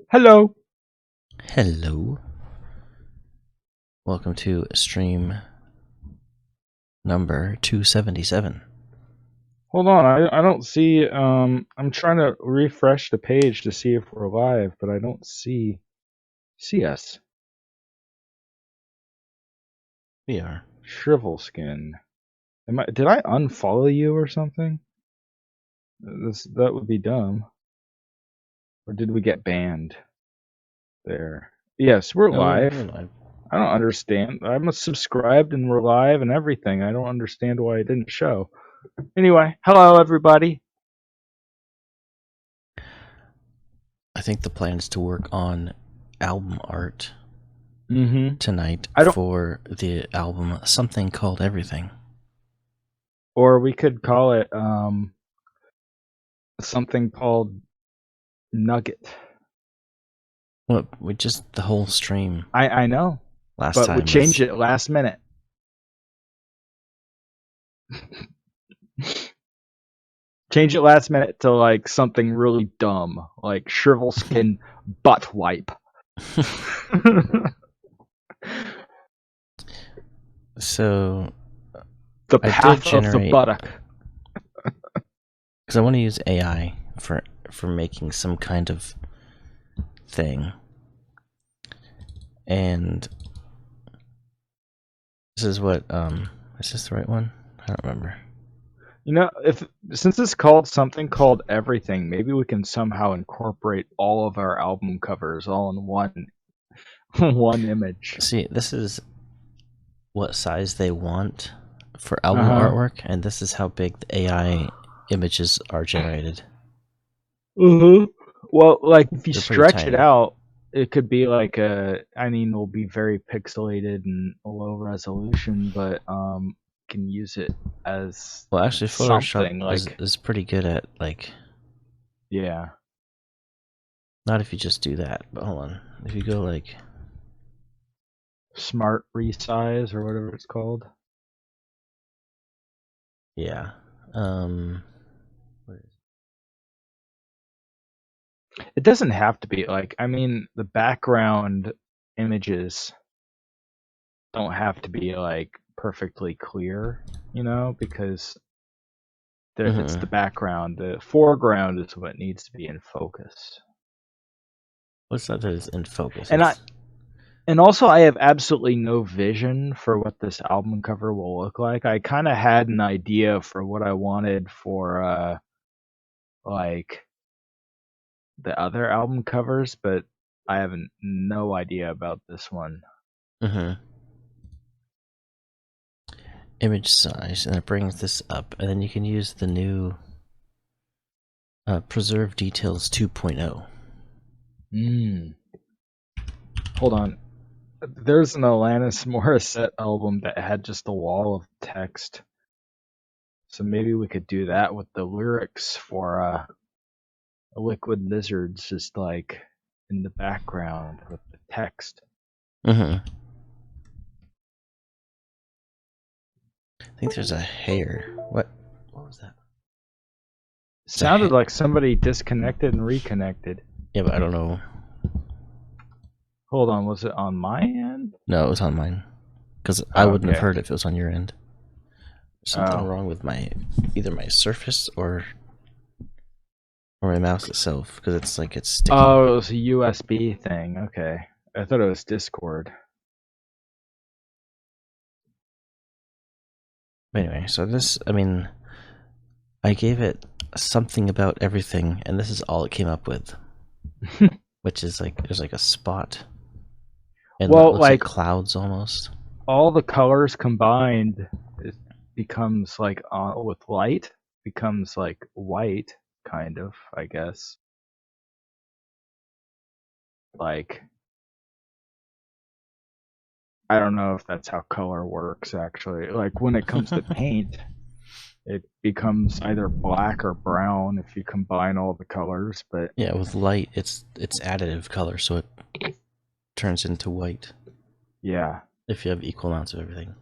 Hello. Hello. Welcome to stream number 277. Hold on. I don't see. I'm trying to refresh the page to see if we're live, but I don't see us. We are. Shrivel skin. Did I unfollow you or something? That would be dumb. Or did we get banned? There. Yes, we're No, we're live. live. I don't understand. I'm subscribed and we're live and everything. I don't understand why it didn't show. Anyway, hello everybody. I think the plan is to work on album art tonight I don't. for the album Something Called Everything. Or we could call it something called Nugget. Well, we just the whole stream I know, last but we time was changed it last minute. Change it last minute to like something really dumb, like shrivel skin butt wipe. So The I did path of the generate buttock. because I want to use AI for making some kind of thing, and this is what is this the right one? I don't remember. You know, since it's called something called everything, maybe we can somehow incorporate all of our album covers all in one image. See, this is what size they want for album artwork, and this is how big the AI images are generated. Well, like if you They're pretty stretch it tiny. out, it could be like it'll be very pixelated and low resolution, but can use it as Well, actually, something Photoshop is pretty good at, like, yeah. not if you just do that, but hold on. If you go, like, Smart resize or whatever it's called. yeah. What is It doesn't have to be like, I mean, the background images don't have to be like perfectly clear, because it's the background. The foreground is what needs to be in focus. What's that is in focus? And also, I have absolutely no vision for what this album cover will look like. I kind of had an idea for what I wanted for, like, the other album covers, but I have no idea about this one. Image size, and it brings this up, and then you can use the new Preserve Details 2.0. Hold on. There's an Alanis Morissette album that had just a wall of text. So maybe we could do that with the lyrics for Liquid Lizards, just like in the background with the text. I think there's a hair. What was that? Sounded like somebody disconnected and reconnected. Yeah, but I don't know. Hold on, was it on my end? No, it was on mine. Because I wouldn't have Okay. heard if it was on your end. There's something wrong with either my Surface or my mouse itself, because it's like it's sticking. Oh, it was a USB thing. Okay. I thought it was Discord. Anyway, so this, I mean, I gave it something about everything, and this is all it came up with. Which is like, there's like a spot. And Well, it looks like clouds almost. All the colors combined, it becomes like with light, becomes like white, kind of, I guess. Like, I don't know if that's how color works actually. Like when it comes to paint, it becomes either black or brown if you combine all the colors, but yeah, with light it's additive color, so it turns into white. Yeah. If you have equal amounts of everything.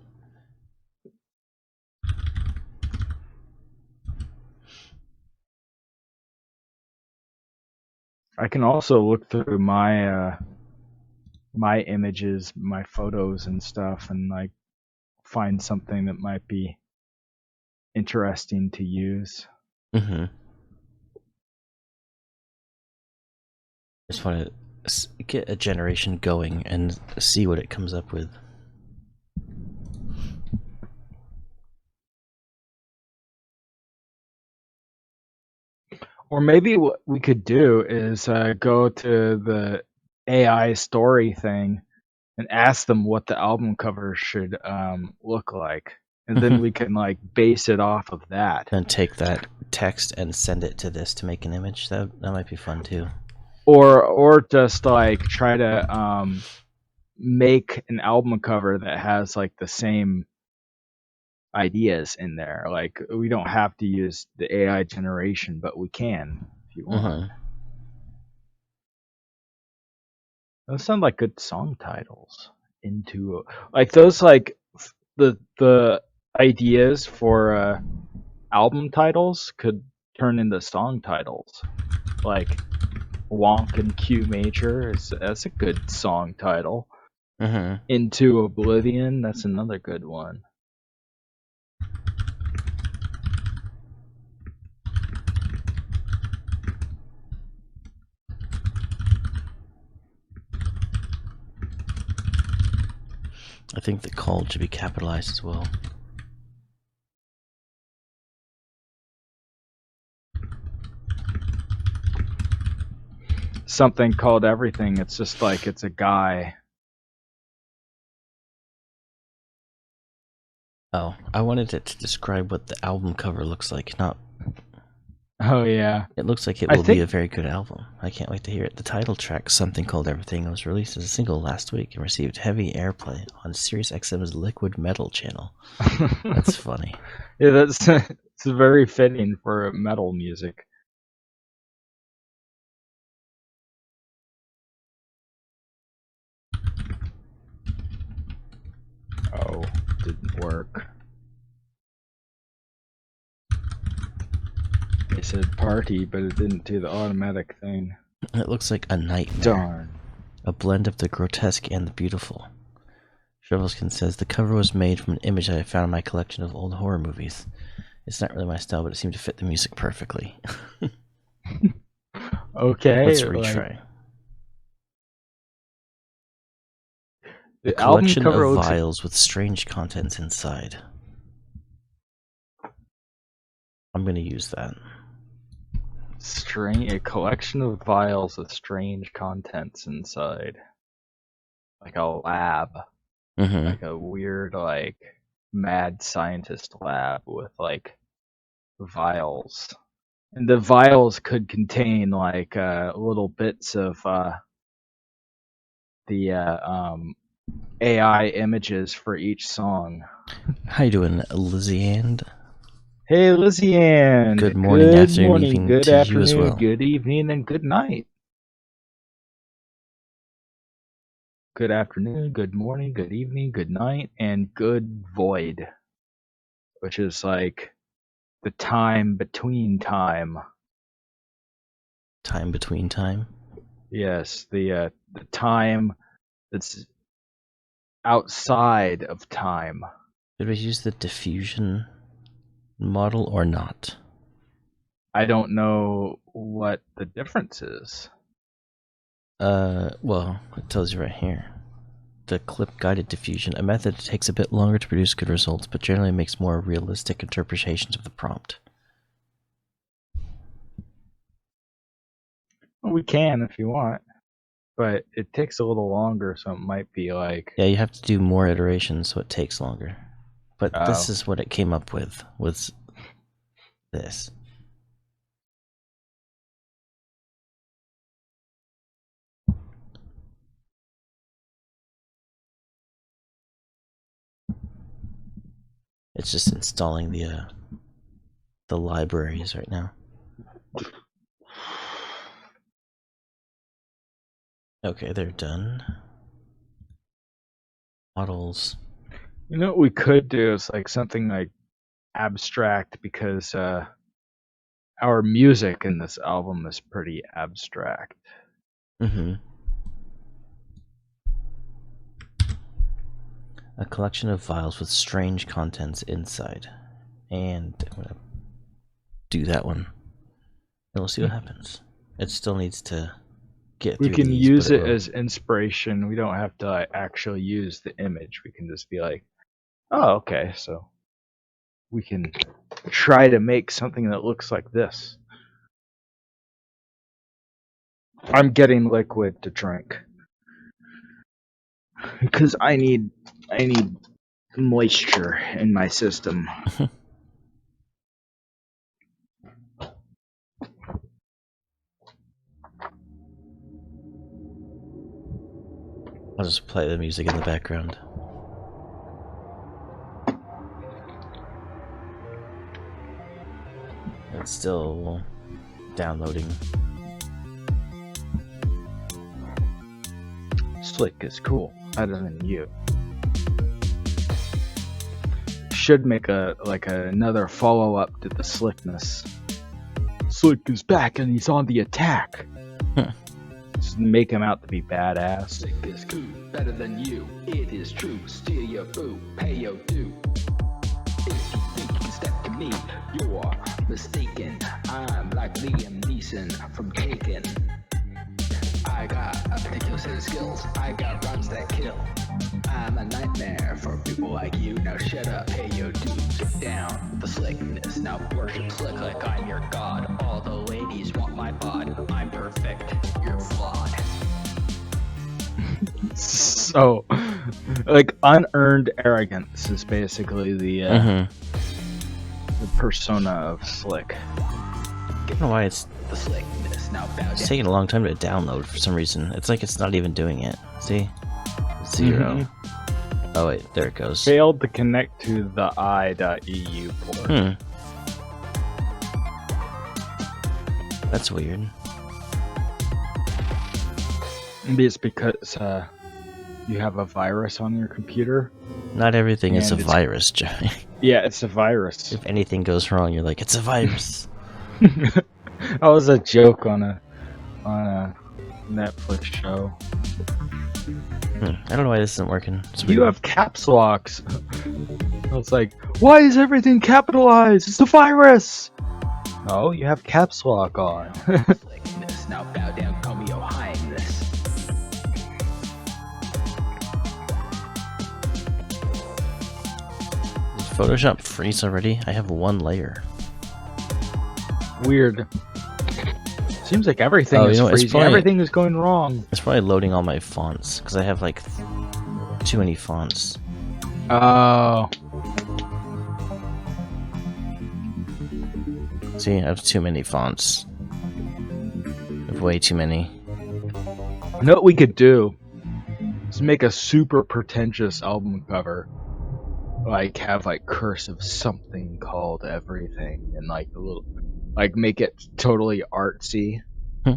I can also look through my images, my photos and stuff, and like find something that might be interesting to use. Mm-hmm. Just want to get a generation going and see what it comes up with. Or maybe what we could do is go to the AI story thing and ask them what the album cover should look like, and then Mm-hmm. we can like base it off of that. Then take that text and send it to this to make an image. That might be fun too. Or just like try to make an album cover that has like the same ideas in there. Like we don't have to use the AI generation, but we can if you want. Mm-hmm. Those sound like good song titles. Into like those like the ideas for album titles could turn into song titles. Like Wonk and Q Major that's a good song title. Mm-hmm. Into Oblivion, that's another good one. I think the call should be capitalized as well. Something called Everything. It's just like it's a guy. Oh, I wanted it to describe what the album cover looks like. Not. Oh yeah. It looks like it I will be a think very good album. I can't wait to hear it. The title track, Something Called Everything, was released as a single last week and received heavy airplay on SiriusXM's Liquid Metal channel. That's funny. yeah, that's it's very fitting for metal music. Oh, didn't work. They said party, but it didn't do the automatic thing. It looks like a nightmare. Darn. A blend of the grotesque and the beautiful. Shovelskin says, the cover was made from an image I found in my collection of old horror movies. It's not really my style, but it seemed to fit the music perfectly. Okay, Let's like retry. A the album collection cover of looks vials with strange contents inside. I'm going to use that. strange. A collection of vials with strange contents inside, like a lab, Mm-hmm. like a weird like mad scientist lab with like vials. And the vials could contain like little bits of the AI images for each song. How you doing, Lizzie Ann? Hey, Lizzie Ann. Good morning, Good afternoon, morning, evening good to you as afternoon, well. good evening, and good night. Good afternoon, good morning, good evening, good night, and good void, which is like the time between time. Time between time. Yes, the time that's outside of time. Did we use the diffusion model or not? I don't know what the difference is. Well, it tells you right here. The clip-guided diffusion, a method that takes a bit longer to produce good results, but generally makes more realistic interpretations of the prompt. We can if you want, but it takes a little longer, so it might be like, Yeah, you have to do more iterations, so it takes longer. But this oh, is what it came up with, was this. It's just installing the libraries right now. Okay, they're done. Models. you know what we could do is like something like abstract because our music in this album is pretty abstract. Mm-hmm. A collection of vials with strange contents inside. And I'm gonna do that one. And we'll see what happens. It still needs to get We through can these, use but it as inspiration. We don't have to like, actually use the image. We can just be like, oh, okay, so we can try to make something that looks like this. I'm getting liquid to drink because I need moisture in my system. I'll just play the music in the background. It's still downloading. Slick is cool, better than you. Should make another follow up to the slickness. Slick is back and he's on the attack. Just make him out to be badass. Slick is cool, better than you. It is true. Steal your boo, pay your due. If you think you can step to me, you're mistaken. I'm like Liam Neeson from Taken. I got a particular set of skills. I got rhymes that kill. I'm a nightmare for people like you. Now shut up, pay your dues. Get down with the slickness. Now worship Slick like I'm your god. All the ladies want my bod. I'm perfect, you're flawed. So, like, unearned arrogance is basically the persona of Slick. I don't know why it's The slickness. Now bow It's down. taking a long time to download for some reason. It's like it's not even doing it. See? 0. Oh wait, there it goes. Failed to connect to the i.eu port. That's weird. Maybe it's because you have a virus on your computer. Not everything is a And it's- virus, Johnny. Yeah, it's a virus. If anything goes wrong, you're like, it's a virus. That was a joke on a Netflix show. I don't know why this isn't working. It's You weird. have caps locks. I was like, why is everything capitalized? It's a virus. Oh, you have caps lock on. Slickness. Now bow down, call me your highness. Did Photoshop freeze already? I have one layer. Weird. Seems like everything Oh, is you know what, it's freezing. probably- Everything is going wrong. It's probably loading all my fonts, because I have like too many fonts. Oh. See, I have too many fonts. I have way too many. You know what we could do? Is make a super pretentious album cover. Like, have like cursive something called everything, and like a little, like make it totally artsy. Hmm.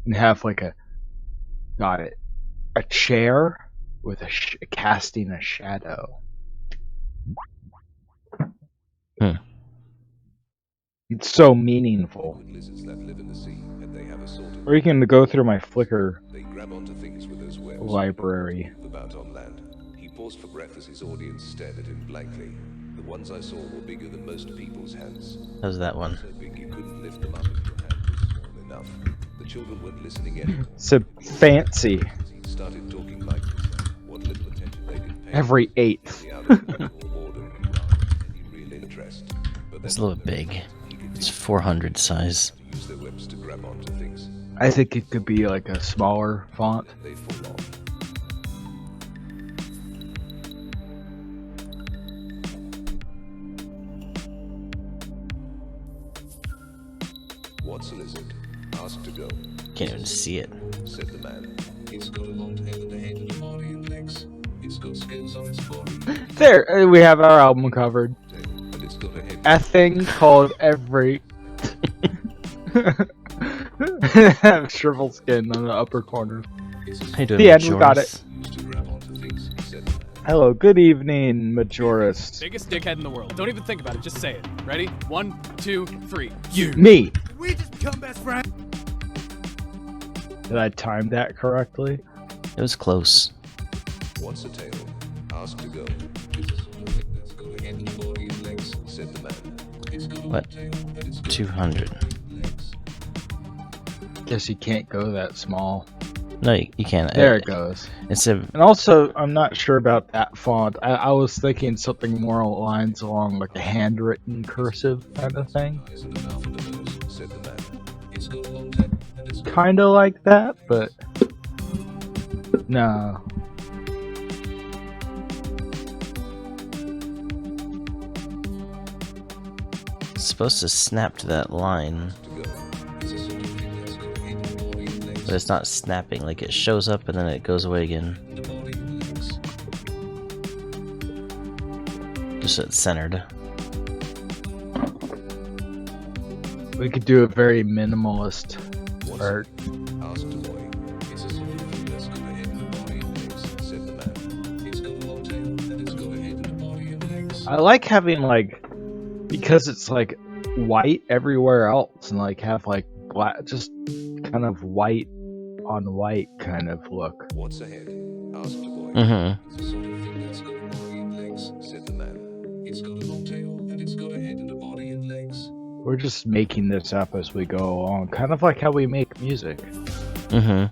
And have like a chair with casting a shadow. It's so meaningful. Lizards that live in the sea, and they have a sort of Or you can go through my Flickr they grab onto things with those webs. library. Move about on land. He paused for breath as his audience stared at him blankly. The ones I saw were bigger than most people's hands. How's that one? So big you couldn't lift them up if your hand was small enough. The children weren't listening anymore. So fancy. He started talking like this. What little attention they did pay. Every eighth. The others were more bored and any real interest. But It's a then little big. he could It's 400 size. use their webs to grab onto things. I think it could be like a smaller font. They fall off. What's a lizard? Asked to go, Can't even see it. said the man. It's got a long tail and a head and a body and legs. It's got scales on its body, There, we have our album covered. and it's got a head. A thing called every. Shrivel skin on the upper corner. It's a How you doing, The end, we got Joris? used to grab onto things, said the man. Hello, good evening, Majorist. Biggest dickhead in the world. Don't even think about it. Just say it. Ready? 1, 2, 3. You. Me. We just become best friends. Did I time that correctly? It was close. What's the tale? Ask to go. Said the man. What? 200. Guess you can't go that small. No, you can't. There it goes. It's a. And also, I'm not sure about that font. I was thinking something more lines along like a handwritten cursive kind of thing. Said the man. Kind of like that, but no. It's supposed to snap to that line, but it's not snapping. Like it shows up and then it goes away again. Just so it's centered. We could do a very minimalist art. Ask the boy. It's a sort of thing that's got a head and a body and legs. Said the man. It's got a long tail and it's got a head and a body and legs. I like having like, because it's like white everywhere else and like have like black, just kind of white on white kind of look. What's ahead? Ask the boy. Mm-hmm. It's a sort of thing that's got a body and legs. Said the man. It's got a long tail and it's got a head and a body and legs. We're just making this up as we go along, kind of like how we make music. Mm-hmm.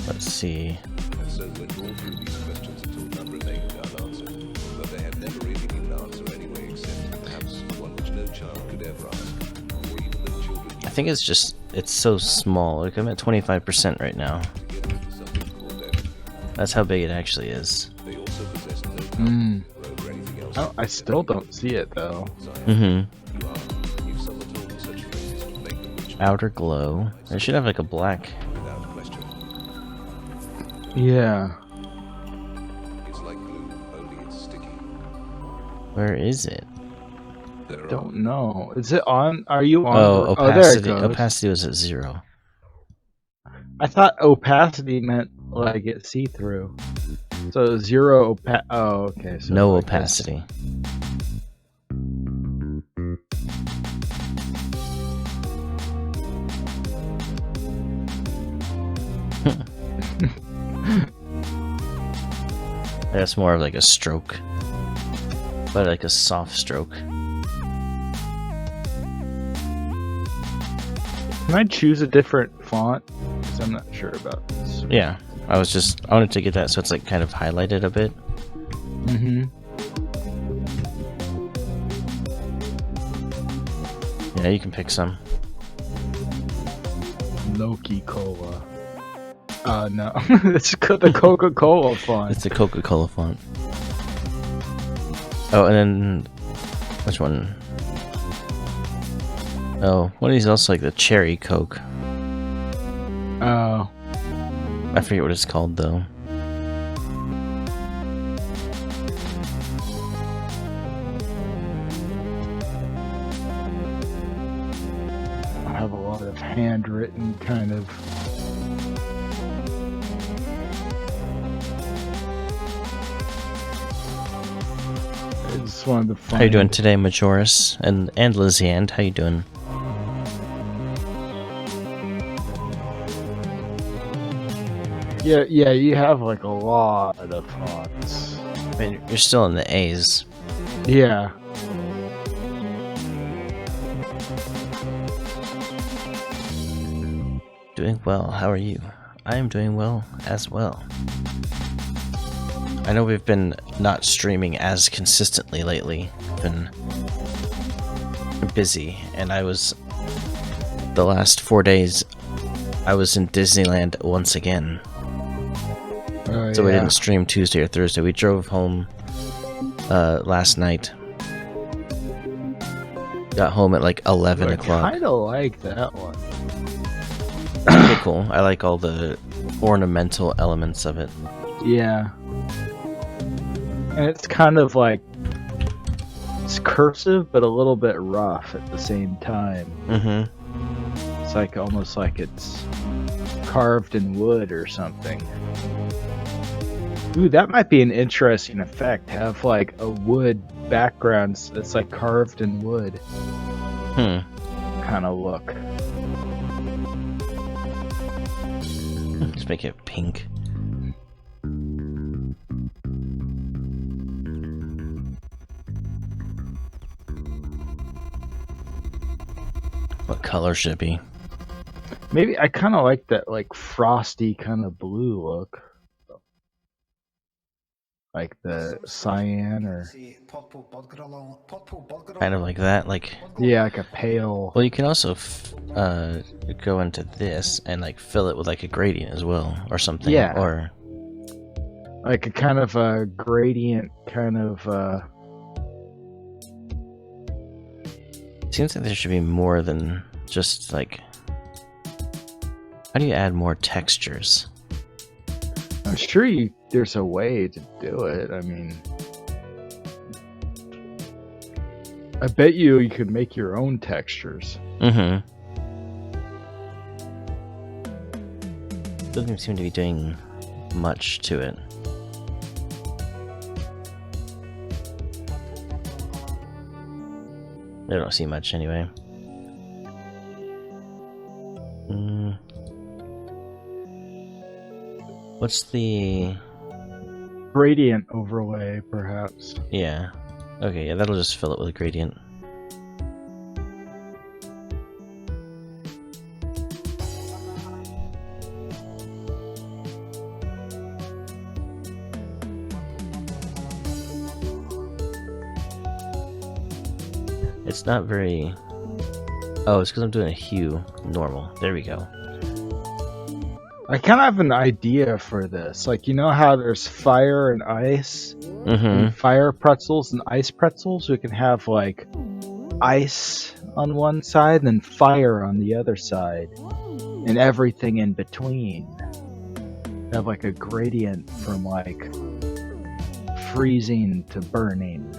Let's see. And so went all through these questions until none remained unanswered. But they had never really been an answer anyway, except perhaps one which no child could ever ask. For even though children I think it's just it's so small. Like I'm at 25% right now. together into something called everything. That's how big it actually is. They also possessed no power Mm. over anything else. I still don't see it though. Mm-hmm. You are. If someone told me such phrases would make them rich Outer glow. I should have like a black. without question. Yeah. It's like glue, only it's sticky. Where is it? There Don't know. Is it on? Are you on? Oh, there it opacity. goes. Opacity was at 0. I thought opacity meant like it see through. So zero Oh, okay. So No like this. opacity. That's more of like a stroke, but like a soft stroke. Can I choose a different font? Because I'm not sure about this. Yeah, I wanted to get that so it's like kind of highlighted a bit. Mm-hmm. Yeah, you can pick some. Loki Cola. No. It's the Coca-Cola font. It's the Coca-Cola font. Oh, and then which one? Oh, one of these also like the cherry Coke. Oh. I forget what it's called though. I have a lot of handwritten kind of. I just wanted to find. How you doing today, Majoris? And Lizzie and how you doing? Yeah, you have like a lot of fonts. I mean, you're still in the A's. Yeah. Doing well. How are you? I am doing well as well. I know we've been not streaming as consistently lately. Been busy, and the last 4 days I was in Disneyland once again. So we didn't stream Tuesday or Thursday. We drove home last night. Got home at like 11 o'clock. I kind of like that one. Pretty cool. I like all the ornamental elements of it. Yeah. And it's kind of like it's cursive, but a little bit rough at the same time. Mm-hmm. It's like almost like it's carved in wood or something. Ooh, that might be an interesting effect. Have like a wood background that's like carved in wood. Kind of look. Just make it pink. What color should it be? Maybe I kind of like that like frosty kind of blue look. Like the cyan or... Kind of like that, like... Yeah, like a pale... Well, you can also go into this and like fill it with like a gradient as well, or something. Yeah. Or... like a kind of a gradient kind of... Seems like there should be more than just like... How do you add more textures? I'm sure there's a way to do it. I mean, I bet you could make your own textures. Doesn't seem to be doing much to it. I don't see much anyway. What's the... Gradient overlay, perhaps. Yeah. Okay, yeah, that'll just fill it with a gradient. It's not very... Oh, it's because I'm doing a hue normal. There we go. I kind of have an idea for this. Like, you know how there's fire and ice? And fire pretzels and ice pretzels? We can have, like, ice on one side and then fire on the other side. And everything in between. Have, like, a gradient from, like, freezing to burning.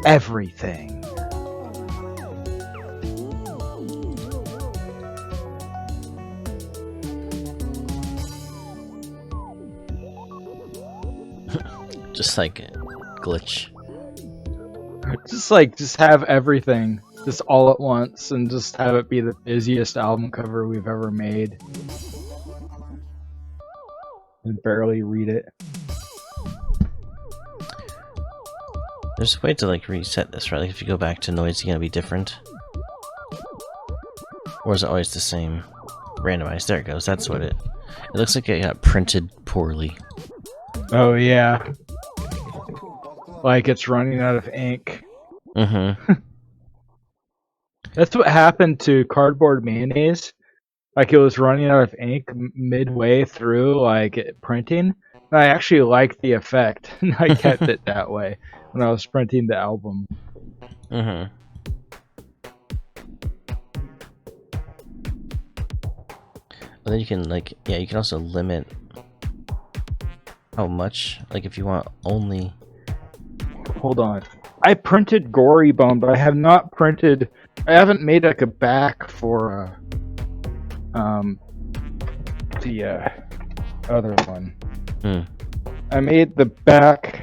Everything. Just like glitch. Just have everything just all at once and just have it be the busiest album cover we've ever made. And barely read it. There's a way to like reset this, right? Like if you go back to noise, it's gonna be different. Or is it always the same? Randomized. There it goes. That's what it looks like it got printed poorly. Oh yeah. Like it's running out of ink. That's what happened to Cardboard Mayonnaise. Like it was running out of ink midway through like printing. And I actually liked the effect. And I kept it that way when I was printing the album. Well, then you can like, yeah, you can also limit how much, like if you want only... Hold on. I printed Gory Bone, but I have not printed... I haven't made like a back for the other one. I made the back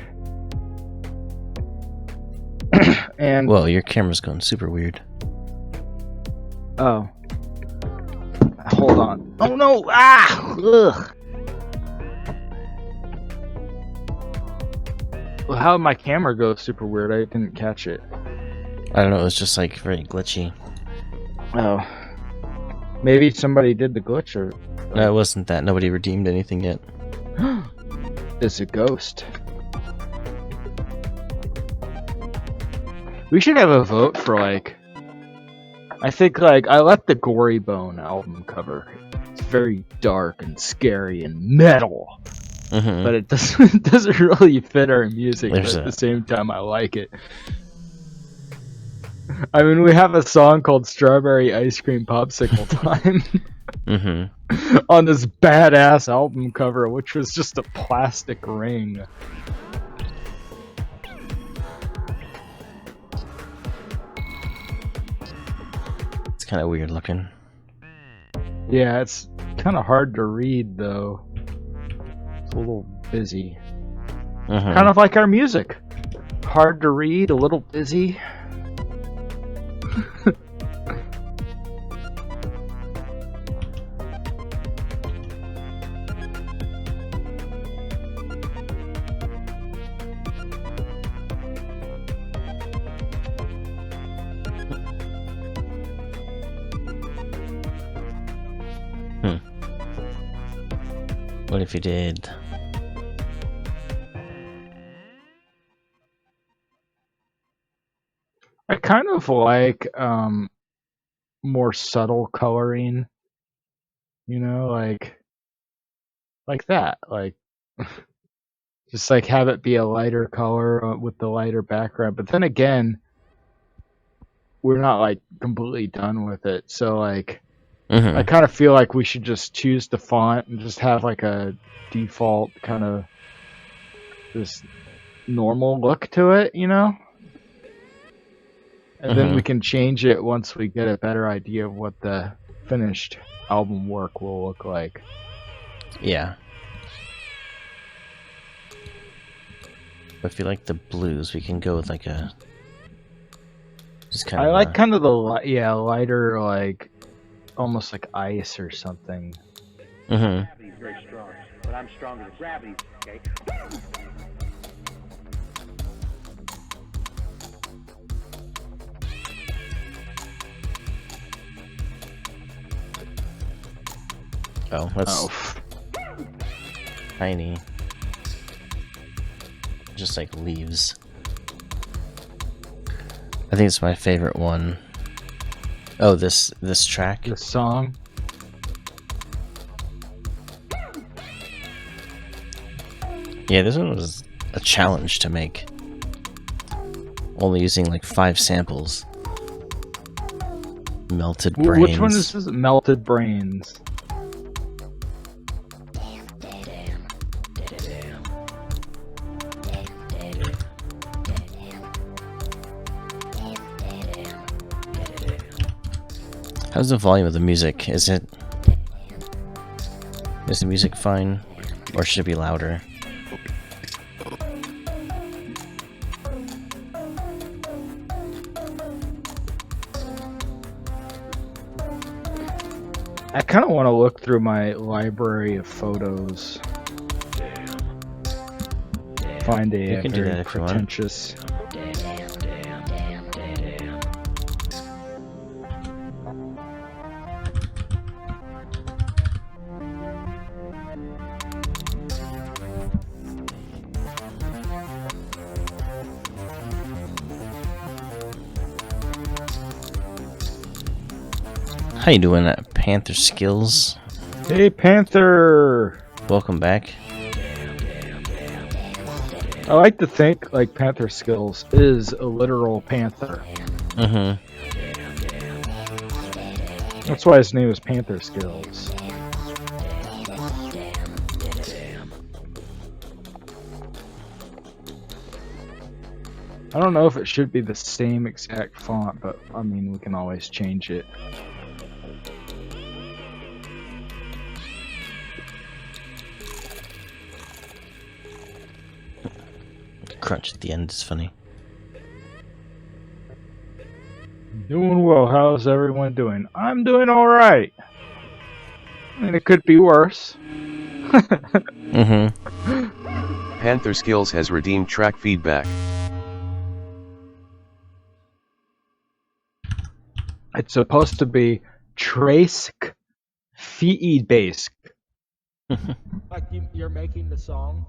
and... Whoa, your camera's going super weird. Oh. Hold on. Oh no! Ah! Ugh! Well, how did my camera go super weird? I didn't catch it. I don't know, it was just like very glitchy. Oh. Maybe somebody did the glitch or... No, it wasn't that. Nobody redeemed anything yet. It's a ghost. We should have a vote for like... I think like, I like the Gory Bone album cover. It's very dark and scary and metal. But it doesn't really fit our music, but at the same time I like it. I mean, we have a song called Strawberry Ice Cream Popsicle Time on this badass album cover, which was just a plastic ring. It's kind of weird looking. Yeah, it's kind of hard to read though. It's a little busy. Kind of like our music. Hard to read, a little busy. What if you did? I kind of like more subtle coloring, you know, like that, like just like have it be a lighter color with the lighter background. But then again, we're not like completely done with it, so like I kind of feel like we should just choose the font and just have like a default kind of this normal look to it, you know? And then we can change it once we get a better idea of what the finished album work will look like. Yeah. But if you like the blues, we can go with like a... Just kind I of like kind of the lighter, like almost like ice or something. Gravity's very strong, but I'm stronger than gravity, okay? Oh, that's tiny. Just like leaves. I think it's my favorite one. Oh, this track. The song. Yeah, this one was a challenge to make. Only using like 5 samples. Melted Brains. Which one is this? Melted Brains. How's the volume of the music? Is the music fine? Or should it be louder? I kind of want to look through my library of photos. Find a can do very that if you want. pretentious. How you doing, Panther Skills? Hey, Panther! Welcome back. I like to think like Panther Skills is a literal panther. That's why his name is Panther Skills. I don't know if it should be the same exact font, but I mean, we can always change it. Crunch at the end is funny. Doing well. How's everyone doing? I'm doing alright. I mean, it could be worse. Panther Skills has redeemed track feedback. It's supposed to be trace feedback. Like you're making the song,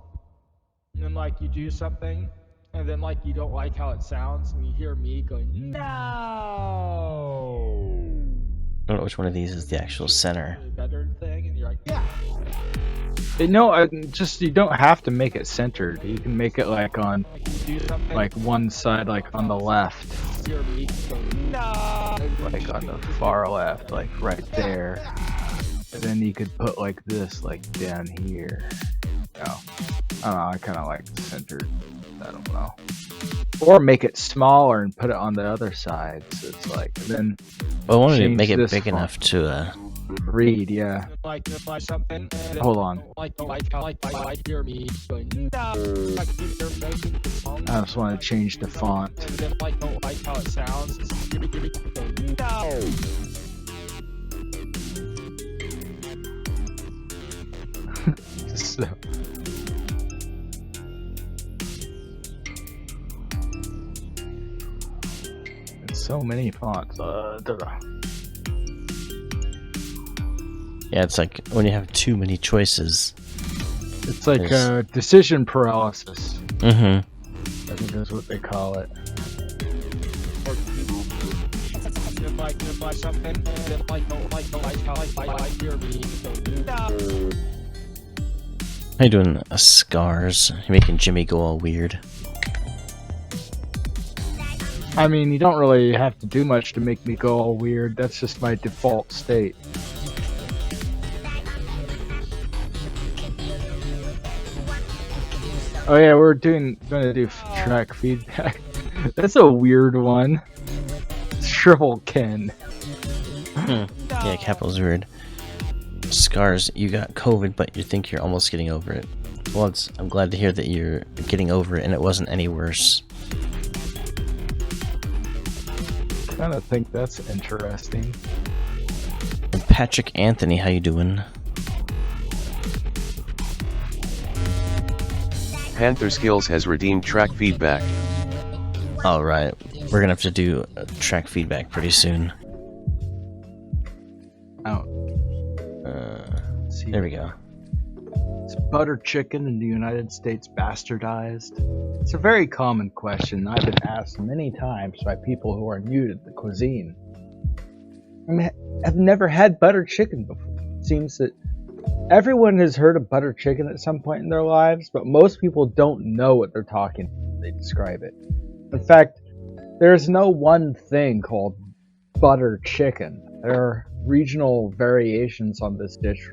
and then like you do something, and then like you don't like how it sounds, and you hear me going, no. I don't know which one of these is the actual center. Better thing, and you're like, yeah. No, just you don't have to make it centered. You can make it like on like one side, like on the left. Like on the far left, like right there. And then you could put like this, like down here. Oh, I don't know. I kind of like centered I don't know. Or make it smaller and put it on the other side. So it's like, and then Well, I wanted to change make it this big font. enough to, Read, yeah. Hold on. I just want to change the font. So. It's so many fonts. yeah, it's like when you have too many choices. It's like decision paralysis. Mm-hmm. I think that's what they call it. How you doing, Scars? You're making Jimmy go all weird. I mean, you don't really have to do much to make me go all weird. That's just my default state. Oh yeah, we're gonna do track feedback. That's a weird one. Shrivel Ken. Yeah, capital's weird. Scars, you got COVID, but you think you're almost getting over it. Well, I'm glad to hear that you're getting over it and it wasn't any worse. Kind of think that's interesting. And Patrick Anthony, how you doing? Panther Skills has redeemed track feedback. Alright, we're gonna have to do track feedback pretty soon. Oh. There we go. Is butter chicken in the United States bastardized? It's a very common question I've been asked many times by people who are new to the cuisine. I mean, I've never had butter chicken before. It seems that everyone has heard of butter chicken at some point in their lives, but most people don't know what they're talking about when they describe it. In fact, there's no one thing called butter chicken. There are regional variations on this dish,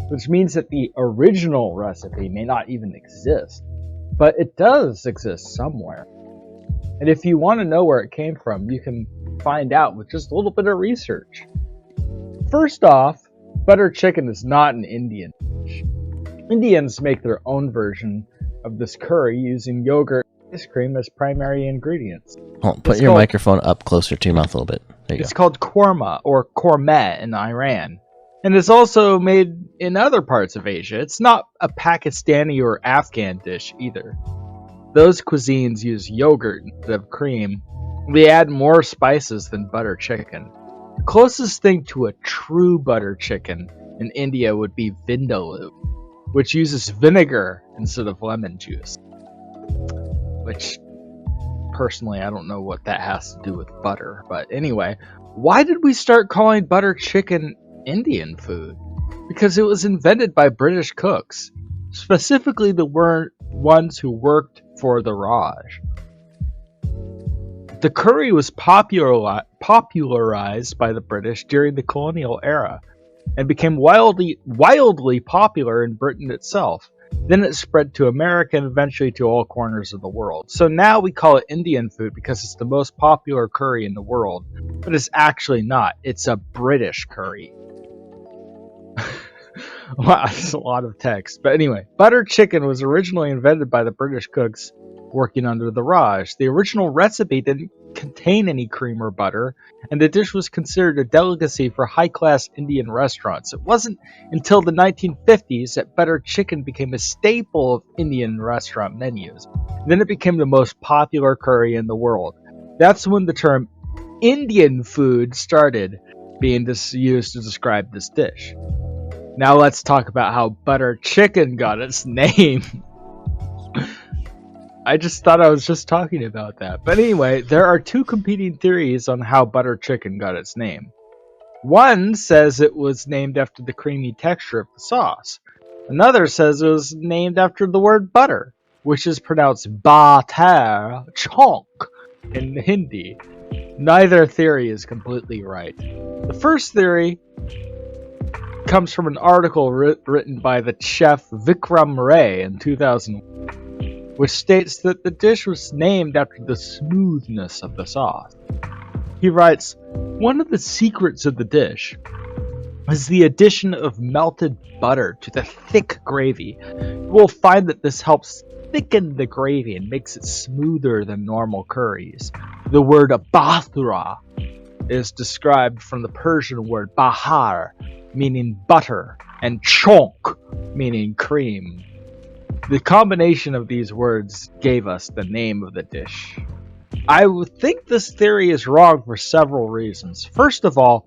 which means that the original recipe may not even exist, but it does exist somewhere. And if you want to know where it came from, you can find out with just a little bit of research. First off, butter chicken is not an Indian dish. Indians make their own version of this curry using yogurt and ice cream as primary ingredients. Put your microphone up closer to your mouth a little bit. There you It's go. called korma or kormet in Iran. And it's also made in other parts of Asia. It's not a Pakistani or Afghan dish either. Those cuisines use yogurt instead of cream. They add more spices than butter chicken. The closest thing to a true butter chicken in India would be vindaloo, which uses vinegar instead of lemon juice. Which, personally, I don't know what that has to do with butter. But anyway, why did we start calling butter chicken Indian food? Because it was invented by British cooks, specifically the ones who worked for the Raj. The curry was popularized by the British during the colonial era and became wildly popular in Britain itself. Then it spread to America and eventually to all corners of the world. So now we call it Indian food because it's the most popular curry in the world, but it's actually not. It's a British curry. Wow, that's a lot of text. But anyway, butter chicken was originally invented by the British cooks working under the Raj. The original recipe didn't contain any cream or butter, and the dish was considered a delicacy for high-class Indian restaurants. It wasn't until the 1950s that butter chicken became a staple of Indian restaurant menus. Then it became the most popular curry in the world. That's when the term Indian food started being used to describe this dish. Now let's talk about how butter chicken got its name. I just thought I was just talking about that. But anyway, there are two competing theories on how butter chicken got its name. One says it was named after the creamy texture of the sauce. Another says it was named after the word butter, which is pronounced batar chonk in Hindi. Neither theory is completely right. The first theory comes from an article written by the chef Vikram Ray in 2001. which states that the dish was named after the smoothness of the sauce. He writes, "One of the secrets of the dish is the addition of melted butter to the thick gravy. You will find that this helps thicken the gravy and makes it smoother than normal curries. The word bathura is described from the Persian word bahar, meaning butter, and chonk, meaning cream. The combination of these words gave us the name of the dish." I would think this theory is wrong for several reasons. First of all,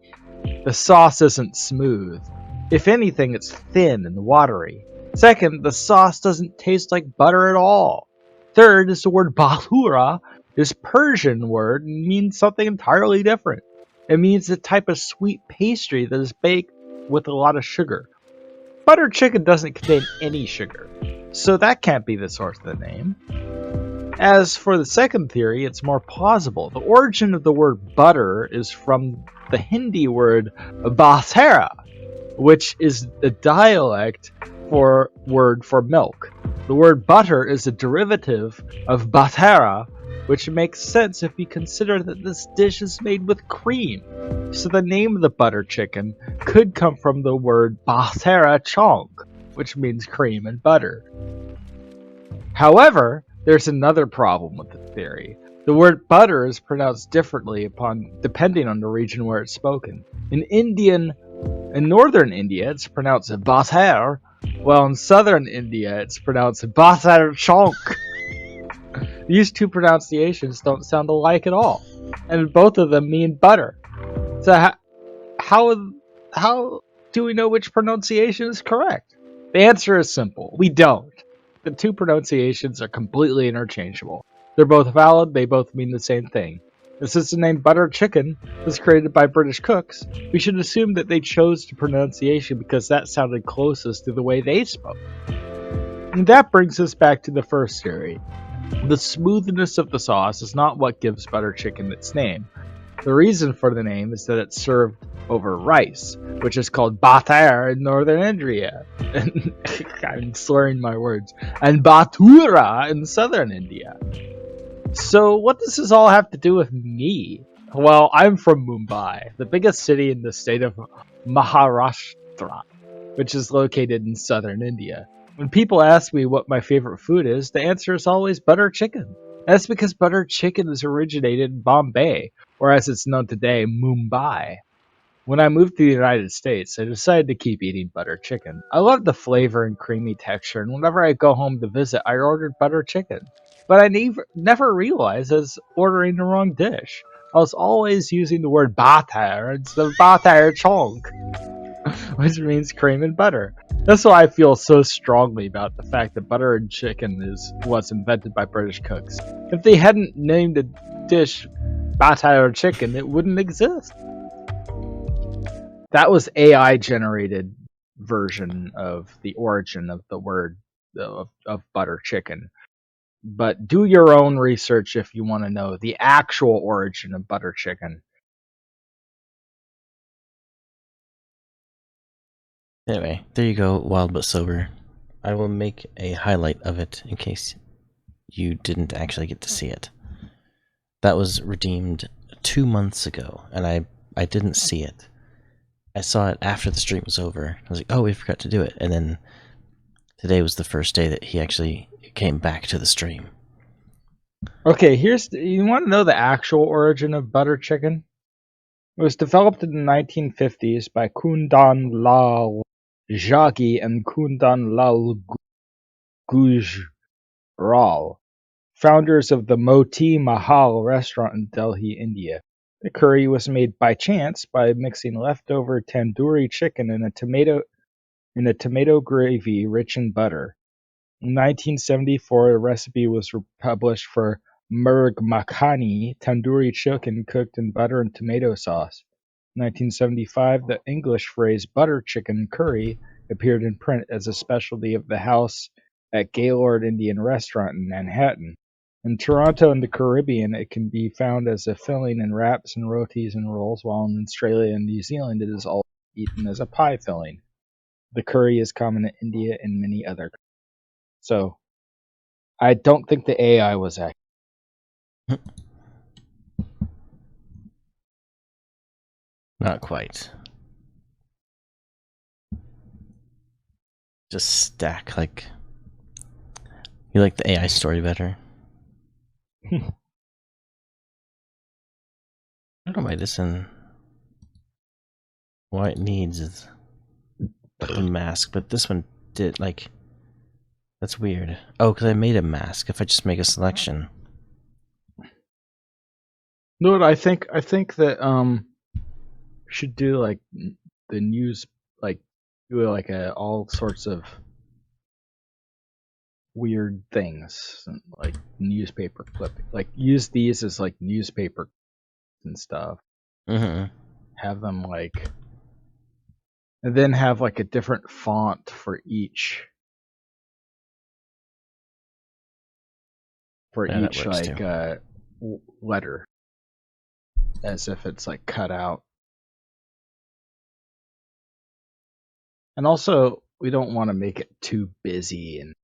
the sauce isn't smooth. If anything, it's thin and watery. Second, the sauce doesn't taste like butter at all. Third is the word bahura is Persian word and means something entirely different. It means a type of sweet pastry that is baked with a lot of sugar. Butter chicken doesn't contain any sugar, so that can't be the source of the name. As for the second theory, it's more plausible. The origin of the word butter is from the Hindi word batera, which is a dialect word for milk. The word butter is a derivative of batera, which makes sense if you consider that this dish is made with cream. So the name of the butter chicken could come from the word batera chonk, which means cream and butter. However, there's another problem with the theory. The word butter is pronounced differently depending on the region where it's spoken. In northern India, it's pronounced butter, while in southern India, it's pronounced butter chonk. These two pronunciations don't sound alike at all, and both of them mean butter. So how do we know which pronunciation is correct? The answer is simple. We don't. The two pronunciations are completely interchangeable. They're both valid, they both mean the same thing. Since the name butter chicken was created by British cooks, we should assume that they chose the pronunciation because that sounded closest to the way they spoke. And that brings us back to the first theory. The smoothness of the sauce is not what gives butter chicken its name. The reason for the name is that it's served over rice, which is called batar in northern India. I'm slurring my words. And batura in southern India. So what does this all have to do with me? Well, I'm from Mumbai, the biggest city in the state of Maharashtra, which is located in southern India. When people ask me what my favorite food is, the answer is always butter chicken. That's because butter chicken is originated in Bombay, or as it's known today, Mumbai. When I moved to the United States, I decided to keep eating butter chicken. I love the flavor and creamy texture, and whenever I go home to visit, I ordered butter chicken. But I never realized I was ordering the wrong dish. I was always using the word batar instead of batar chonk, which means cream and butter. That's why I feel so strongly about the fact that butter and chicken was invented by British cooks. If they hadn't named the dish batar chicken, it wouldn't exist. That was AI generated version of the origin of the word of butter chicken. But do your own research if you want to know the actual origin of butter chicken. Anyway, there you go, Wild But Sober. I will make a highlight of it in case you didn't actually get to see it. That was redeemed 2 months ago, and I didn't see it. I saw it after the stream was over. I was like, oh, we forgot to do it. And then today was the first day that he actually came back to the stream. Okay, you want to know the actual origin of butter chicken? It was developed in the 1950s by Kundan Lal Jaggi and Kundan Lal Gujral, founders of the Moti Mahal restaurant in Delhi, India. The curry was made by chance by mixing leftover tandoori chicken in a tomato gravy rich in butter. In 1974, a recipe was published for Murg Makhani, tandoori chicken cooked in butter and tomato sauce. In 1975, the English phrase butter chicken curry appeared in print as a specialty of the house at Gaylord Indian Restaurant in Manhattan. In Toronto and the Caribbean, it can be found as a filling in wraps and rotis and rolls, while in Australia and New Zealand it is also eaten as a pie filling. The curry is common in India and many other countries. So, I don't think the AI was accurate. Not quite. Just stack like. You like the AI story better? I don't know why this and why it needs is the mask, but this one did like. That's weird. Oh, because I made a mask. If I just make a selection. No, I think that should do like the news, like do like all sorts of weird things, like newspaper clipping. Like use these as like newspaper and stuff. Mm-hmm. Have them like, and then have like a different font for each. Yeah, that works like letter, as if it's like cut out. And also, we don't want to make it too busy and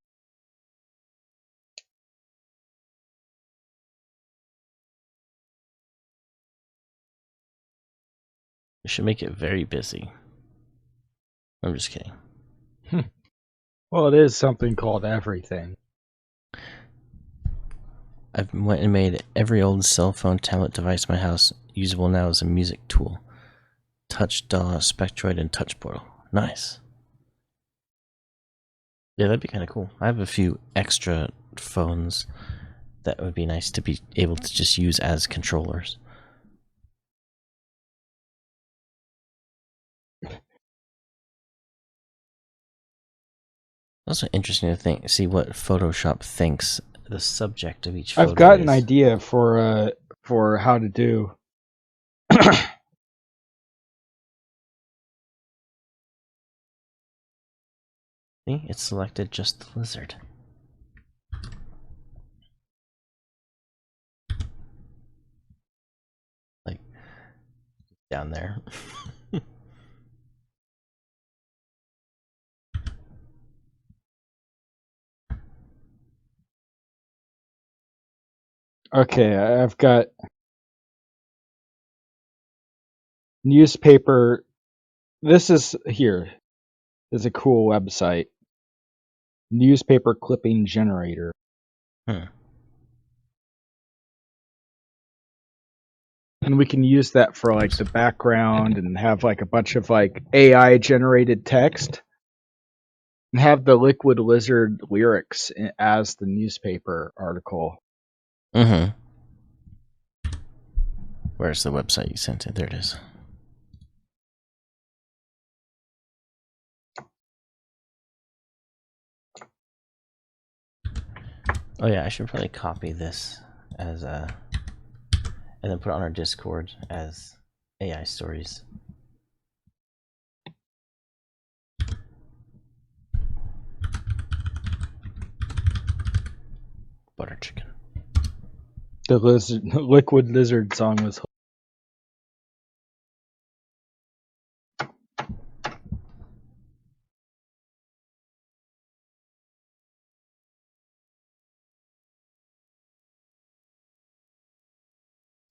We should make it very busy. I'm just kidding. well, it is something called everything. I've went and made every old cell phone, tablet device in my house usable now as a music tool. Touch DAW, Spectroid, and Touch Portal. Nice. Yeah, that'd be kind of cool. I have a few extra phones that would be nice to be able to just use as controllers. Also interesting to see what Photoshop thinks the subject of each photo I've got is. an idea for how to do. See, it's selected just the lizard. Like, down there. Okay, I've got newspaper. This is here. This is a cool website. Newspaper clipping generator. Hmm. And we can use that for like the background and have like a bunch of like AI generated text. And have the Liquid Lizard lyrics as the newspaper article. Mm-hmm. Where's the website you sent it? There it is. Oh yeah, I should probably copy this as and then put it on our Discord as AI stories. Butter chicken. The Liquid Lizard song was.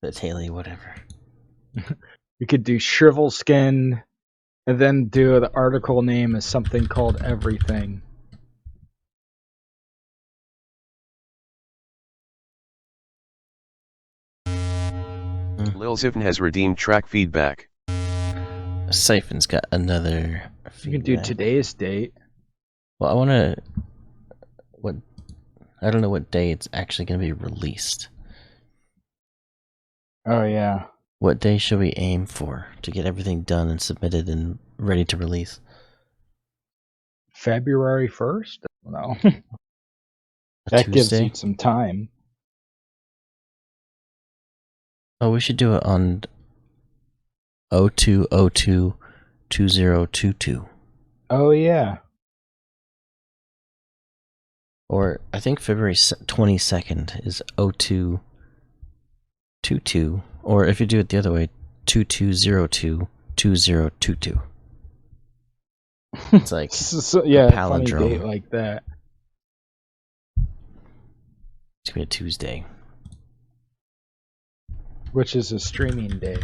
That's Haley, whatever. You could do Shrivel Skin, and then do the article name as something called Everything. Lil Siphon has redeemed track feedback. Siphon's got another feedback. You can do today's date. Well, I want to... I don't know what day it's actually going to be released. Oh, yeah. What day should we aim for to get everything done and submitted and ready to release? February 1st? No. That gives you some time. Oh, we should do it on 02/02/2022. Oh, yeah. Or I think February 22nd is 02/22. Or if you do it the other way, 22/02/2022. It's like yeah, a funny palindrome. date like that. It's gonna be a Tuesday. Which is a streaming day.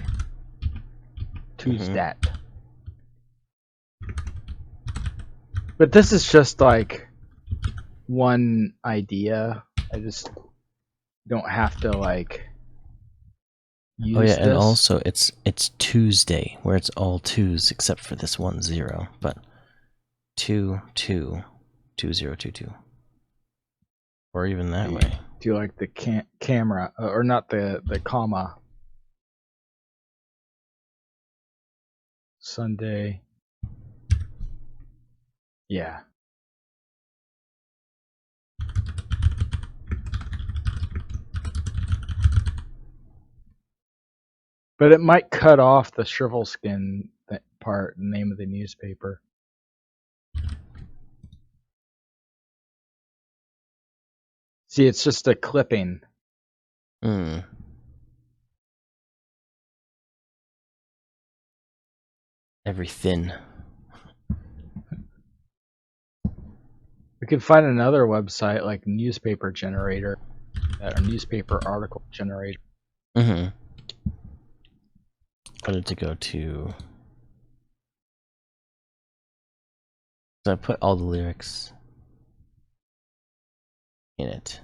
Tuesday. But this is just like one idea. I just don't have to like use Oh yeah, this. and also it's Tuesday, where it's all twos except for this 1 0, but 2 2 2 0 2 2. Or even that way. Do you like the camera or not the comma? Sunday. Yeah. But it might cut off the shrivel skin part, the name of the newspaper. See, it's just a clipping. Everything. We could find another website like newspaper generator, or newspaper article generator. I wanted to go to. So I put all the lyrics in it.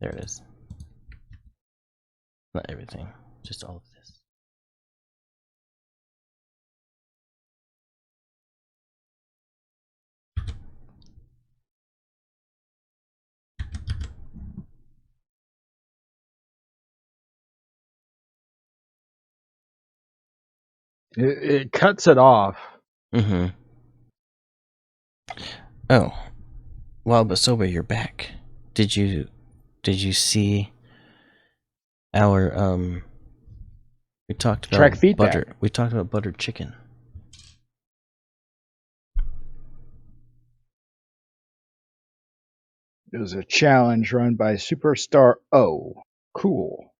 There it is. Not everything, just all of this. It cuts it off. Oh, Wild but Sober, you're back. Did you see our we talked about Track feedback. butter. We talked about buttered chicken. It was a challenge run by Superstar O. Cool.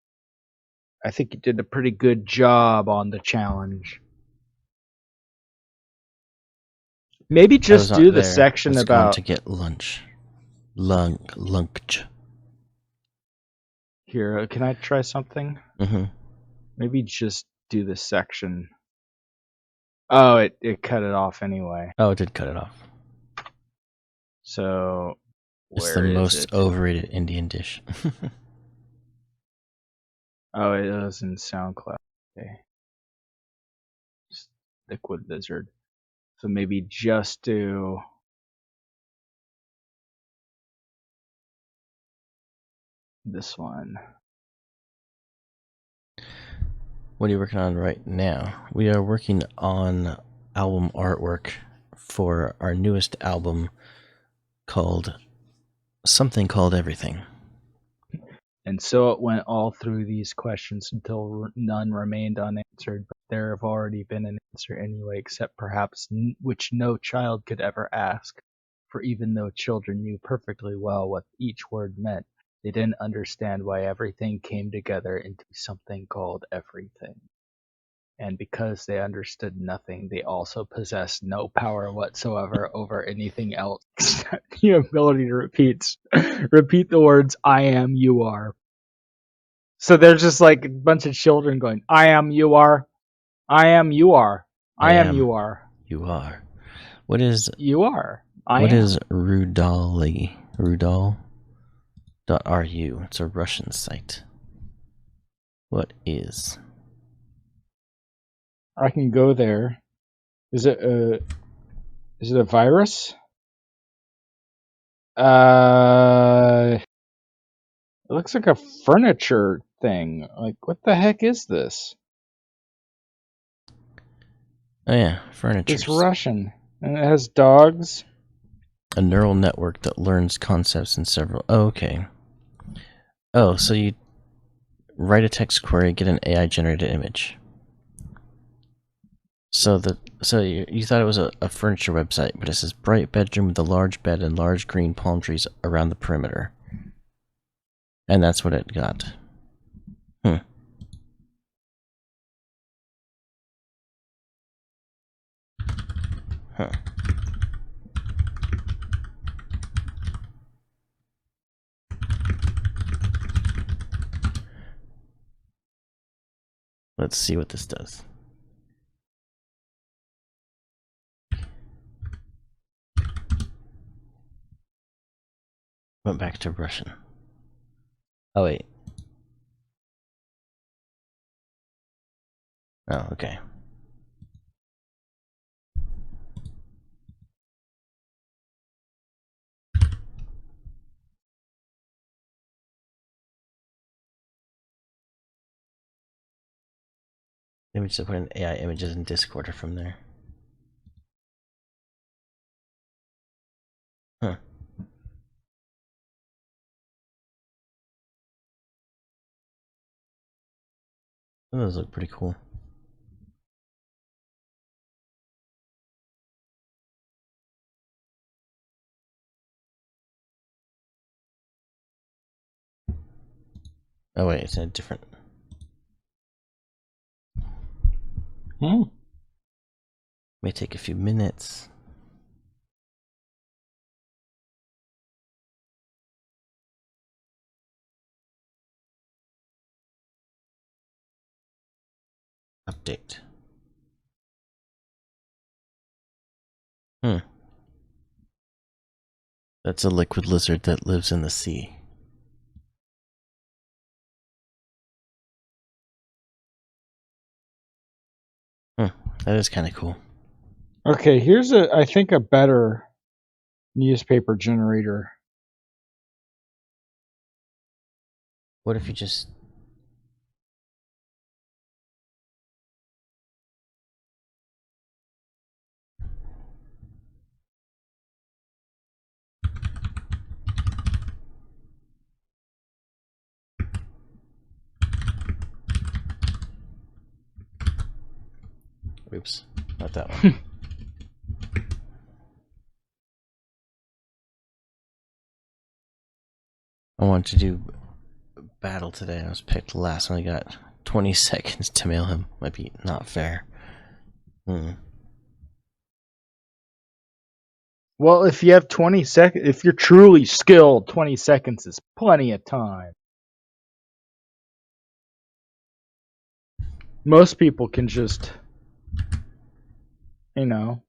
I think you did a pretty good job on the challenge. Maybe just do the section about to get lunch. Lunch. Here, can I try something? Maybe just do the section. Oh, it cut it off anyway. Oh, it did cut it off. So it's the most overrated Indian dish. Oh, it was in SoundCloud. Okay. Liquid Lizard. So maybe just do this one. What are you working on right now? We are working on album artwork for our newest album called Something Called Everything. And so it went all through these questions until none remained unanswered, but there have already been an answer anyway, except perhaps which no child could ever ask. For even though children knew perfectly well what each word meant, they didn't understand why everything came together into something called everything. And because they understood nothing, they also possessed no power whatsoever over anything else except the ability to repeat the words, I am, you are. So they're just like a bunch of children going, I am, you are. I am, you are. I am, you are. You are. What is... You are. I what am. is Rudal.ru? It's a Russian site. What is... I can go there. Is it a virus? It looks like a furniture thing. Like, what the heck is this? Oh yeah, furniture. It's Russian. And it has dogs. A neural network that learns concepts in several... Oh, okay. Oh, so you write a text query, get an AI-generated image. So you thought it was a furniture website, but it says bright bedroom with a large bed and large green palm trees around the perimeter. And that's what it got. Huh. Let's see what this does. Went back to Russian. Oh, wait. Oh, okay. Maybe just put in AI images in Discord or from there. Huh. Those look pretty cool. Oh wait, it's a different. May take a few minutes. Update. That's a liquid lizard that lives in the sea. That is kind of cool. Okay, here's I think a better newspaper generator. What if you just... Oops, not that one. I wanted to do battle today. I was picked last and I got 20 seconds to mail him. Might be not fair. Well, if you have 20 seconds, if you're truly skilled, 20 seconds is plenty of time. Most people can just, you know.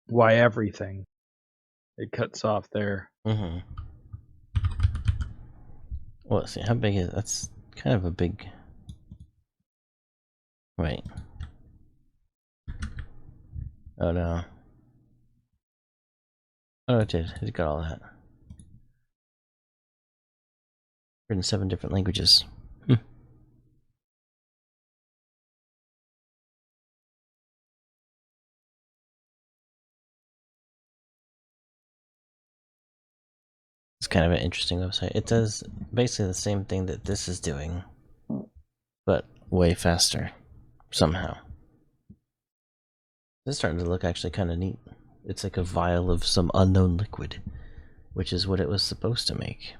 Why everything? It cuts off there. Well, let's see. How big is... That's kind of a big... Wait. Oh no. Oh, it did. It got all that. Written 7 different languages. It's kind of an interesting website. It does basically the same thing that this is doing, but way faster, somehow. This is starting to look actually kind of neat. It's like a vial of some unknown liquid, which is what it was supposed to make.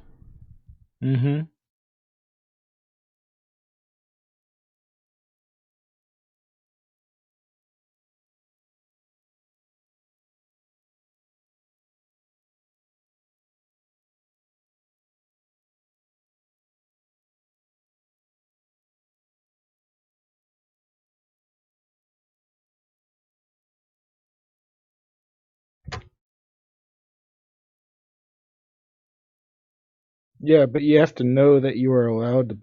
Yeah, but you have to know that you are allowed to.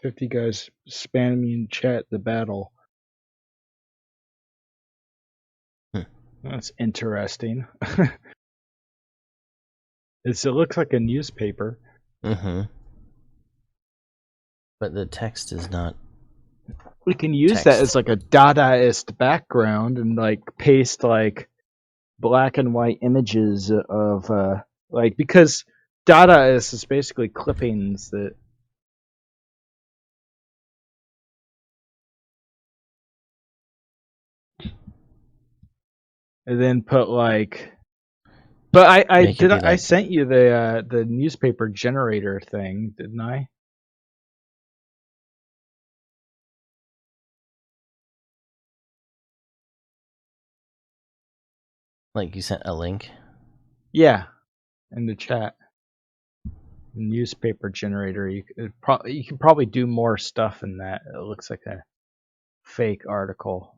50 guys spam me in chat the battle. That's interesting. It looks like a newspaper. But the text is not. We can use text. that as like a Dadaist background and like paste like black and white images of like, because Dadaist is basically clippings that and then put like, but I sent you the newspaper generator thing, didn't I? Like you sent a link? Yeah, in the chat. newspaper generator. You can probably do more stuff in that. It looks like a fake article.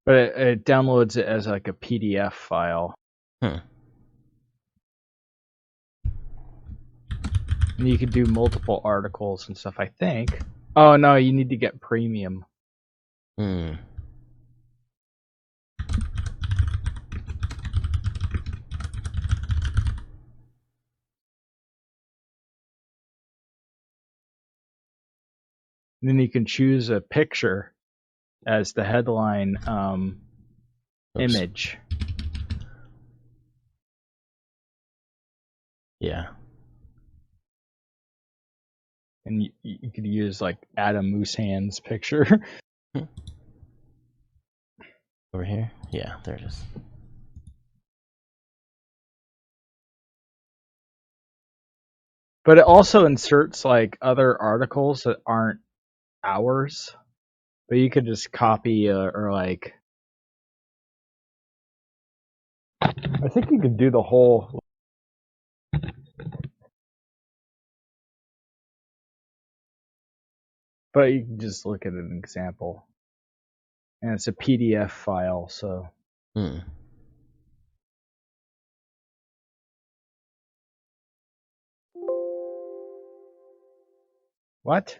But it downloads it as like a PDF file. Hmm. And you could do multiple articles and stuff, I think. Oh no, you need to get premium. Hmm. And then you can choose a picture as the headline image. Yeah. And you could use like Adam Moosehand's picture. Over here? Yeah, there it is. But it also inserts like other articles that aren't ours. But you could just copy or like. I think you could do the whole. But you can just look at an example. And it's a PDF file, so. Hmm. What?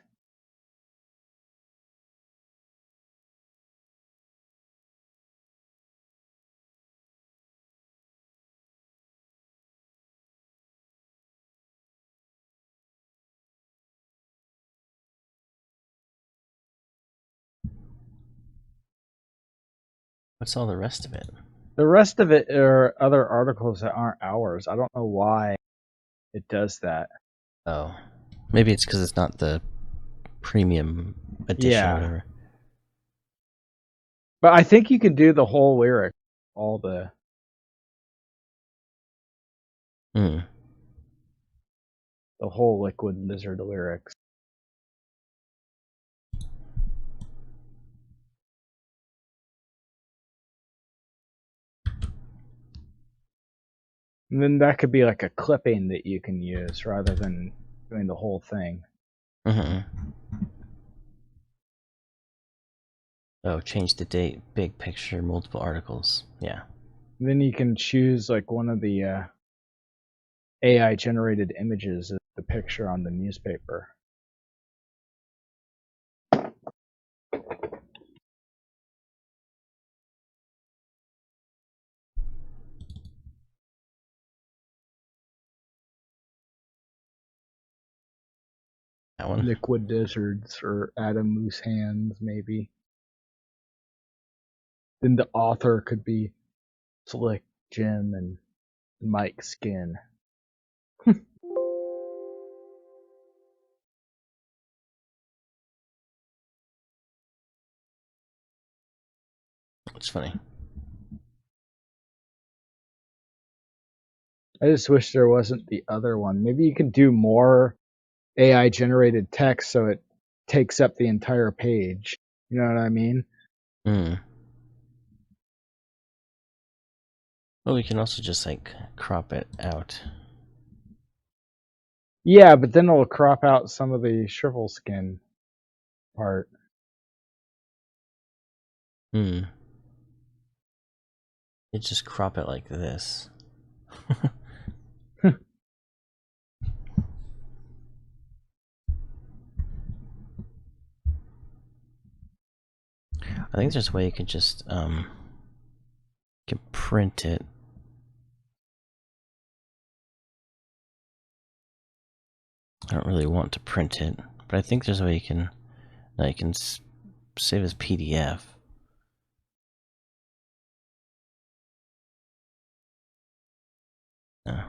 What's all the rest of it? The rest of it are other articles that aren't ours. I don't know why it does that. Oh. Maybe it's because it's not the premium edition or whatever. But I think you can do the whole lyric, all the. Hmm. The whole Liquid Lizard lyrics. And then that could be like a clipping that you can use rather than doing the whole thing. Mm-hmm. Oh, change the date, big picture, multiple articles. Yeah. And then you can choose like one of the AI generated images as the picture on the newspaper. That one? Liquid Lizards or Adam Moosehands, maybe. Then the author could be Slick Jim and Mike Skin. It's funny. I just wish there wasn't the other one. Maybe you could do more AI generated text so it takes up the entire page. You know what I mean? Hmm. Well, we can also just like crop it out. Yeah, but then it'll crop out some of the shrivel skin part. Hmm. You just crop it like this. I think there's a way you can just you can print it. I don't really want to print it, but I think there's a way you can save as PDF. No.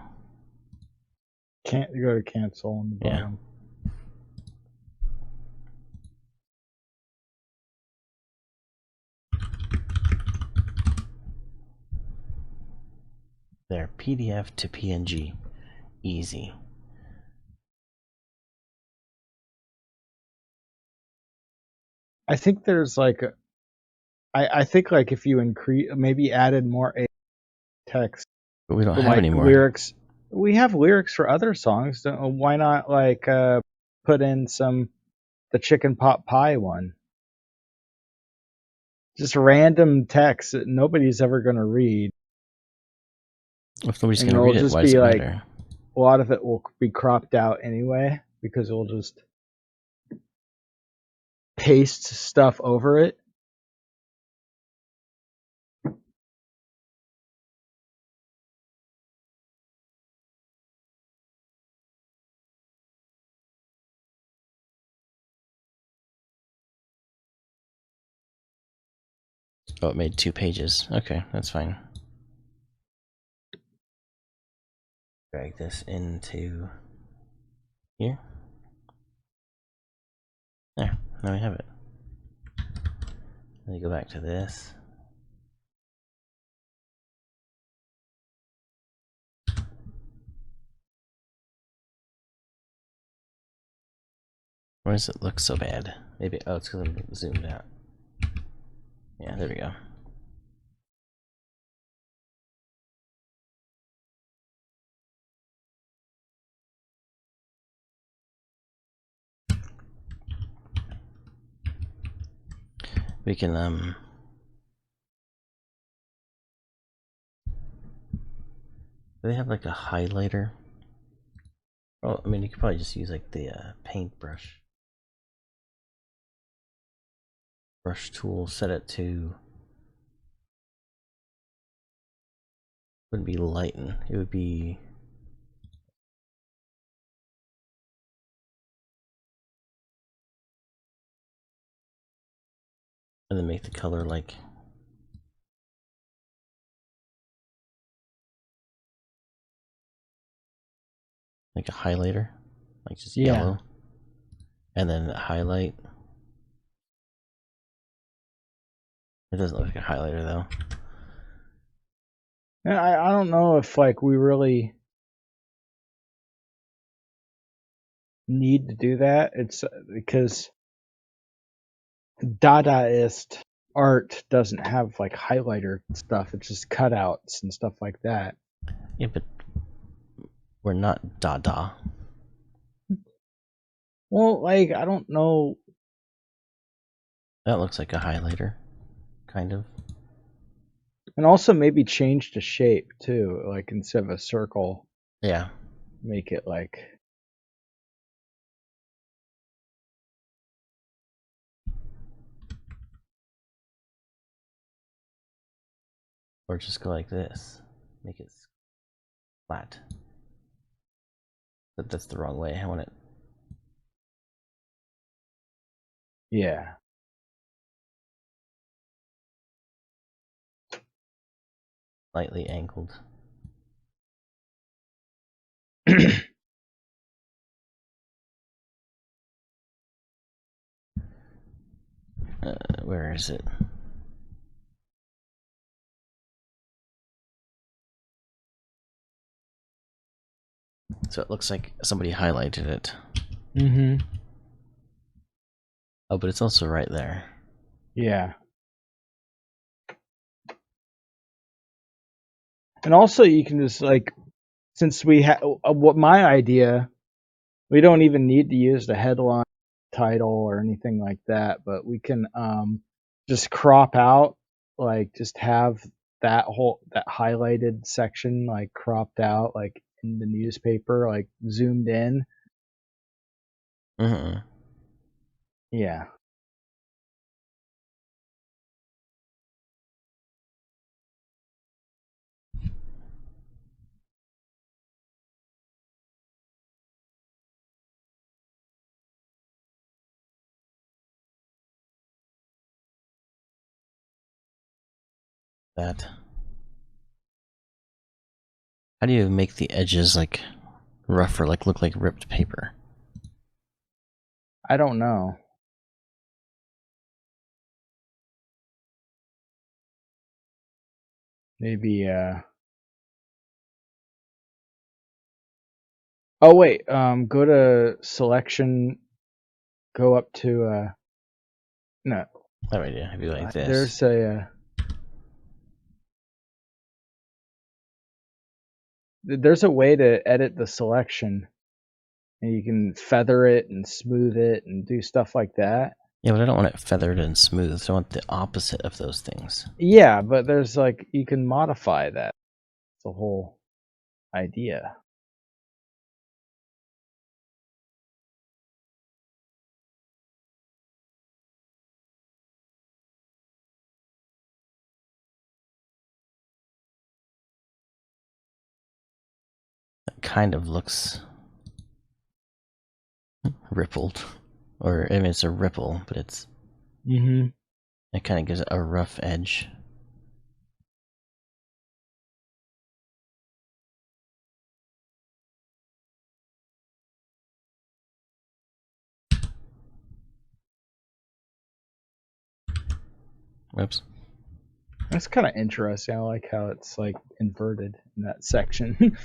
Can't you go to cancel on the Yeah. bottom? There, PDF to PNG. Easy. I think there's like I think like if you maybe added more text, But we don't have like any more. lyrics. We have lyrics for other songs. Why not like put in the chicken pot pie one? Just random text that nobody's ever gonna read. If nobody's And gonna it'll read it, just why does be it like matter? a lot of it will be cropped out anyway because it'll just paste stuff over it. Oh, it made 2 pages. Okay, that's fine. Drag this into here. There, now we have it. Let me go back to this. Why does it look so bad? Maybe, oh, it's because I'm zoomed out. Yeah, there we go. We can, do they have like a highlighter? Oh, I mean, you could probably just use like the paintbrush. Brush tool, set it to, wouldn't be lighten, it would be, and then make the color like a highlighter, like just yellow, and then highlight. It doesn't look like a highlighter though. And I don't know if like we really need to do that. It's because Dadaist art doesn't have like highlighter stuff. It's just cutouts and stuff like that. Yeah, but we're not Dada. Well, like I don't know. That looks like a highlighter, kind of. And also maybe change the shape too. Like instead of a circle, Yeah. make it like. Or just go like this. Make it flat. But that's the wrong way. I want it. Yeah. Slightly angled. Where is it? So it looks like somebody highlighted it. Mm-hmm. Oh, but it's also right there. Yeah. And also you can just like, since we have what my idea, we don't even need to use the headline title or anything like that, but we can just crop out, like just have that highlighted section like cropped out like in the newspaper, like zoomed in. Mm-hmm. Yeah. That. How do you make the edges like rougher, like look like ripped paper? I don't know. Maybe oh wait, go to selection, go up to no. No idea. Have you like this? There's a there's a way to edit the selection, and you can feather it and smooth it and do stuff like that. Yeah, but I don't want it feathered and smooth. So I want the opposite of those things. Yeah, but there's like you can modify that. It's the whole idea. It kind of looks rippled, or I mean, it's a ripple, but it's it kind of gives it a rough edge. Oops. That's kind of interesting. I like how it's like inverted in that section.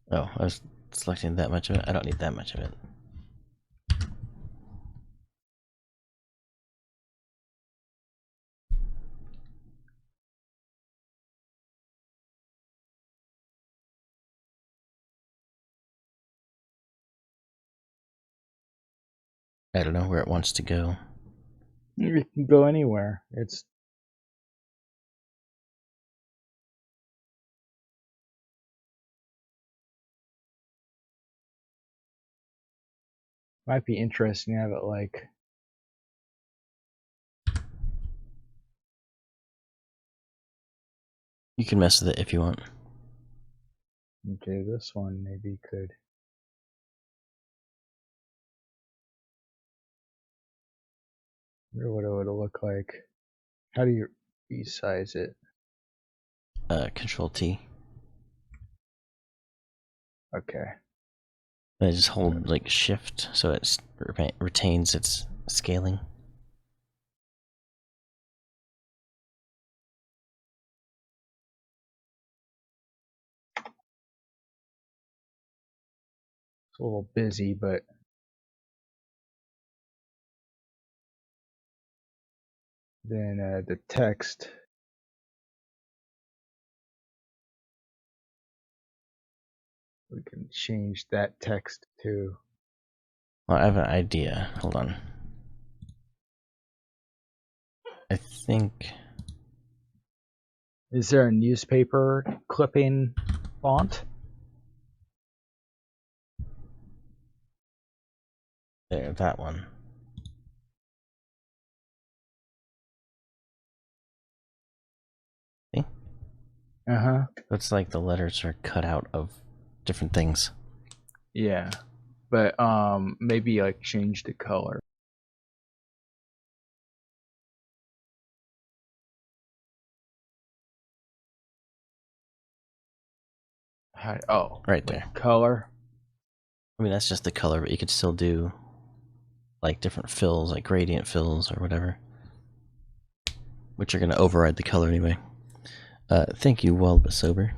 Oh, I was selecting that much of it. I don't need that much of it. I don't know where it wants to go. You can go anywhere. It's might be interesting to have it like You can mess with it if you want. okay, this one maybe could. I wonder what it would look like. How do you resize it? Control T. Okay. I just hold like Shift so it retains its scaling. It's a little busy, but then the text. We can change that text too. Well, I have an idea. Hold on. I think. Is there a newspaper clipping font? There, that one. See? Uh-huh. Looks like the letters are cut out of different things. Yeah. But maybe like change the color. Oh, Right there. Color. I mean, that's just the color, but you could still do like different fills, like gradient fills or whatever, which are going to override the color anyway. Thank you, Wild But Sober.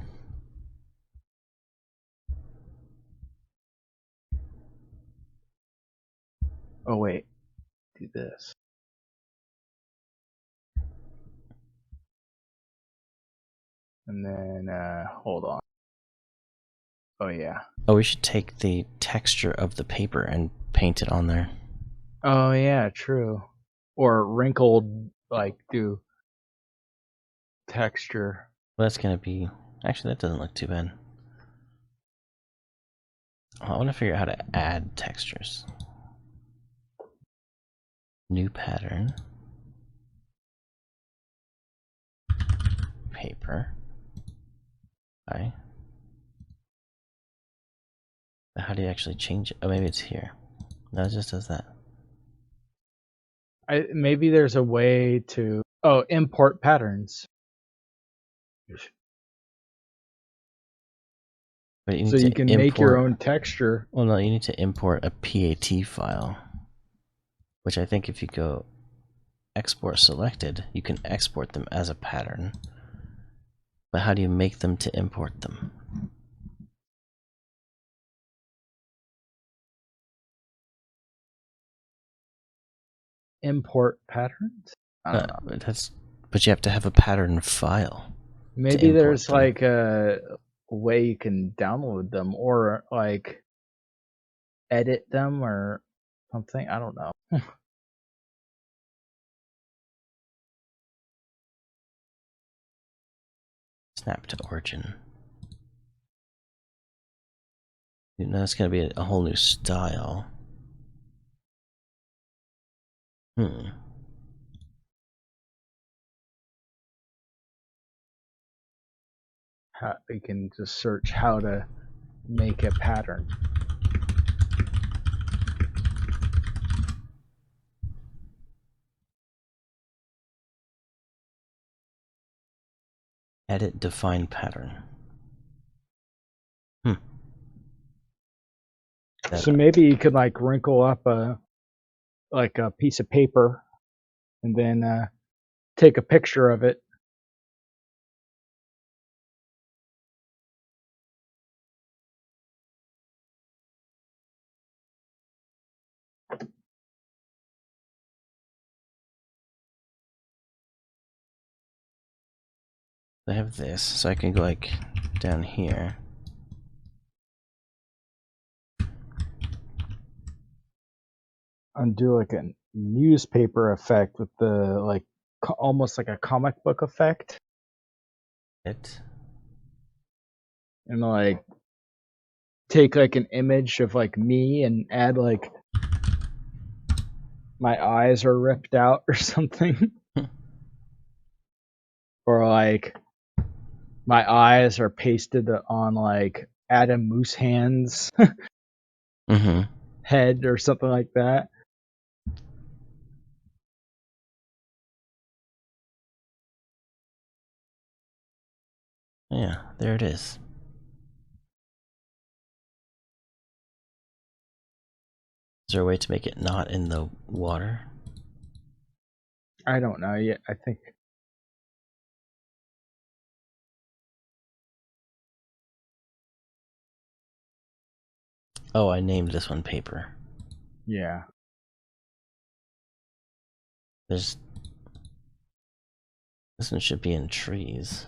Oh wait, do this. And then hold on. Oh yeah. Oh, we should take the texture of the paper and paint it on there. Oh yeah, true. Or wrinkled, like do texture. Well, that's going to be... Actually, that doesn't look too bad. I want to figure out how to add textures. New pattern. Paper. Okay. How do you actually change it? Oh, maybe it's here. No, it just does that. Maybe there's a way to import patterns. But you need So to you can make your own texture. Well, no, you need to import a PAT file, which I think if you go export selected, you can export them as a pattern. But how do you make them to import them? Import patterns? I don't know. But you have to have a pattern file. Maybe there's like a way you can download them or like edit them or something. I don't know. Snap to origin. You know, that's gonna be a whole new style. We can just search how to make a pattern. Edit define pattern. So maybe you could like wrinkle up a piece of paper and then take a picture of it. I have this, so I can go like down here. And do like a newspaper effect with the like almost like a comic book effect. And like take like an image of like me and add like my eyes are ripped out or something. Or like my eyes are pasted on like Adam Moose Hands head or something like that. Yeah, there it is. Is there a way to make it not in the water? I don't know yet. I think Oh, I named this one paper. yeah. This one should be in trees.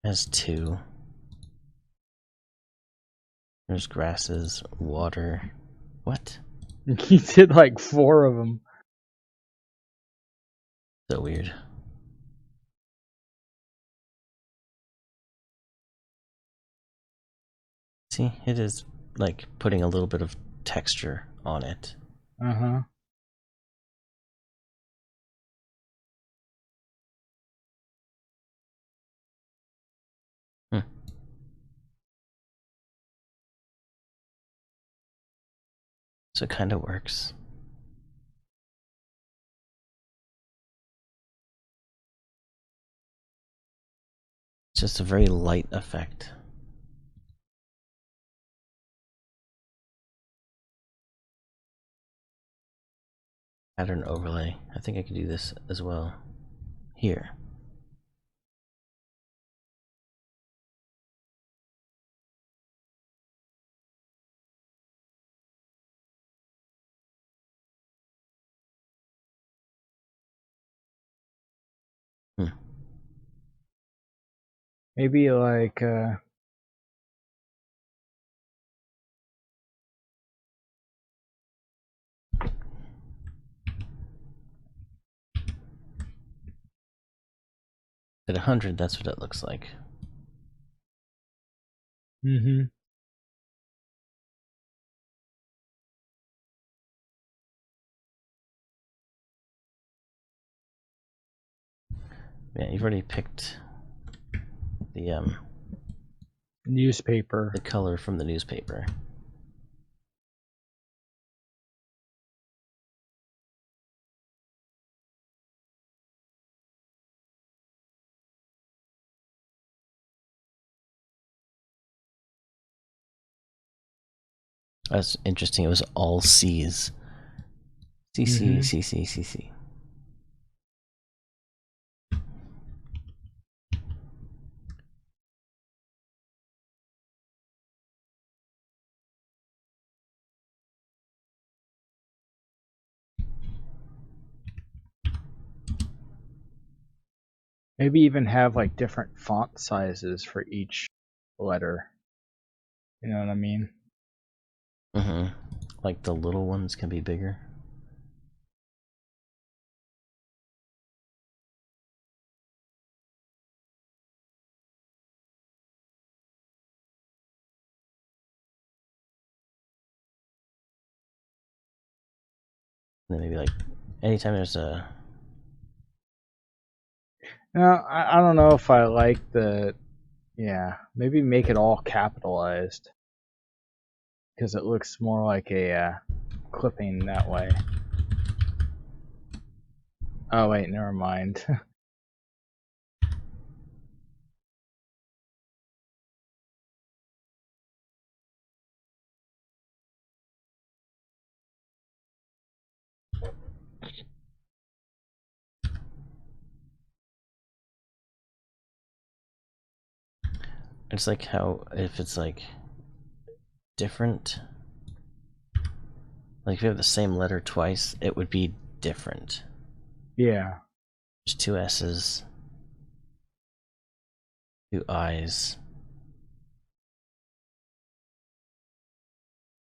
Has two. There's grasses, water. What? He did like 4 of them. So weird. See, it is like putting a little bit of texture on it. So it kind of works. It's just a very light effect. Pattern overlay. I think I can do this as well. Here. Maybe like At 100, that's what it looks like. Yeah, you've already picked the newspaper. the color from the newspaper. That's interesting. It was all C's. CC, CC, CC. Maybe even have like different font sizes for each letter. You know what I mean? Like the little ones can be bigger. And then maybe like anytime there's a... No, I don't know if I like the... Yeah, maybe make it all capitalized. Because it looks more like a clipping that way. Oh wait, never mind. It's like how if it's like different, like if you have the same letter twice, it would be different. Yeah. There's 2 S's, 2 I's.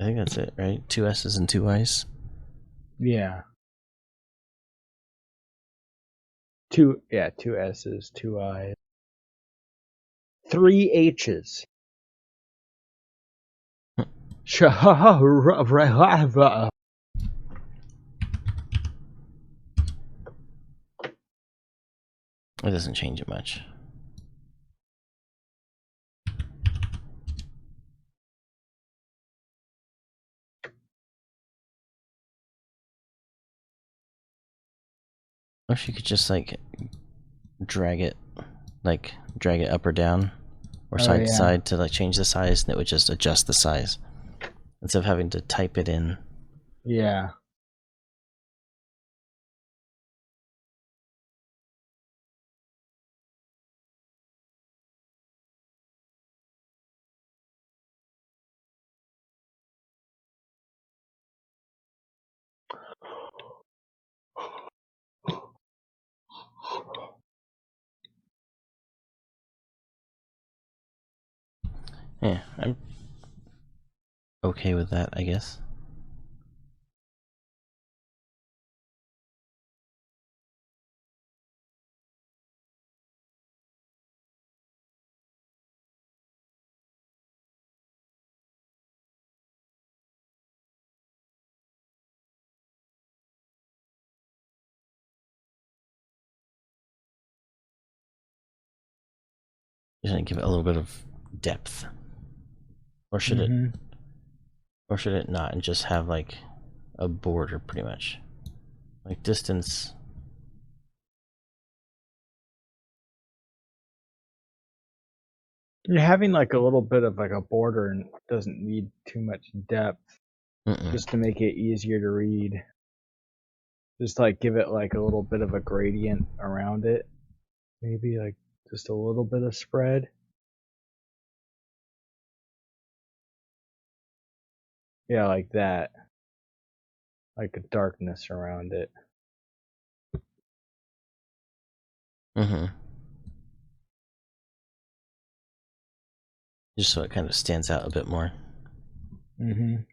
I think that's it, right? 2 S's and 2 I's. Yeah. 2 S's, 2 I's. 3 H's. It doesn't change it much. Or if you could just like drag it up or down or side to side to like change the size, and it would just adjust the size instead of having to type it in. Yeah. Yeah, I'm okay with that, I guess. Just gonna give it a little bit of depth. Or should it not and just have like a border pretty much? Like distance. You're having like a little bit of like a border and doesn't need too much depth. Just to make it easier to read. Just like give it like a little bit of a gradient around it. Maybe like just a little bit of spread. Yeah, like that. Like a darkness around it. Just so it kind of stands out a bit more. And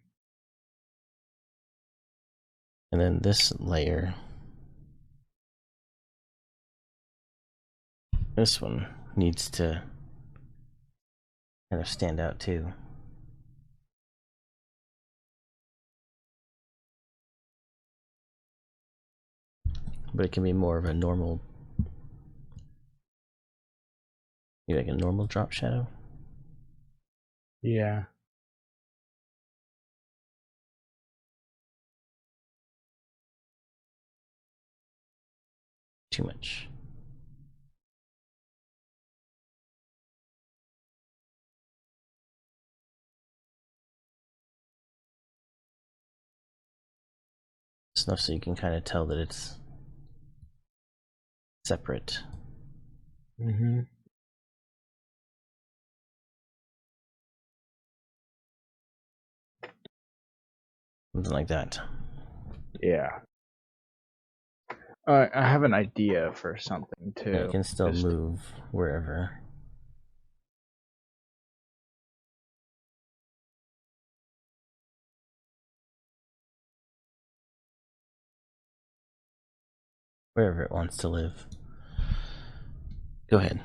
then this layer, this one needs to kind of stand out too. But it can be more of a normal, maybe like a normal drop shadow. Yeah. Too much. enough so you can kind of tell that it's separate. Mm-hmm. Something like that. Yeah. I have an idea for something too. Yeah, it can still move wherever. Wherever it wants to live. Go ahead.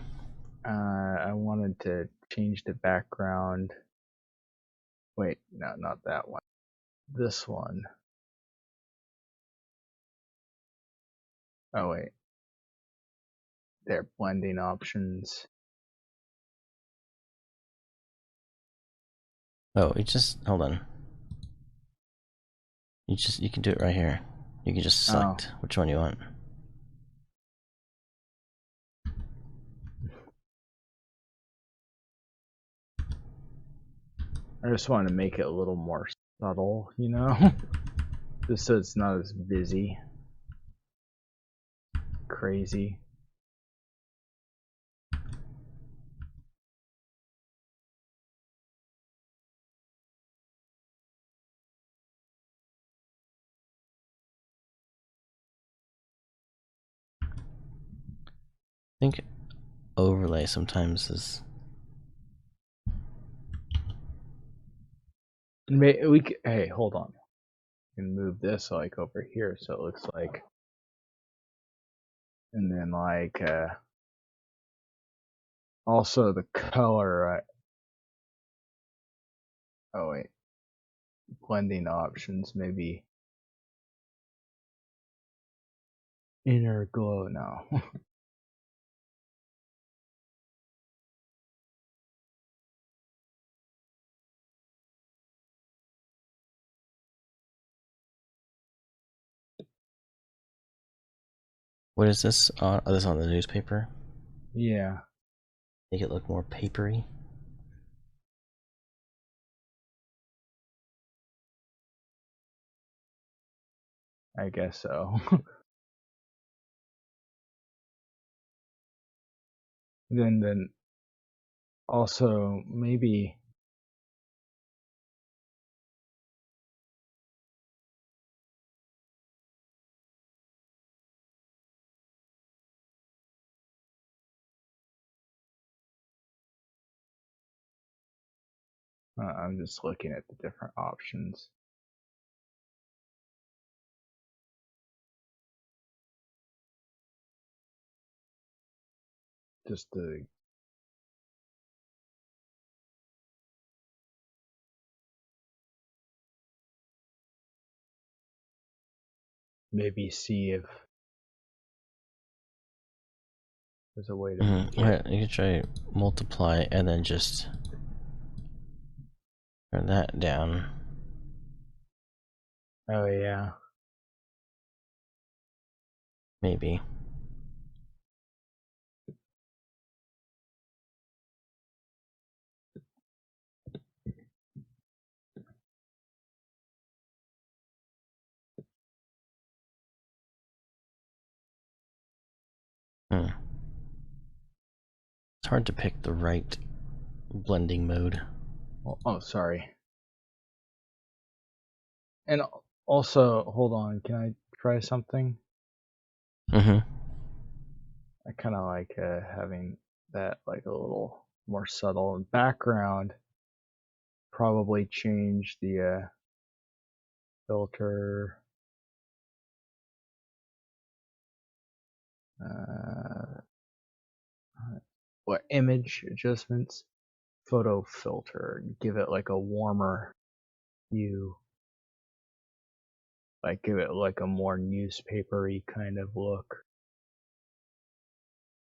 I wanted to change the background. Wait, no, not that one. This one. Oh wait. They're blending options. Oh, it just hold on. You can do it right here. You can just select which one you want. I just want to make it a little more subtle, you know? Just so it's not as busy. Crazy. I think overlay sometimes is. Hey, hold on. We can move this like over here so it looks like. And then like also the color. Oh wait, blending options maybe. Inner glow now. What is this on? Oh, this is on the newspaper? Yeah. Make it look more papery. I guess so. then also maybe I'm just looking at the different options. Just to maybe see if there's a way to make it. Yeah, you can try multiply and then just turn that down. Oh yeah. Maybe. It's hard to pick the right blending mode. Oh, sorry. And also, hold on, can I try something? Mm-hmm. I kind of like having that like a little more subtle in background. Probably change the filter. What image adjustments? Photo filter. Give it like a warmer hue. Like give it like a more newspapery kind of look.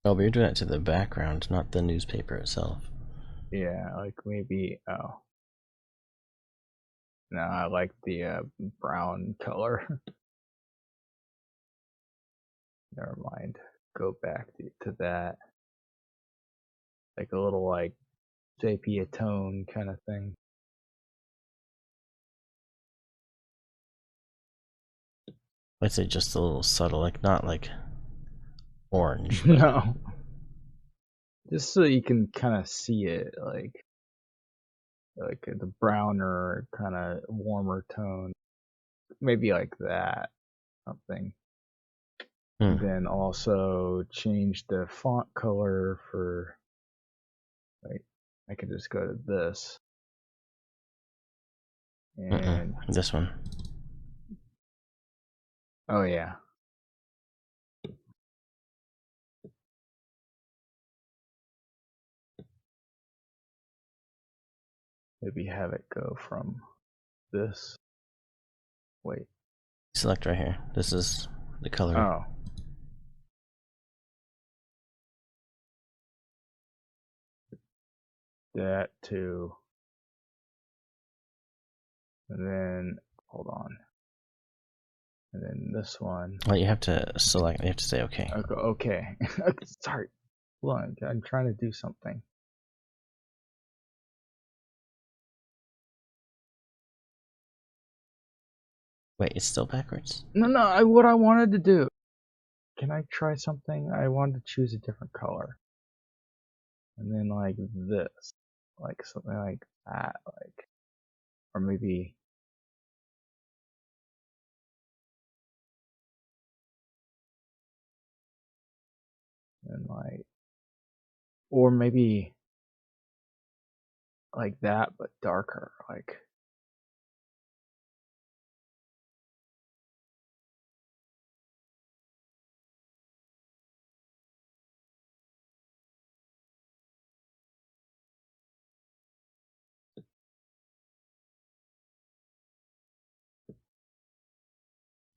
Oh, but you're doing that to the background, not the newspaper itself. Yeah, like maybe. Oh, no, I like the brown color. Never mind. Go back to that. Like a little like sepia tone kind of thing. I'd say just a little subtle, like not like orange. But... No. Just so you can kind of see it, like the browner, kind of warmer tone. Maybe like that, something. And then also change the font color for, like, I could just go to this. And this one. oh yeah. Maybe have it go from this. Wait. Select right here. This is the color. Oh. That too. And then, hold on. And then this one. Well, you have to select. You have to say okay. Okay. Sorry. Hold on. I'm trying to do something. Wait, it's still backwards? No, what I wanted to do. Can I try something? I wanted to choose a different color. And then like this. Like something like that. Like, or maybe. And like, or maybe like that, but darker. Like,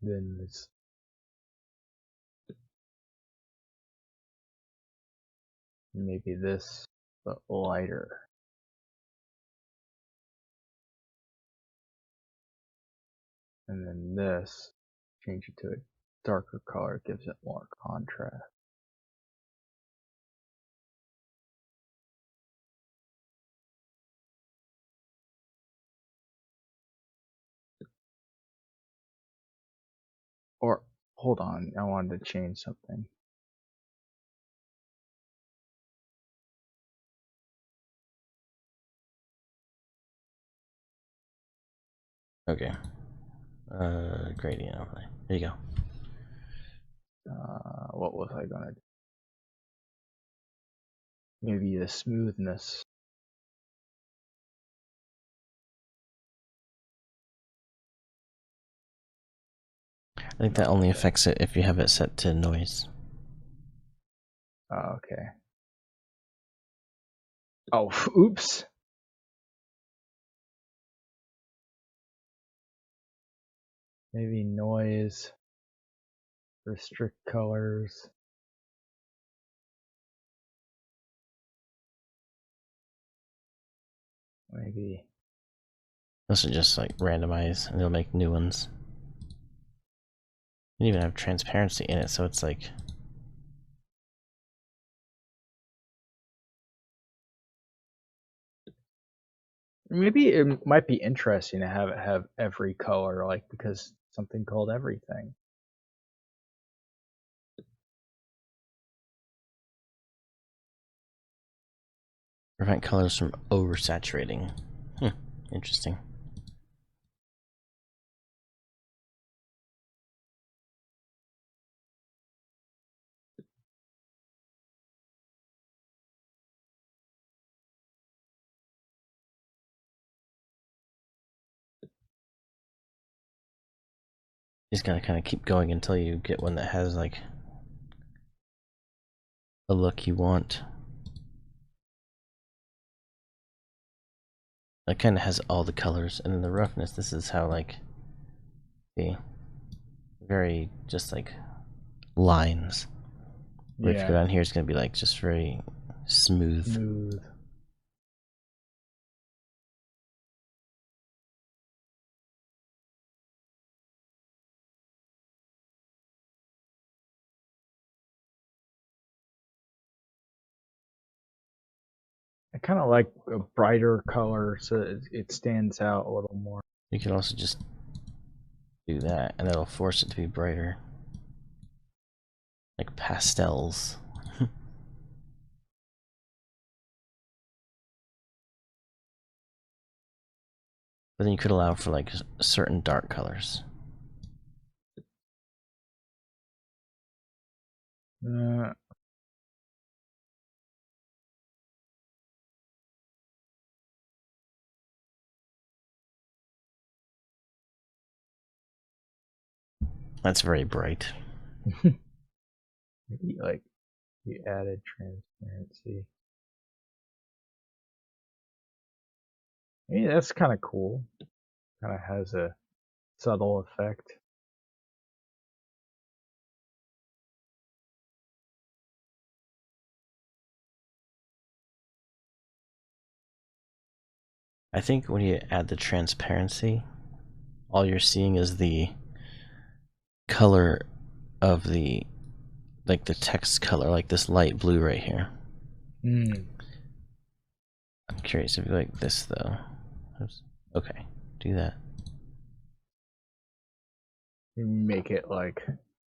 then it's maybe this, but lighter. And then this, change it to a darker color, gives it more contrast. Or, hold on, I wanted to change something. Okay. Gradient overlay. There you go. What was I gonna do? Maybe the smoothness. I think that only affects it if you have it set to noise. Oh, okay. Oh, oops. Maybe noise, restrict colors. Maybe. This will just like randomize and it'll make new ones. You even have transparency in it, so it's like maybe it might be interesting to have it have every color, like, because something called everything. prevent colors from oversaturating. Interesting. You just gotta kind of keep going until you get one that has like a look you want. It kind of has all the colors, and then the roughness. This is how like the very just like lines. Where if you go down here, it's gonna be like just very smooth. I kind of like a brighter color so it stands out a little more. You can also just do that, and that'll force it to be brighter. Like pastels. But then you could allow for like certain dark colors. That's very bright. Maybe like you added transparency. Maybe that's kind of cool. Kind of has a subtle effect. I think when you add the transparency, all you're seeing is the color of the, like the text color, like this light blue right here. I'm curious if you like this though. Oops. Okay, do that. Make it like...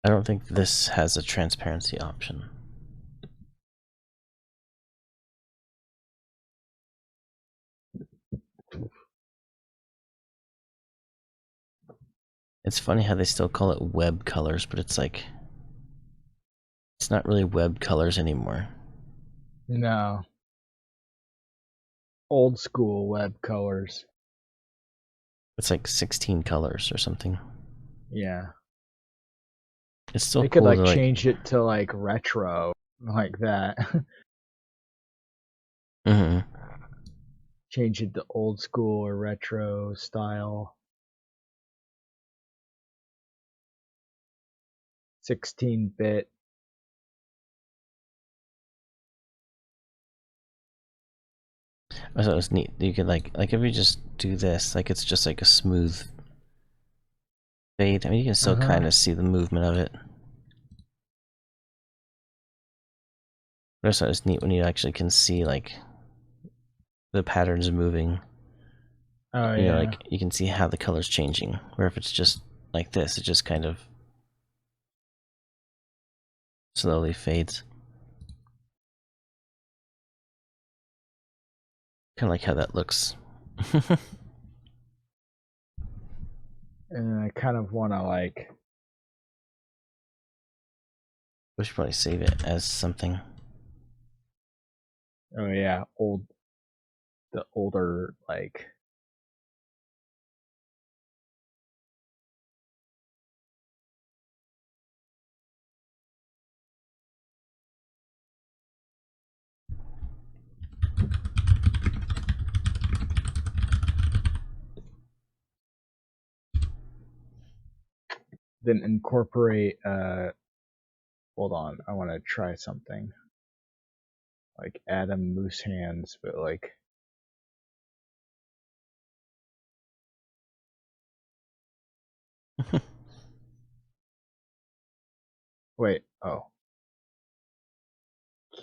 I don't think this has a transparency option. It's funny how they still call it web colors, but it's like, it's not really web colors anymore. No. Old school web colors. It's like 16 colors or something. Yeah. It's still They cool could to, like change it to like retro, like that. Change it to old school or retro style. 16-bit. I thought it was neat. You could like if you just do this, like it's just like a smooth fade. I mean, you can still kind of see the movement of it. But I thought it was neat when you actually can see like the patterns moving. Oh yeah. You know, like you can see how the color's changing. Where if it's just like this, it just kind of slowly fades. Kind of like how that looks. And I kind of want to like... We should probably save it as something. Oh yeah, the older like... Then incorporate hold on, I want to try something. Like Adam Moose Hands, but like... Wait, oh.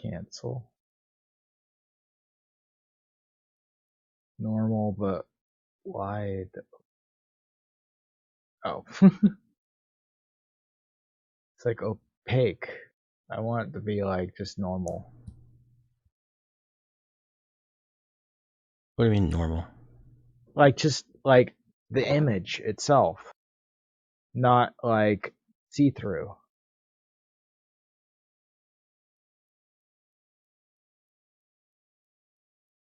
Cancel. Normal, but wide. Oh. It's like opaque. I want it to be like just normal. What do you mean normal? Like just like the image itself. Not like see-through.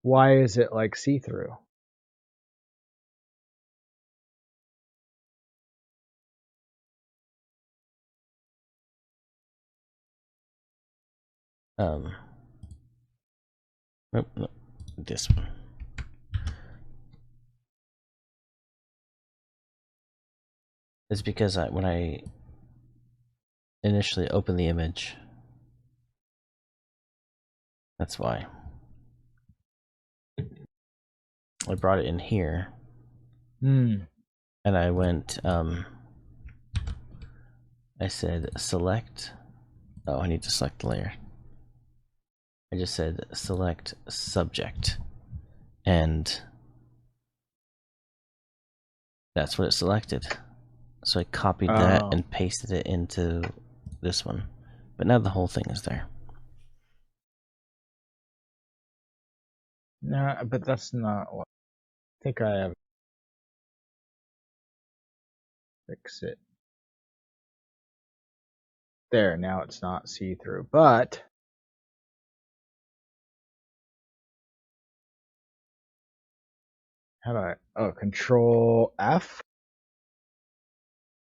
Why is it like see-through? Nope, nope, this one. It's because when I initially opened the image, that's why. I brought it in here. And I went, I said select, oh, I need to select the layer. I just said select subject, and that's what it selected. So I copied that Oh. and pasted it into this one. But now the whole thing is there. No, but that's not what I think I have. Fix it. There, now it's not see-through, but how do I? Oh, Control F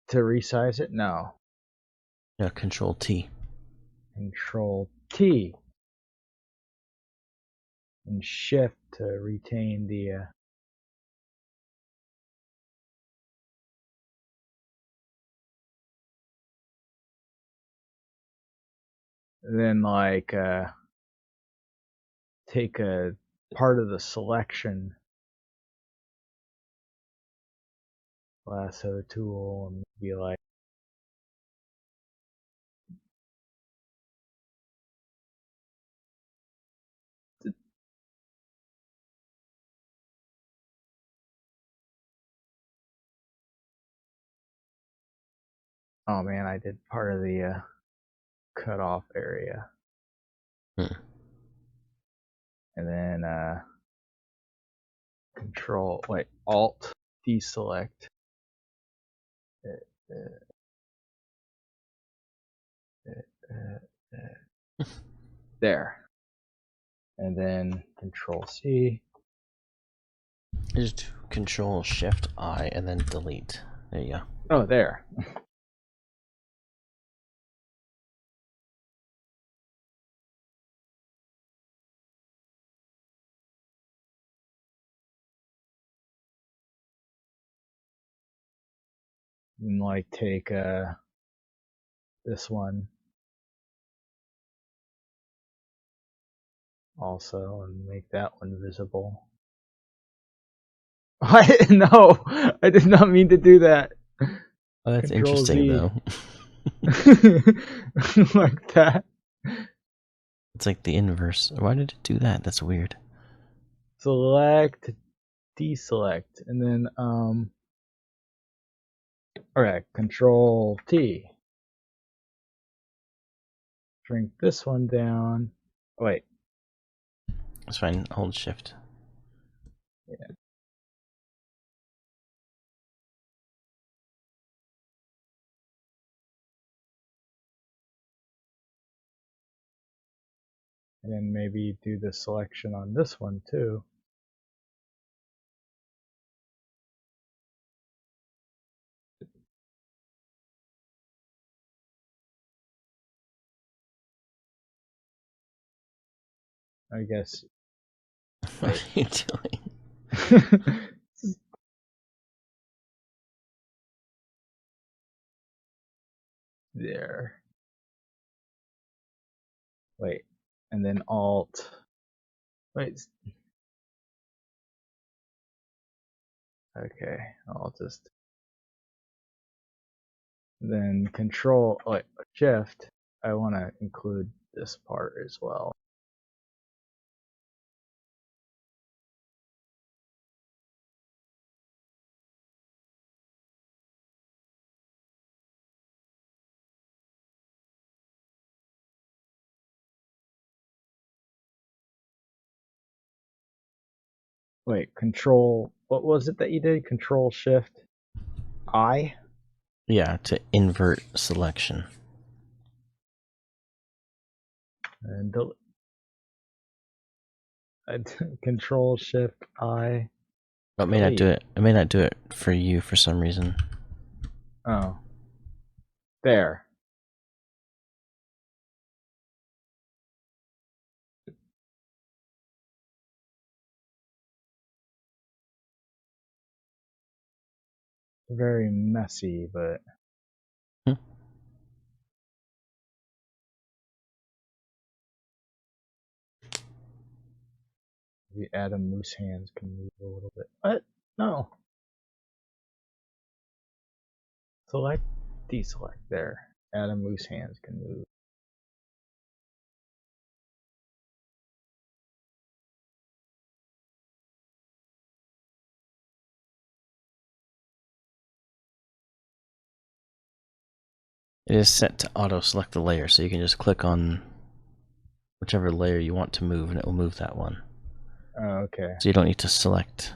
to resize it? No. Yeah, Control T. Control T and Shift to retain the. Then like take a part of the selection lasso tool and be like. Oh man, I did part of the cutoff area. Hmm. And then Control, wait, Alt deselect. There. And then Control C. Just Control Shift I and then delete. There you go. Oh, there. And like take this one also and make that one visible. What? No, I did not mean to do that. Oh, that's Control interesting, Z. though. Like that. It's like the inverse. Why did it do that? That's weird. Select, deselect, and then alright, Control T. Shrink this one down. Wait. It's fine. Hold Shift. Yeah. And then maybe do the selection on this one too. I guess. What are you doing? There. Wait. And then Alt. Wait. Okay. I'll just. Then Control. Wait. Shift. I want to include this part as well. Wait. Control. What was it that you did? Control Shift I? Yeah, to invert selection. And Control Shift I. But it may not do it. It may not do it for you for some reason. Oh. There. Very messy, but. Hmm. The Adam Moose hands can move a little bit. What? No. Select, deselect. There. Adam Moose hands can move. It is set to auto-select the layer, so you can just click on whichever layer you want to move, and it will move that one. Oh, okay. So you don't need to select.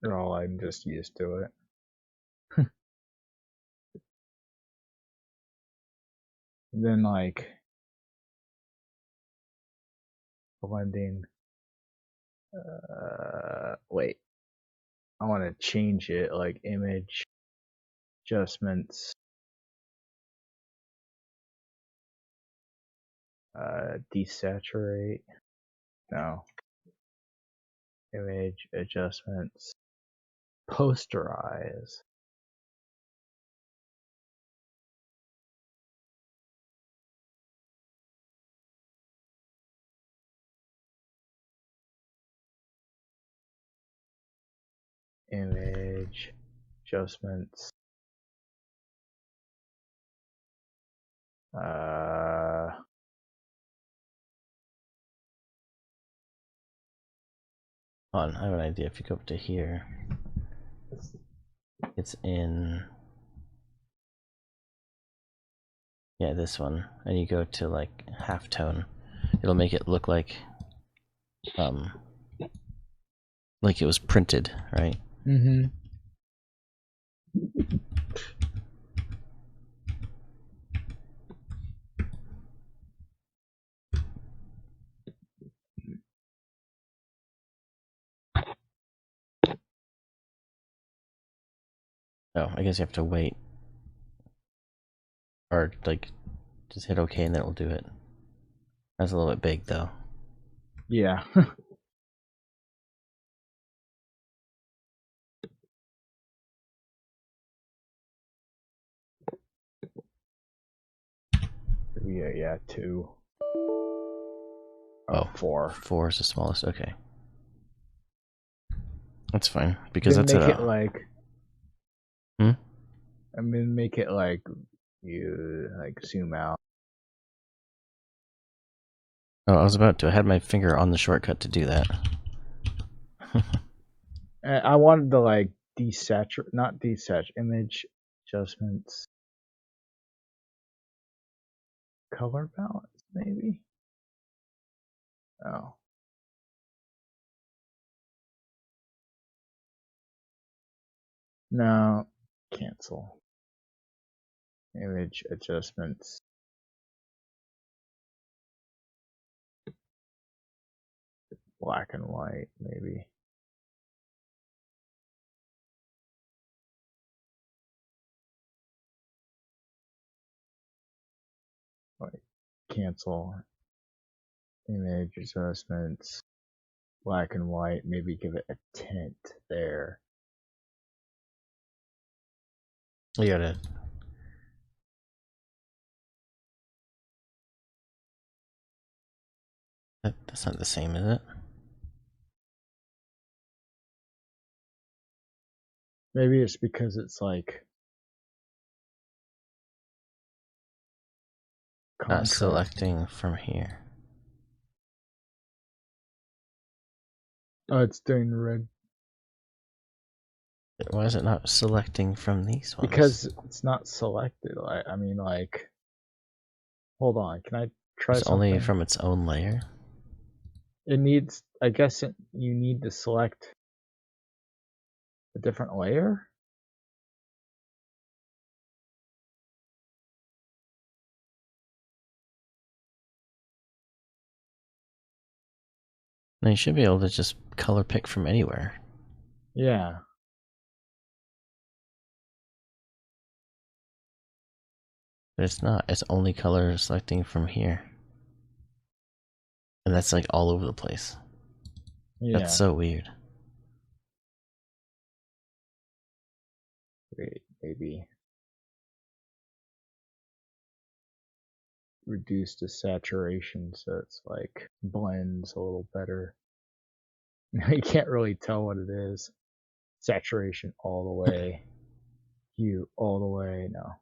Well, I'm just used to it. Then, like, blending. Wait. I want to change it, like, image adjustments. Desaturate. No. Image adjustments. Posterize. Image adjustments. I have an idea. If you go up to here, it's in, yeah, this one, and you go to like halftone, it'll make it look like it was printed, right? Mm-hmm. Oh, I guess you have to wait. Or, like, just hit OK and then it'll do it. That's a little bit big, though. Yeah. Yeah, 2. Oh, 4. 4 is the smallest. Okay. That's fine, because Then that's make a... it like... Hmm? I mean, make it like... You, like, zoom out. Oh, I was about to. I had my finger on the shortcut to do that. I wanted to, like, desaturate... Not desaturate. Image adjustments. Color balance, maybe? Oh. No. Cancel. Image adjustments. Black and white, maybe. Like, cancel. Image adjustments. Black and white, maybe give it a tint there. You gotta... That's not the same, is it? Maybe it's because it's like Not contrast. selecting from here. Oh, it's doing red. Why is it not selecting from these ones? Because it's not selected. I mean, like, hold on. Can I try It's something? only from its own layer? It needs, I guess you need to select a different layer? No, you should be able to just color pick from anywhere. Yeah. But it's not. It's only color selecting from here. And that's like all over the place. Yeah. That's so weird. Wait, maybe. Reduce the saturation so it's like blends a little better. You can't really tell what it is. Saturation all the way. Hue all the way. No.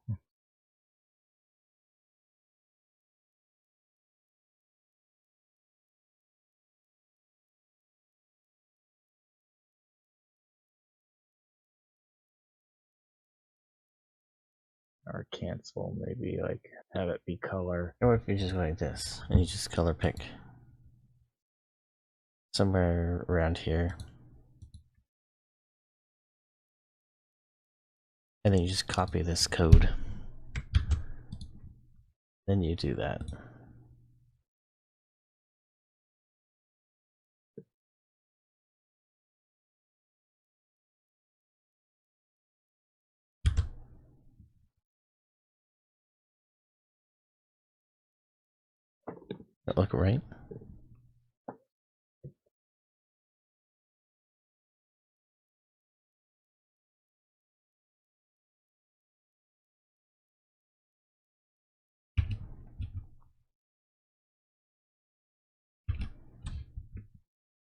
Or cancel, maybe, like, have it be color. Or if you just go like this, and you just color pick somewhere around here. And then you just copy this code. Then you do that. That look right?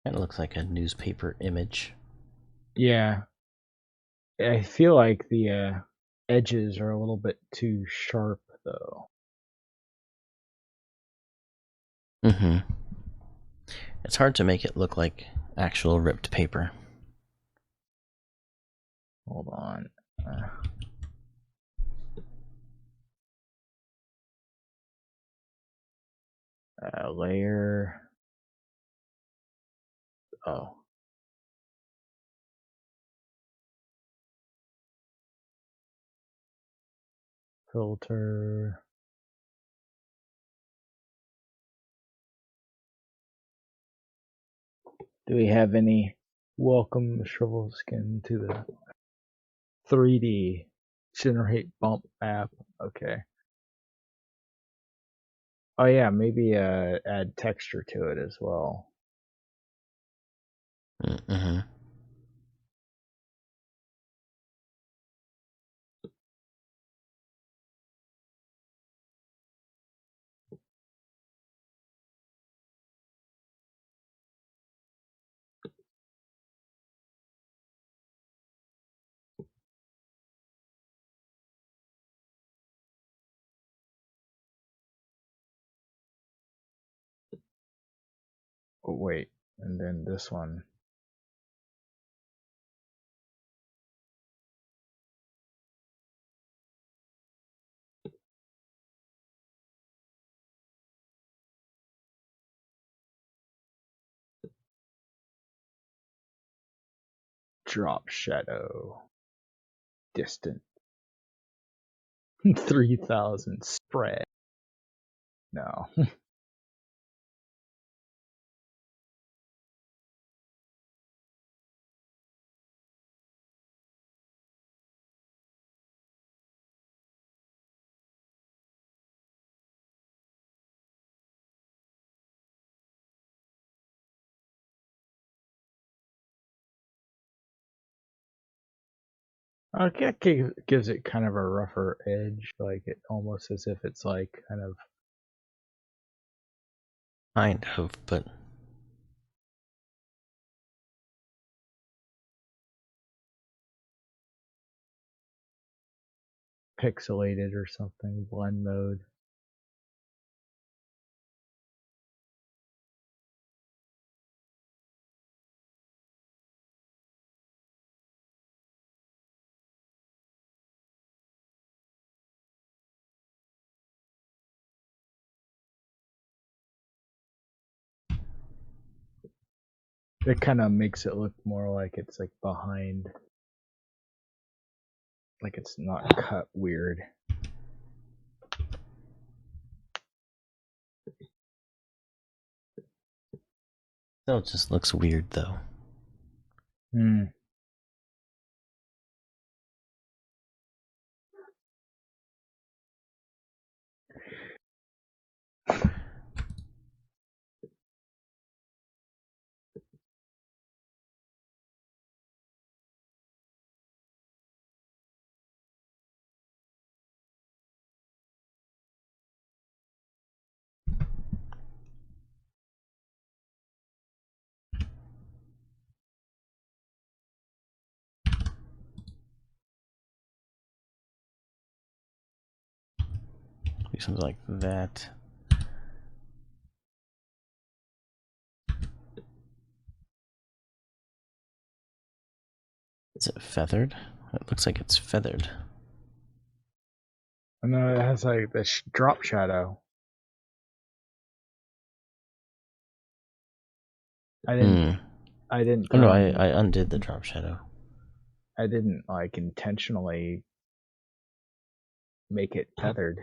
Kind of looks like a newspaper image. Yeah. I feel like the edges are a little bit too sharp, though. Mm-hmm. It's hard to make it look like actual ripped paper. Hold on. Layer. Oh. Filter. Do we have any welcome shriveled skin to the 3D generate bump map? Okay. Oh yeah, maybe add texture to it as well. Mm-hmm. Oh, wait, and then this one. Drop shadow. Distant. 3000 spread. No. Okay, it gives it kind of a rougher edge, like it almost as if it's like kind of Kind of, but pixelated or something, blend mode. It kind of makes it look more like it's like behind, like it's not cut weird. still it just looks weird though. Hmm. Do something like that. Is it feathered? It looks like it's feathered. No, it has like this drop shadow. I didn't. I didn't. Oh no, I undid the drop shadow. I didn't like intentionally make it tethered.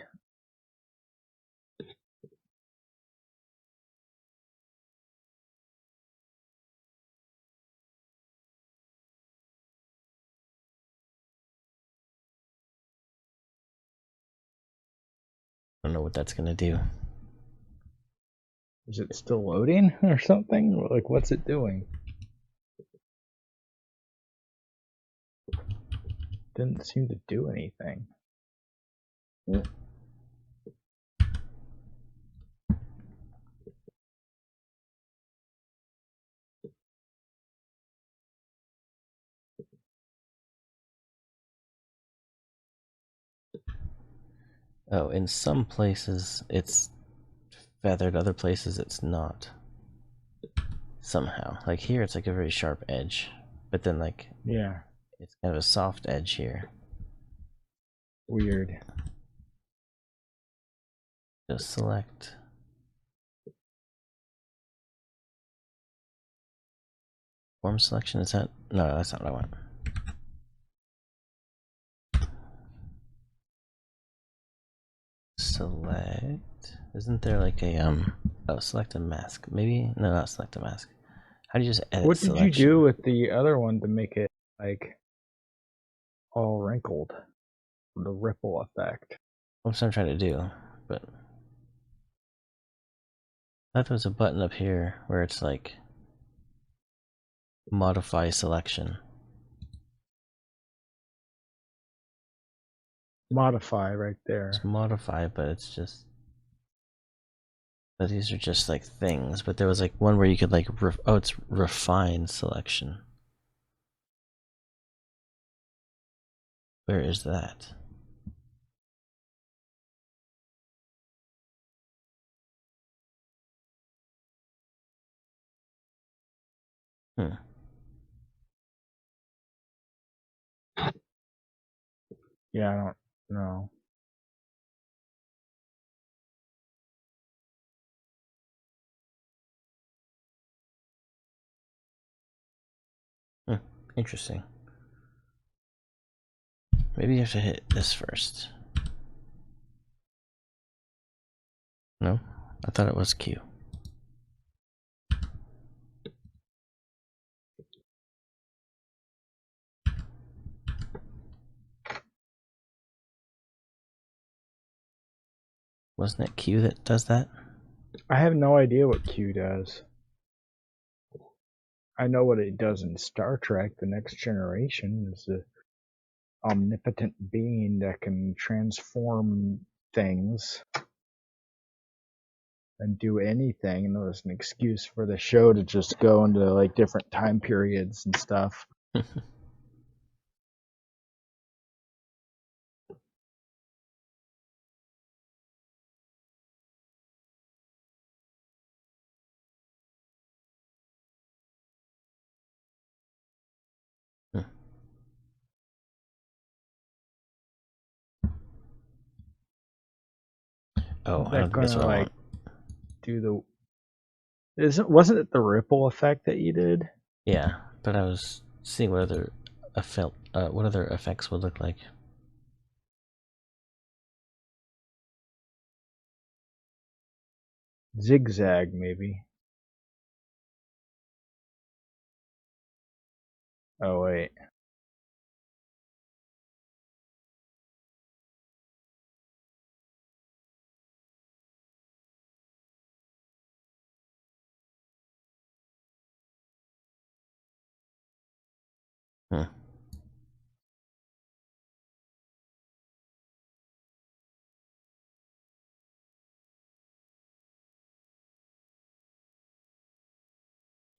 I don't know what that's gonna do. Is it still loading or something? Like, what's it doing? Didn't seem to do anything. Oh, in some places it's feathered, other places it's not. Somehow. Like here it's like a very sharp edge. But then like Yeah. it's kind of a soft edge here. Weird. Just select. Form selection, is that? No, that's not what I want. Select. Isn't there like a oh, select a mask. Maybe no, not select a mask. How do you just edit What did selection? you do with the other one to make it like all wrinkled? The ripple effect. That's what I'm trying to do, but I thought there was a button up here where it's like modify selection. Modify right there. It's modify, but it's just. But these are just like things. But there was like one where you could like oh, it's refine selection. Where is that? Hmm. Yeah, I don't know. Interesting. Maybe you have to hit this first. No? I thought it was Q. Wasn't it Q that does that? I have no idea what Q does. I know what it does in Star Trek: The Next Generation. Is a omnipotent being that can transform things and do anything, and it was an excuse for the show to just go into like different time periods and stuff. Oh, Is I that don't think that's gonna what I like want. wasn't it the ripple effect that you did? Yeah, but I was seeing what other effects would look like. Zigzag, maybe. Oh wait. Hmm.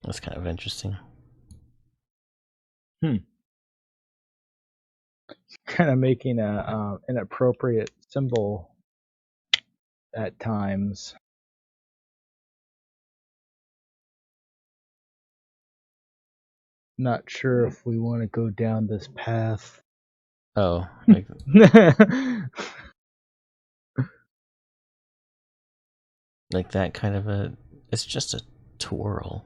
That's kind of interesting. Kind of making a inappropriate symbol at times. Not sure if we want to go down this path. Oh, like Like that kind of a... It's just a twirl.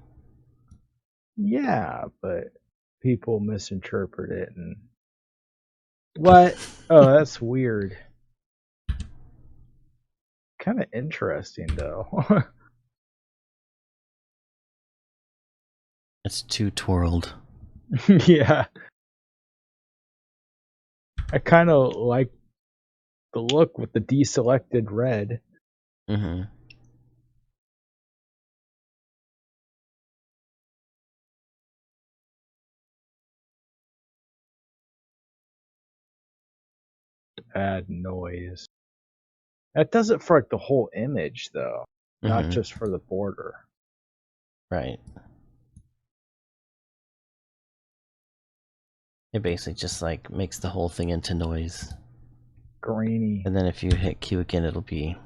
Yeah, but people misinterpret it and... What? Oh, that's weird. Kind of interesting, though. It's too twirled. Yeah. I kind of like the look with the deselected red. Mm-hmm. Add noise. That does it for like the whole image, though, not Mm-hmm. just for the border. Right. It basically just like makes the whole thing into noise. Grainy. And then if you hit Q again, it'll be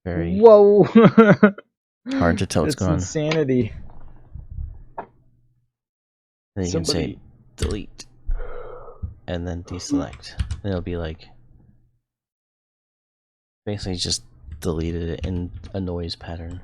very Whoa! hard to tell what's It's going on. insanity. Then you can say Somebody... delete and then deselect. And it'll be like basically just deleted it in a noise pattern.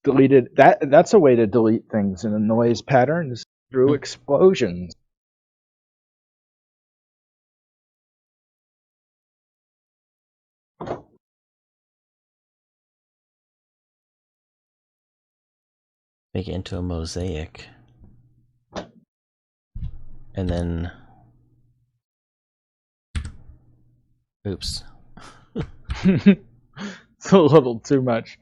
Deleted. That's a way to delete things in a noise pattern is through explosions. Make it into a mosaic. And then... Oops. It's a little too much.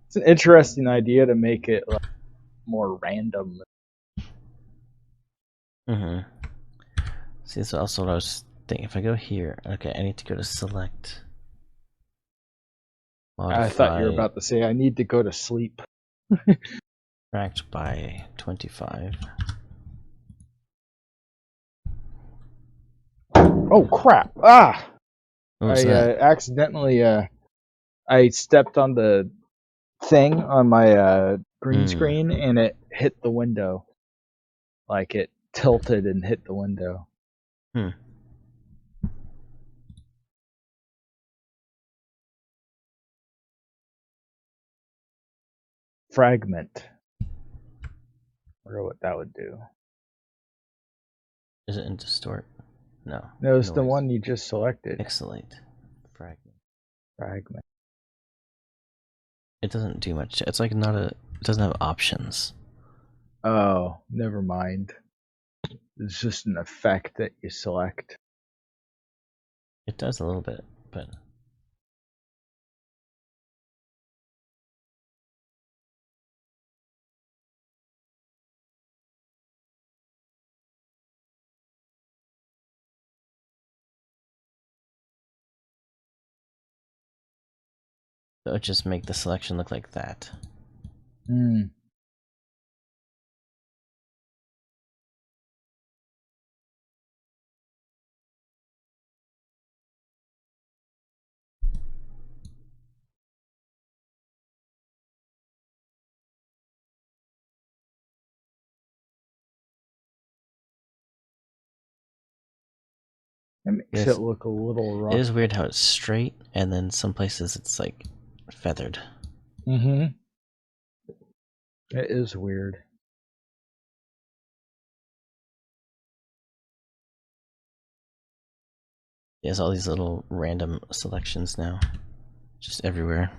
It's an interesting idea to make it like more random. Mm-hmm. See, that's also what I was thinking. If I go here, okay, I need to go to select. Modify. I thought you were about to say I need to go to sleep. Tracked by 25. Oh crap! Ah! What was I that? accidentally I stepped on the thing on my green screen and it hit the window. Like it tilted and hit the window. Hmm. Fragment. Wonder what that would do. Is it in distort? No. No, it's the Noise. one you just selected. Pixelate. Fragment. Fragment. It doesn't do much. It's like not a... It doesn't have options. Oh, never mind. It's just an effect that you select. It does a little bit, but... So it just make the selection look like that. Hmm. It makes Yes. it look a little rough. It is weird how it's straight, and then some places it's like feathered. Mm-hmm. It is weird. It has all these little random selections now. Just everywhere.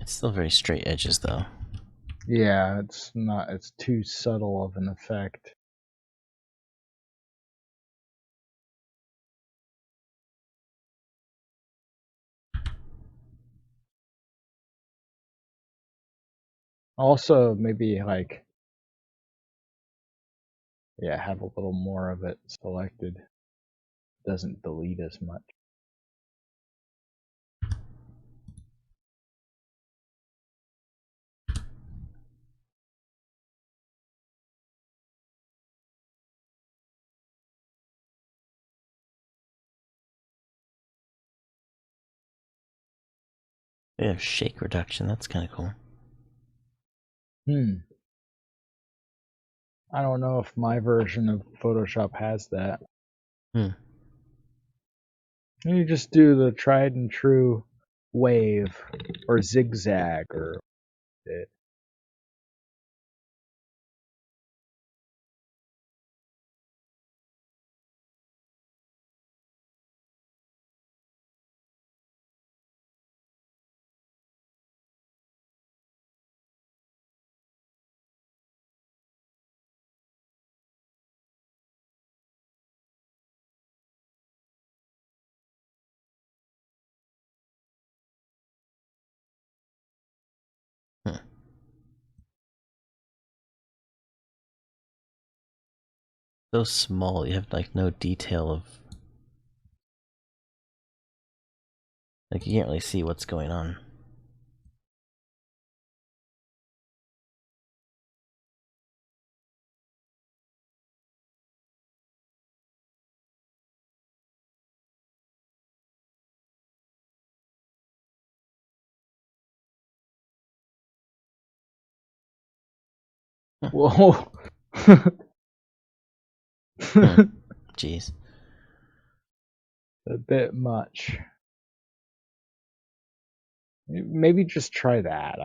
It's still very straight edges though. Yeah, it's not. It's too subtle of an effect. Also, maybe like, yeah, have a little more of it selected. Doesn't delete as much. They have shake reduction. That's kind of cool. I don't know if my version of Photoshop has that. You just do the tried and true wave or zigzag or it. So small, you have like no detail of. Like, you can't really see what's going on. Whoa. Jeez. A bit much. Maybe just try that.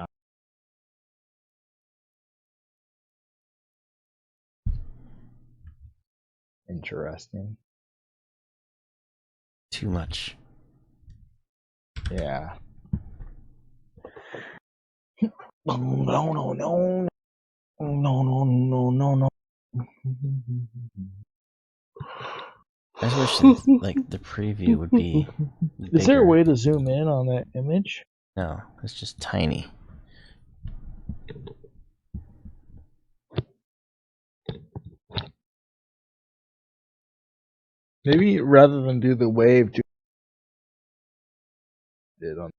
Interesting. Too much. Yeah. No, no, no, no. No, no, no, no, no. I just wish that, like, the preview would be bigger. Is there a way to zoom in on that image? No, it's just tiny. Maybe rather than do the wave, do it on.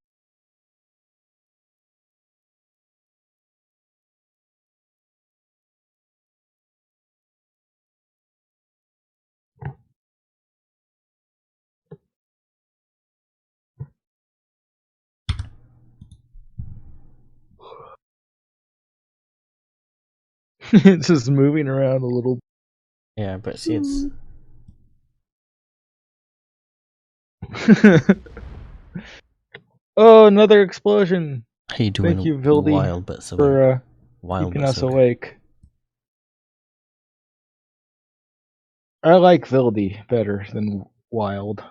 It's just moving around a little. Yeah, but see, it's. Oh, another explosion! How you doing? Thank you, Vildy, Wild but sober. for Wild keeping but us sober. awake. I like Vildy better than Wild.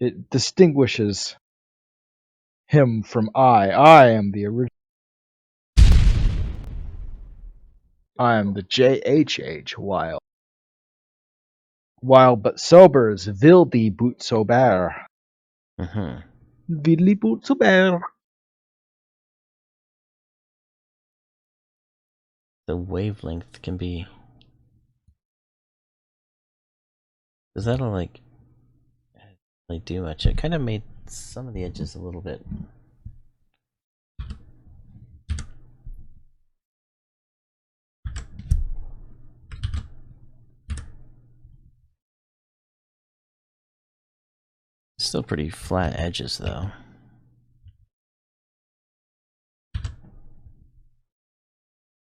It distinguishes him from I. I am the original. I am the JHH Wild. Wild but sober is Vildy but sober. Vildy but sober. The wavelength can be. Does that like do much? It kind of made some of the edges a little bit. Still pretty flat edges though.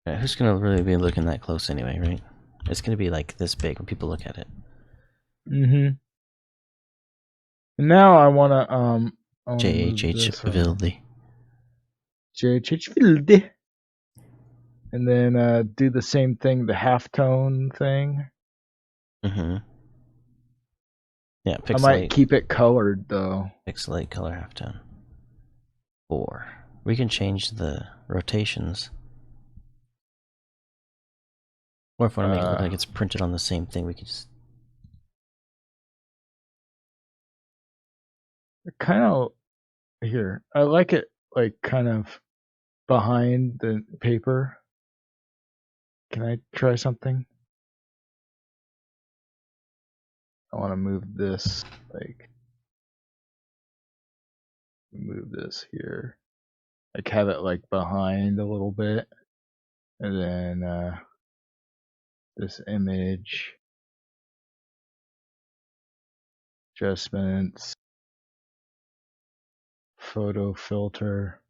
Yeah, who's gonna really be looking that close anyway, right? It's gonna be like this big when people look at it. And now I wanna JHH Vildy. JHH Vildy. And then do the same thing, the halftone thing. Yeah, I might keep it colored though. Pixelate color halftone. 4. We can change the rotations. Or if we want to make it look like it's printed on the same thing, we can just. Kind of here. I like it like kind of behind the paper. Can I try something? I want to move this, like, move this here. Like, have it, like, behind a little bit. And then, this image. Adjustments. photo filter.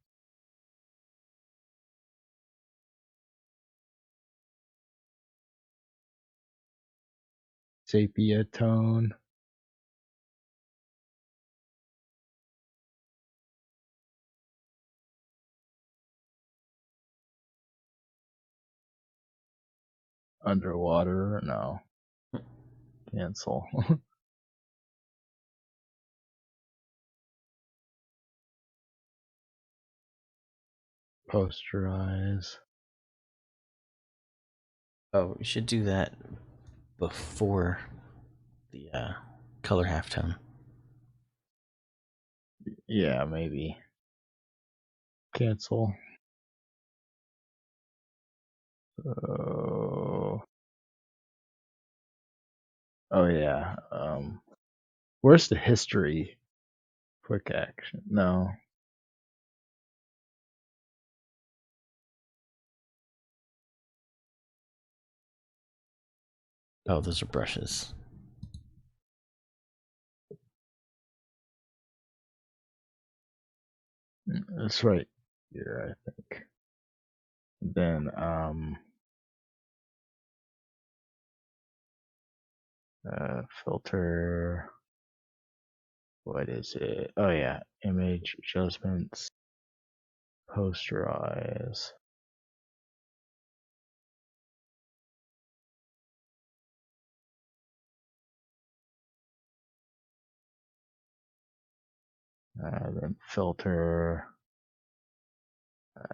Sepia tone. Underwater, no. Cancel. Posterize. Oh, we should do that before the color halftone. Yeah, maybe. Cancel. Oh yeah. Where's the history? Quick action. No. Oh, those are brushes. That's right here, I think. Then filter. What is it? Oh yeah, image adjustments. Posterize. Then filter.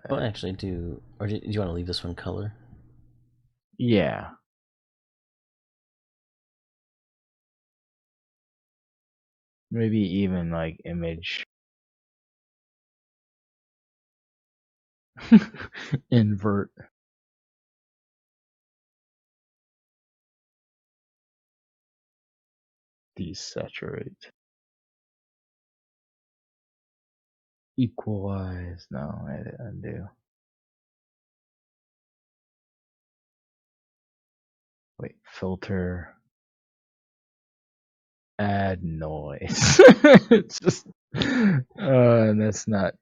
Well, actually, do you want to leave this one color? Yeah. Maybe even like image. Invert. Desaturate. Equalize. No, edit, undo. Wait, filter. Add noise. It's just, and that's not.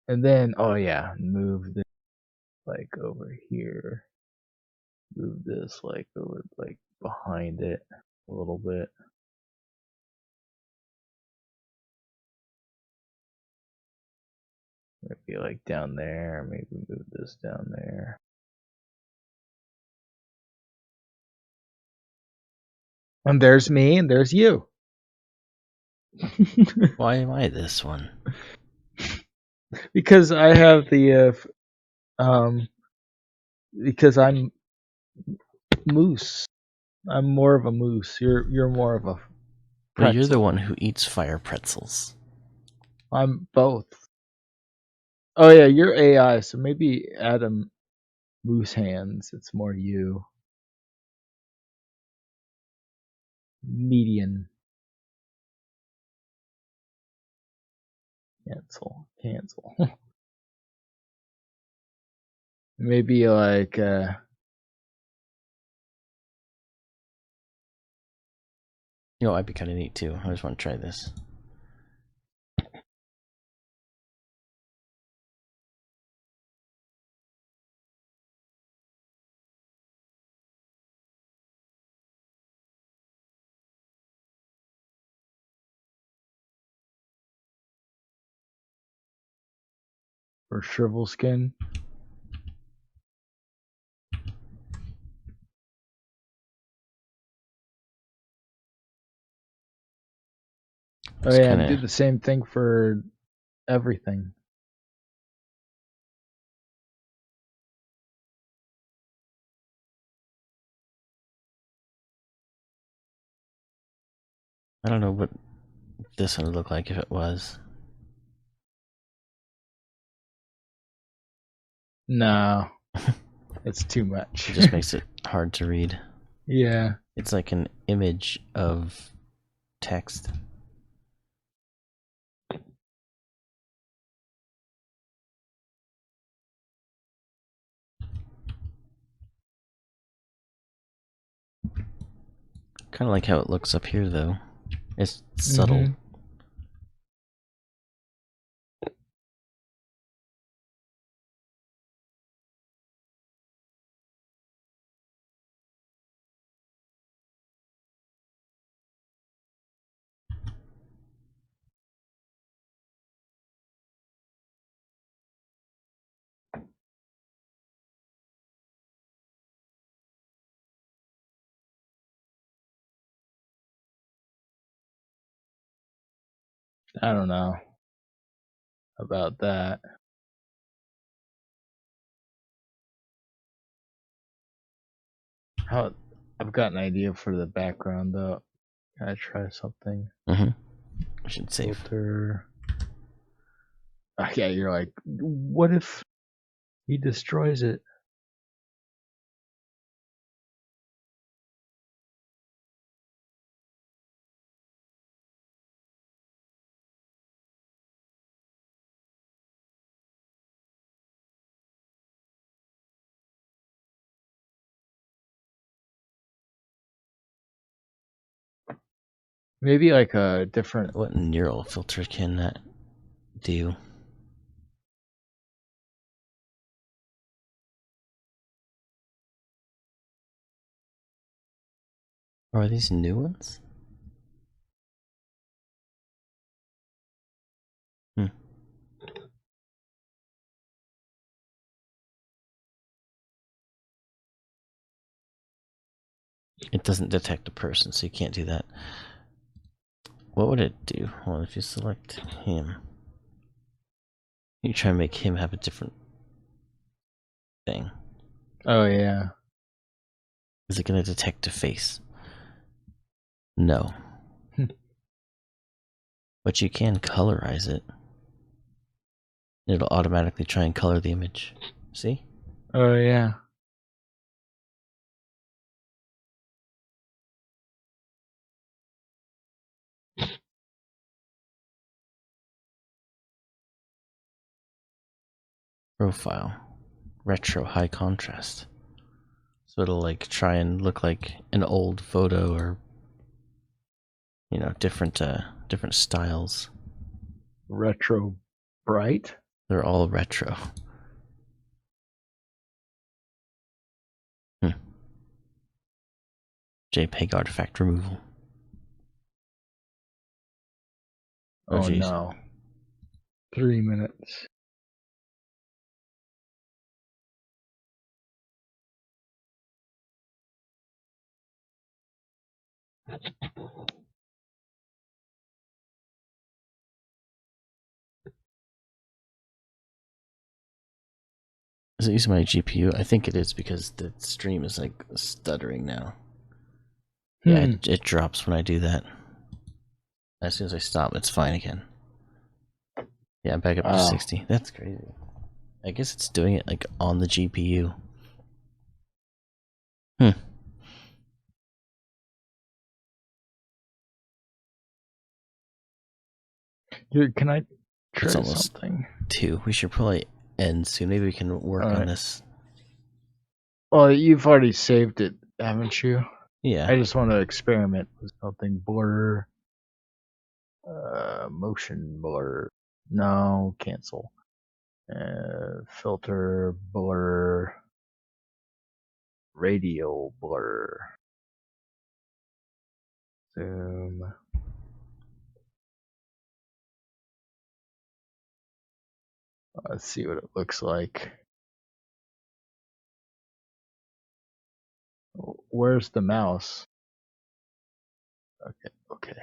And then, oh yeah, move this like over here. Move this like over, like behind it a little bit. Maybe like down there. Maybe move this down there. And there's me, and there's you. Why am I this one? Because I have the because I'm moose. I'm more of a moose. You're more of a Well, you're the pretzel. one who eats fire pretzels. I'm both. Oh yeah, you're AI, so maybe Adam moose hands. It's more you. Median. Cancel. Maybe like You know, I'd be kind of neat too. I just want to try this. or shrivel skin. Oh It's yeah, kind and do of. the same thing for everything. I don't know what this one would look like if it was. No, it's too much. It just makes it hard to read. Yeah. It's like an image of text. Kind of like how it looks up here, though. It's subtle. Mhm. I don't know about that. How I've got an idea for the background though. Can I try something? Mm-hmm. I should save. Filter. Yeah, you're like, what if he destroys it? Maybe like a different. What neural filter can that do? Are these new ones? Hmm. It doesn't detect a person, so you can't do that. What would it do? Well, if you select him, you try and make him have a different thing. Oh yeah. Is it going to detect a face? No. But you can colorize it. It'll automatically try and color the image. See? Oh yeah. Profile. Retro high contrast. So it'll like try and look like an old photo or different different styles. Retro bright. They're all retro. JPEG artifact removal. Oh geez. no. 3 minutes. Is it using my GPU? I think it is because the stream is like stuttering now. Yeah, it drops when I do that. As soon as I stop, it's fine again. Yeah, I'm back up to 60. That's crazy. I guess it's doing it like on the GPU. Dude, can I try It's almost something? 2. We should probably end soon. Maybe we can work on this. Well, you've already saved it, haven't you? Yeah. I just want to experiment with something. Blur. Motion blur. No, cancel. Filter blur. Radial blur. Zoom. Let's see what it looks like. Where's the mouse? Okay.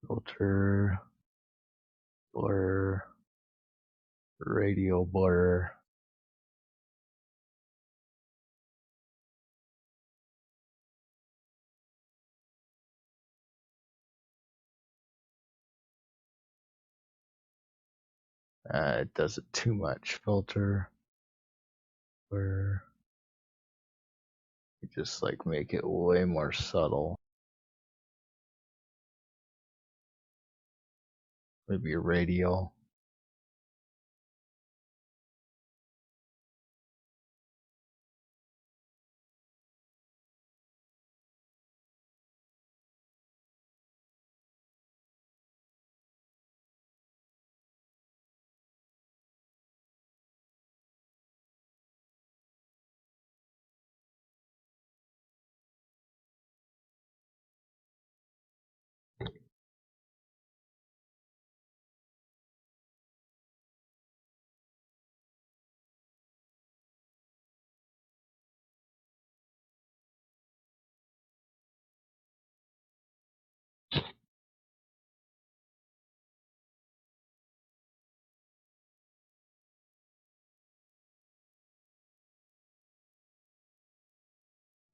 Filter, blur, radial blur. It does it too much. Filter, blur. You just like make it way more subtle. Maybe radial.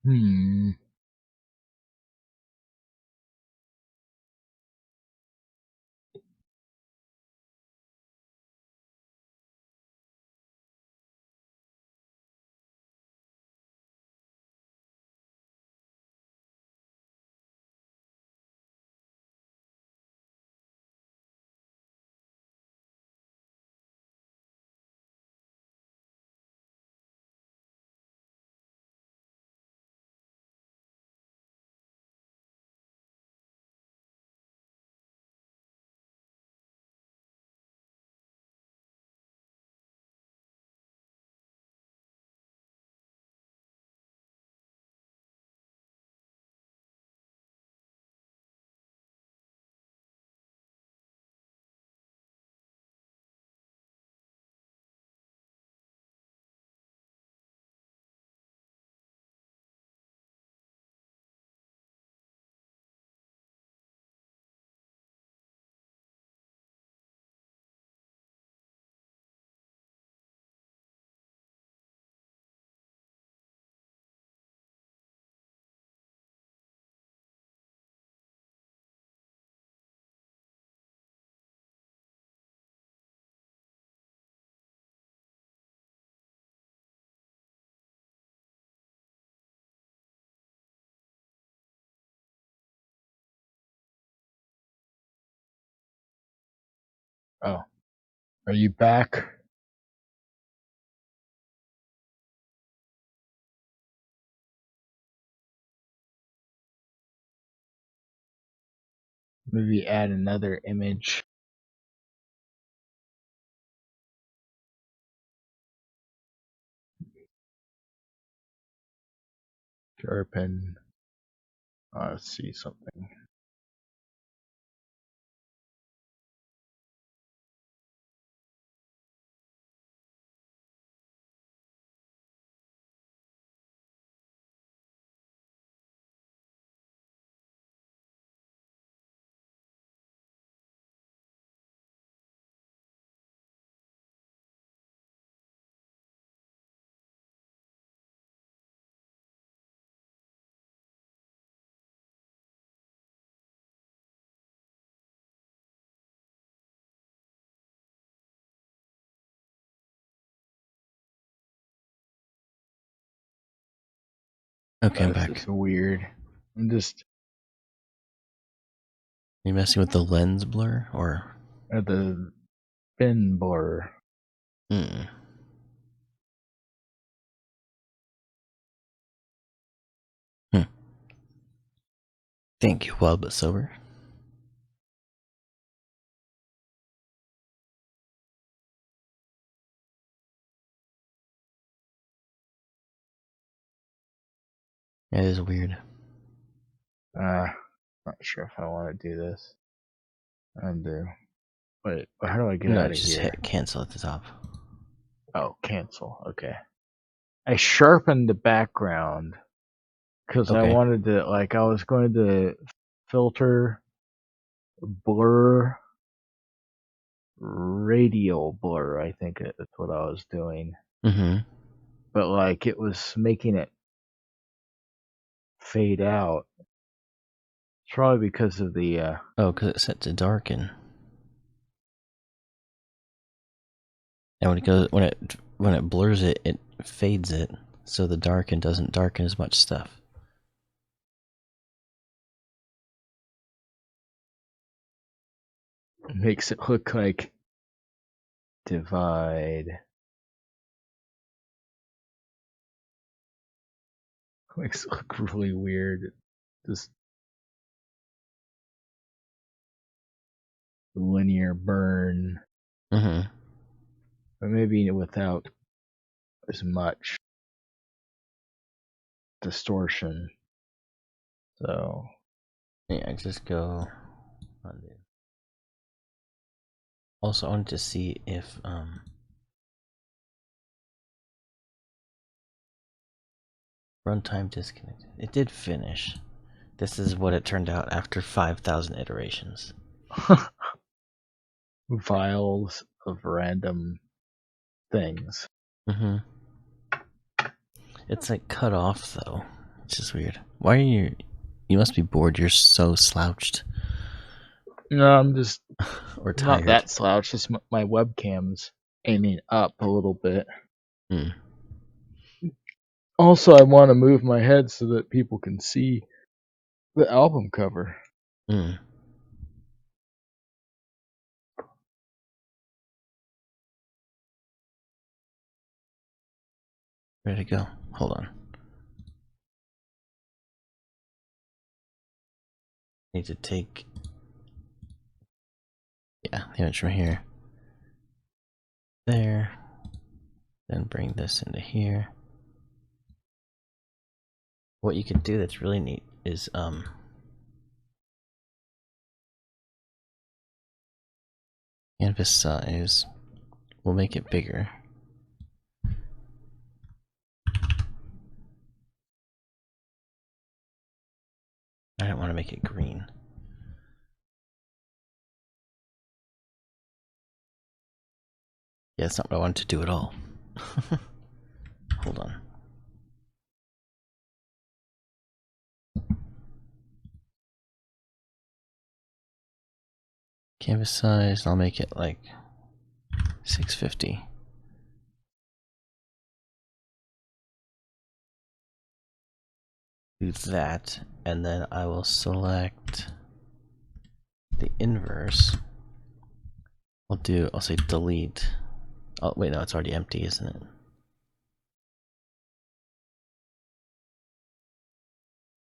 Hmm. Oh, are you back? Maybe add another image. Sharpen. Let's see something. Okay, I'm This back. is weird. I'm just You messing with the lens blur or? at the bin blur. Hmm. Thank you, Wild but Sober. It is weird. Not sure if I want to do this. Undo. Wait, how do I get No, out of just here? hit cancel at the top. Oh, cancel. Okay. I sharpened the background because I Okay. wanted to, like, I was going to filter, blur, radial blur, I think that's what I was doing. Mm-hmm. But, like, it was making it fade out. It's probably because of the, Oh, because it's set to darken. And when it blurs it, it fades it, so the darken doesn't darken as much stuff. it makes it look like divide. Makes it look really weird. Just linear burn. Mm-hmm. But maybe without as much distortion. So Yeah, just go undo. Also, I wanted to see if runtime disconnected. It did finish. This is what it turned out after 5,000 iterations. vials of random things. Mm-hmm. It's like cut off though. It's just weird. Why are you? You must be bored. You're so slouched No, I'm just or not tired. that slouched. Just my webcam's aiming up a little bit. Hmm. Also, I want to move my head so that people can see the album cover. Hmm. Ready to go? Hold on. Need to take. Yeah, the image from here. There. Then bring this into here. What you can do that's really neat is canvas size. We'll make it bigger. I don't want to make it green. Yeah, that's not what I wanted to do at all. Hold on. Canvas size, I'll make it like 650. Do that, and then I will select the inverse. I'll say delete. Oh, wait, no, it's already empty, isn't it?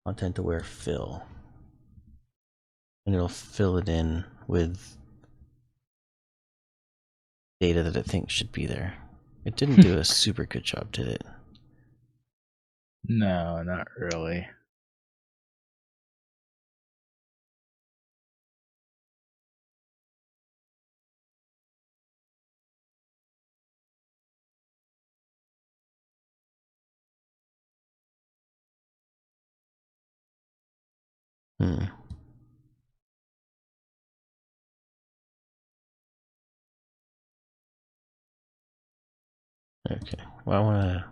Content aware fill. And it'll fill it in with data that it thinks should be there. It didn't do a super good job, did it? No, not really. Hmm. Okay. Well, I want to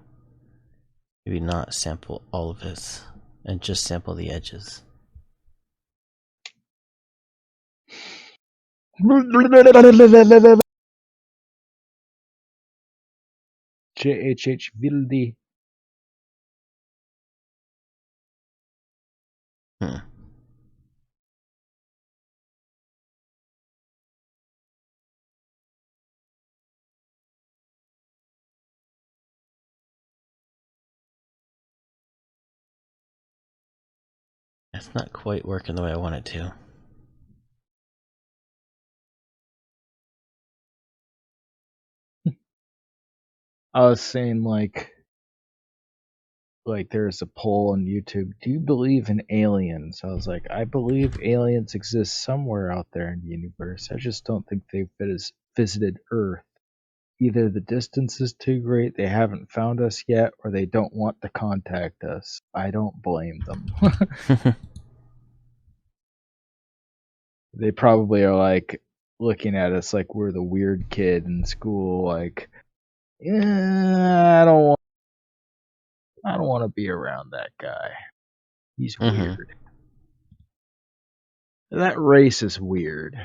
maybe not sample all of this and just sample the edges. JHH Wildy. Hmm. It's not quite working the way I want it to. I was saying like there's a poll on YouTube. Do you believe in aliens? I was like, I believe aliens exist somewhere out there in the universe. I just don't think they've visited Earth. Either the distance is too great, they haven't found us yet, or they don't want to contact us. I don't blame them. They probably are like looking at us like we're the weird kid in school, like, yeah, I don't want to be around that guy. He's weird. That race is weird.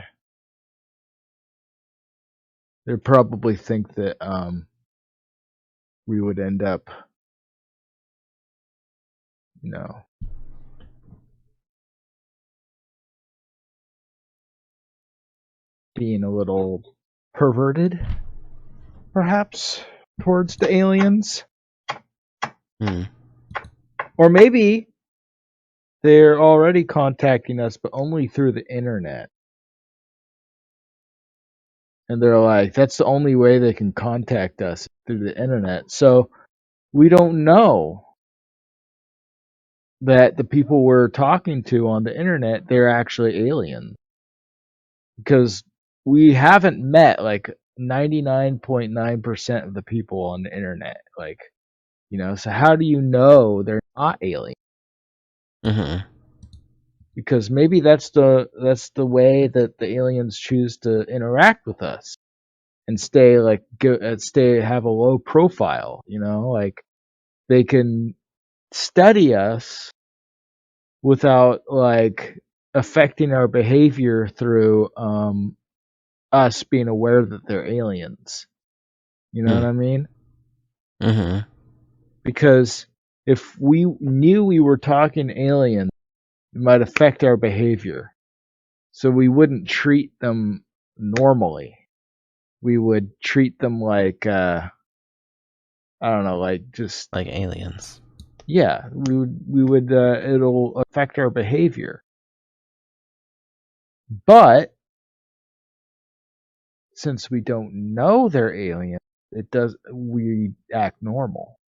They probably think that we would end up, you know, being a little perverted, perhaps, towards the aliens. Hmm. Or maybe they're already contacting us, but only through the internet. And they're like, that's the only way they can contact us, through the internet. So we don't know that the people we're talking to on the internet, they're actually aliens. Because we haven't met like 99.9% of the people on the internet. Like, so how do you know they're not aliens? Mm-hmm. Because maybe that's the way that the aliens choose to interact with us and stay have a low profile, like they can study us without like affecting our behavior through us being aware that they're aliens. You know what I mean? Mm-hmm. Because if we knew we were talking aliens, it might affect our behavior. So we wouldn't treat them normally. We would treat them like I don't know, like just Like aliens. yeah, we would it'll affect our behavior. But since we don't know they're aliens, we act normal.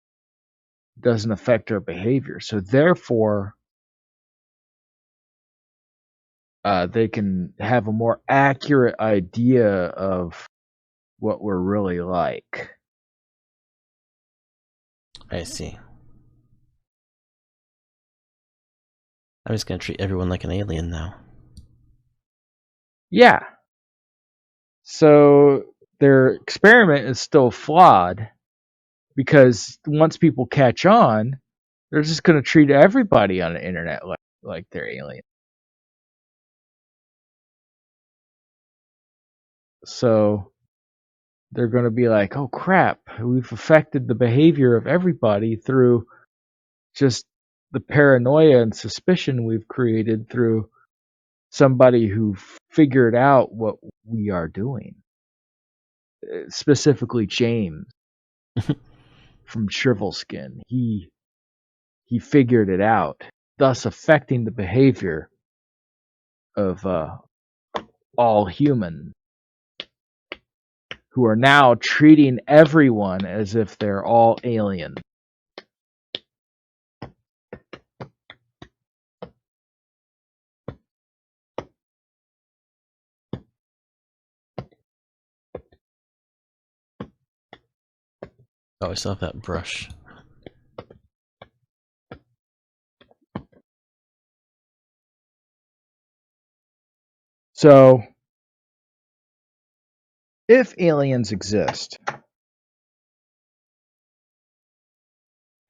It doesn't affect our behavior. So therefore they can have a more accurate idea of what we're really like. I see. I'm just gonna treat everyone like an alien now. Yeah. So their experiment is still flawed because once people catch on, they're just going to treat everybody on the internet like they're alien. So they're going to be like, "Oh crap, we've affected the behavior of everybody through just the paranoia and suspicion we've created through somebody who figured out what we are doing." Specifically James from Shrivelskyn. He figured it out, thus affecting the behavior of all humans, who are now treating everyone as if they're all aliens. Oh, I still have that brush. So, if aliens exist,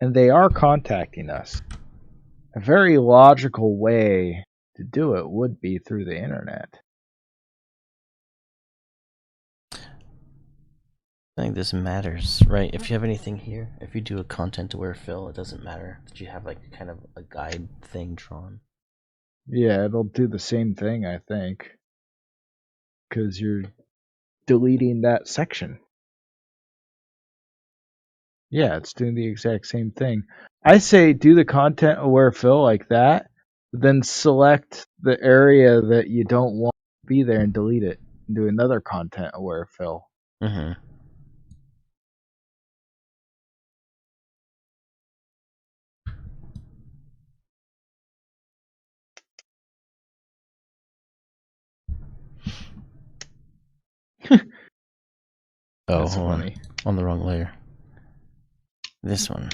and they are contacting us, a very logical way to do it would be through the internet. I think this matters, right? If you have anything here, if you do a content-aware fill, it doesn't matter that you have like kind of a guide thing drawn. Yeah, it'll do the same thing, I think, because you're deleting that section. Yeah, it's doing the exact same thing. I say do the content aware fill like that, then select the area that you don't want to be there and delete it. And do another content aware fill. Mm-hmm. Oh, That's hold funny. on the wrong layer. This one.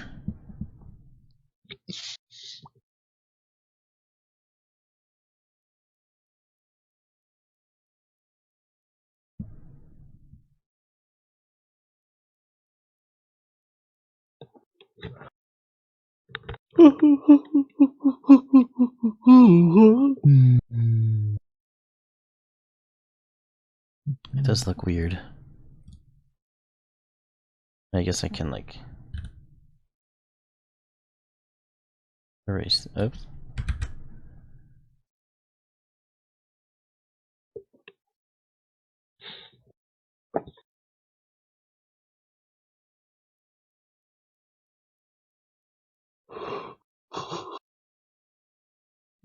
It does look weird. I guess I can like erase. Oops.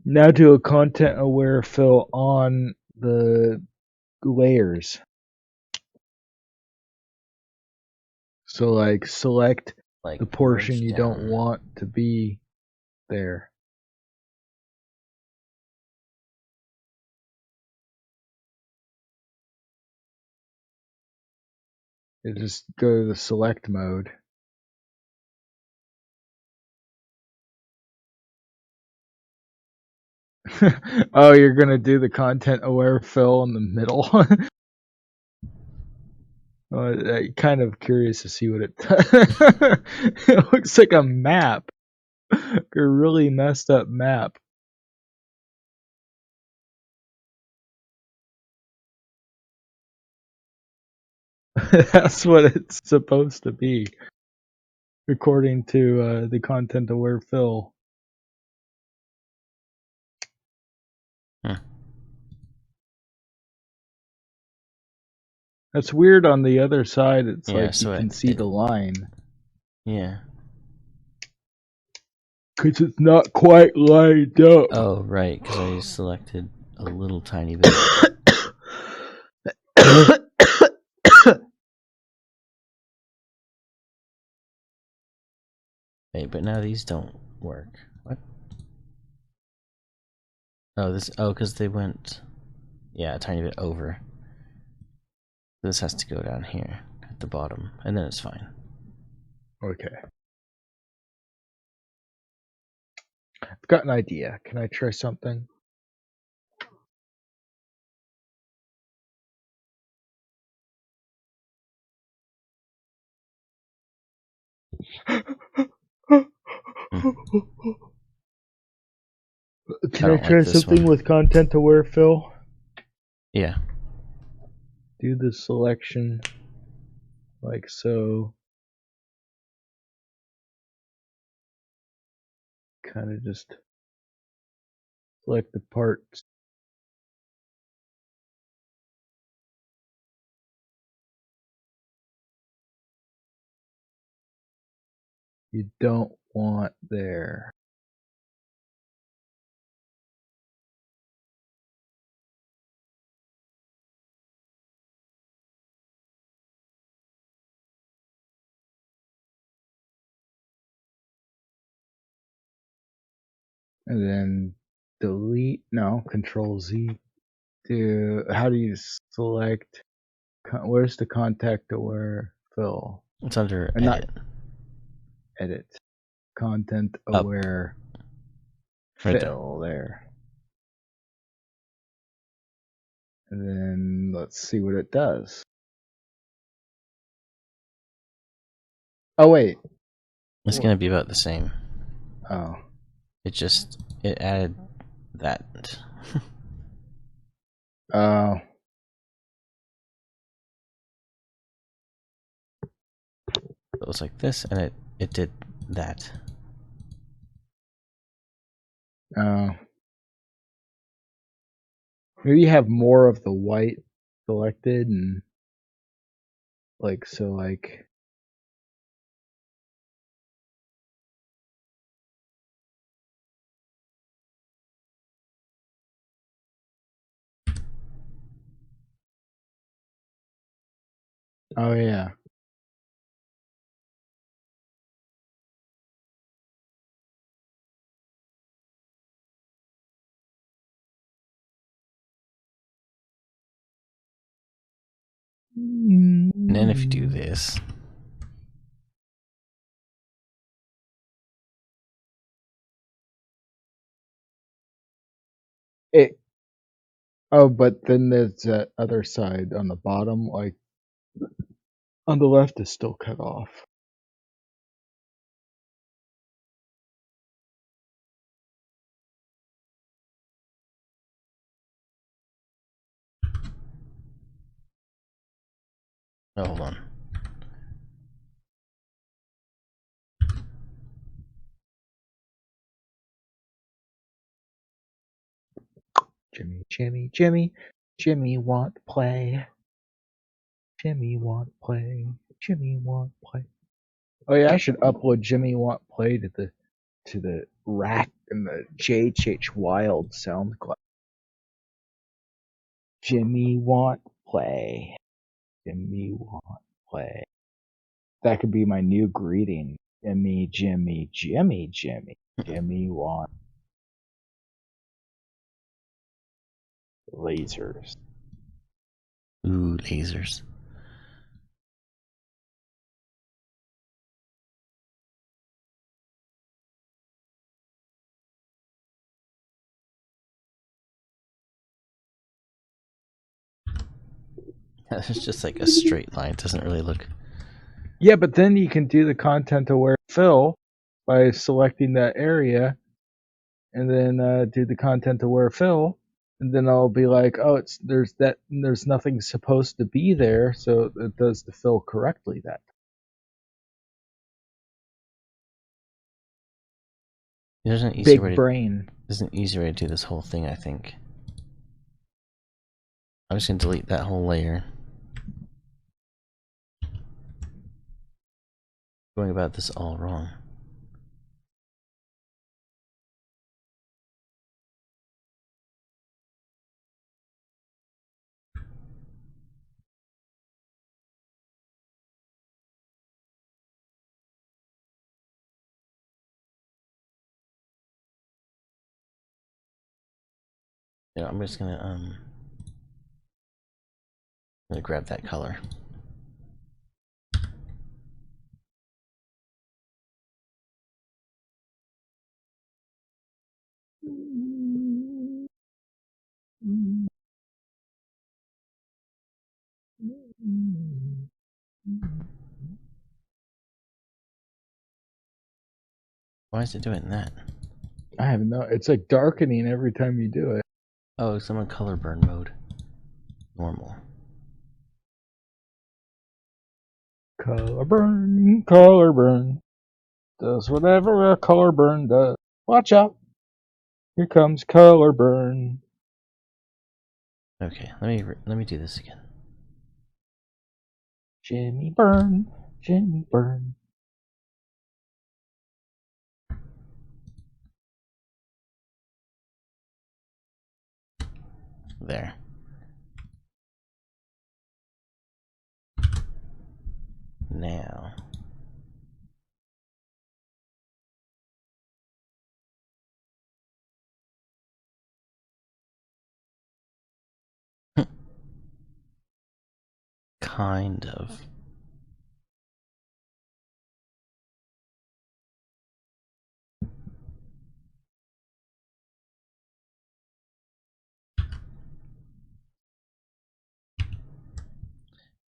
Now do a content aware fill on the layers. So like select Like the portion merge you down. don't want to be there. You just go to the select mode. Oh, you're gonna do the content aware fill in the middle. I'm kind of curious to see what it does. It looks like a map. A really messed up map. That's what it's supposed to be, according to the content aware Phil. That's weird. On the other side, it's Yeah, like so you can see the line. Yeah. Because it's not quite lined up. Oh, right, because I selected a little tiny bit. Hey, but now these don't work. What? Oh, because they went, yeah, a tiny bit over. This has to go down here at the bottom, and then it's fine. Okay. I've got an idea. Can I try something? Can I try something with content aware, Phil? Yeah. Do the selection like so. Kind of just select the parts. You don't want there. And then delete. No, Control Z. How do you select? Where's the contact aware Phil? It's under edit. Edit. Content aware Phil there. And then let's see what it does. Oh wait. It's gonna be about the same. Oh. It added that. Oh. It was like this, and it did that. Oh. Maybe you have more of the white selected and like so like oh yeah. And then if you do this, But then there's that other side on the bottom, like on the left is still cut off. oh, hold on. Jimmy want play. Jimmy want play. Jimmy want play. Oh yeah, I should upload Jimmy want play to the rack and the JHH Wild SoundCloud. Jimmy want play. Jimmy want play. That could be my new greeting. Jimmy want lasers. Ooh, lasers. It's just like a straight line. It doesn't really look. Yeah, but then you can do the content aware fill by selecting that area, and then do the content aware fill, and then I'll be like, oh, there's nothing supposed to be there, so it does the fill correctly. That There's an easier big way to, brain. there's an easier way to do this whole thing, I think. I'm just gonna delete that whole layer. Going about this all wrong. Yeah, I'm just gonna grab that color. Why is it doing that? I have no. It's like darkening every time you do it. Oh, it's on color burn mode. Normal. Color burn. Does whatever a color burn does. Watch out. Here comes color burn. Okay, let me do this again. Jimmy Burn. Jimmy Burn. There. Now. Kind of.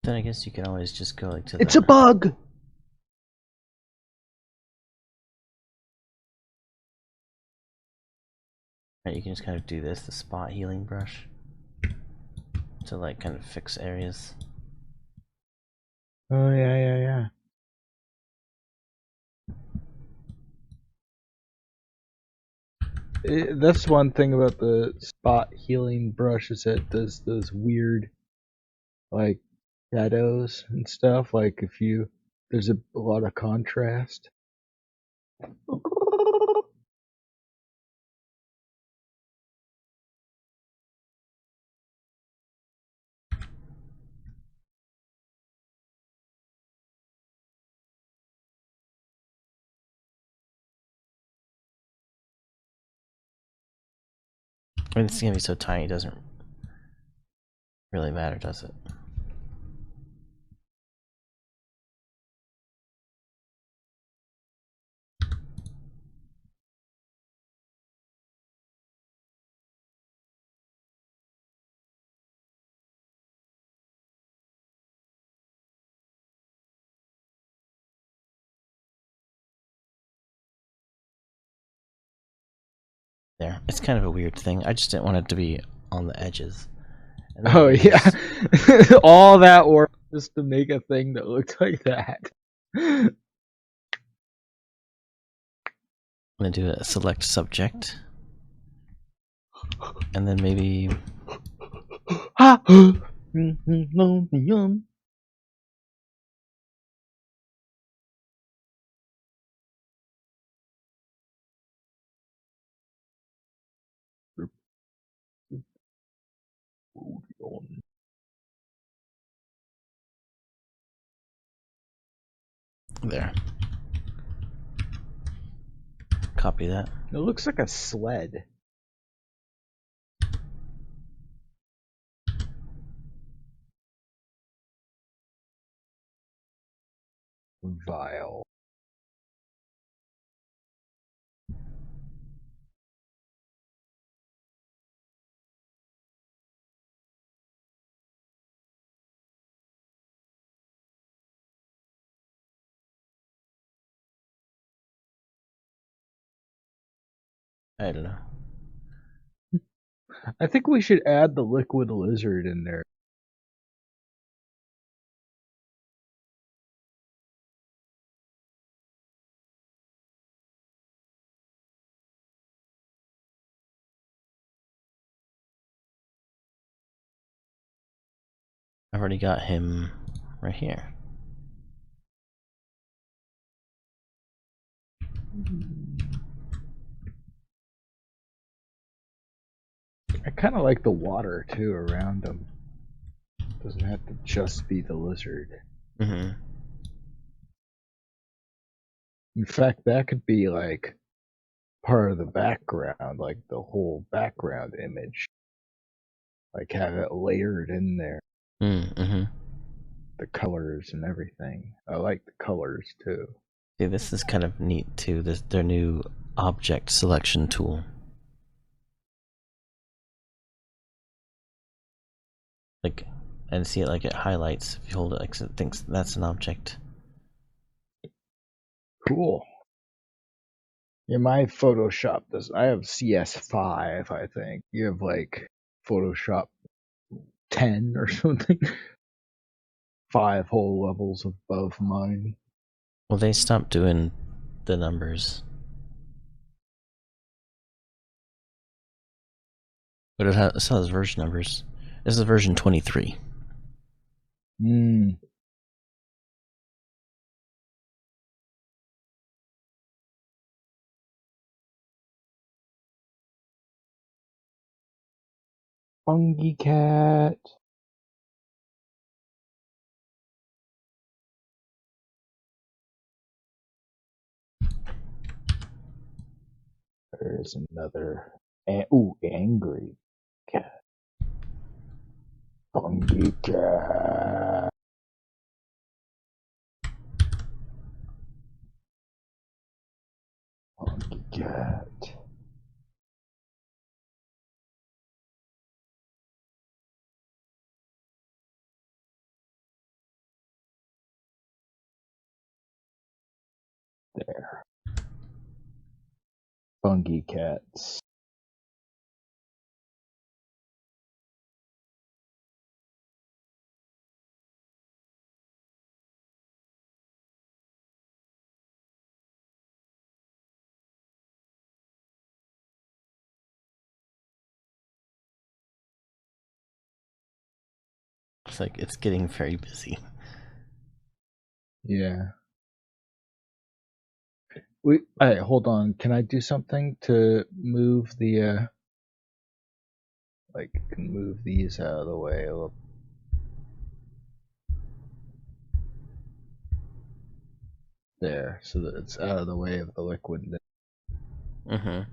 Then I guess you can always just go like to It's a bug. Right, you can just kind of do this, the spot healing brush, to like kind of fix areas. Oh yeah. That's one thing about the spot healing brush is that it does those weird, like, shadows and stuff. Like if there's a lot of contrast. I mean, this is gonna be so tiny, it doesn't really matter, does it? There. It's kind of a weird thing. I just didn't want it to be on the edges. And then Oh I'm yeah, just- all that work just to make a thing that looked like that. I'm gonna do a select subject. And then maybe Ha! there. Copy that. It looks like a sled. Vile. I don't know. I think we should add the liquid lizard in there. I've already got him right here. I kind of like the water too around him. Doesn't have to just be the lizard. Mm-hmm. In fact, that could be like part of the background, like the whole background image. Like have it layered in there, Mm-hmm. the colors and everything. I like the colors too. See, this is kind of neat too. This their new object selection tool. Like, and see it like it highlights if you hold it, like it thinks that's an object. Cool. Yeah, my Photoshop does. I have CS5, I think. You have like Photoshop 10 or something. 5 whole levels above mine. Well, they stopped doing the numbers. But it still has version numbers. This is version 23. Hmm. Fungi cat. There's another. Ooh, angry cat. Fungi cat. Fungi cat. There. Fungi cats. It's like it's getting very busy. Yeah. Alright, hold on. Can I do something to move the like can move these out of the way a little? There, so that it's out of the way of the liquid. Mm-hmm.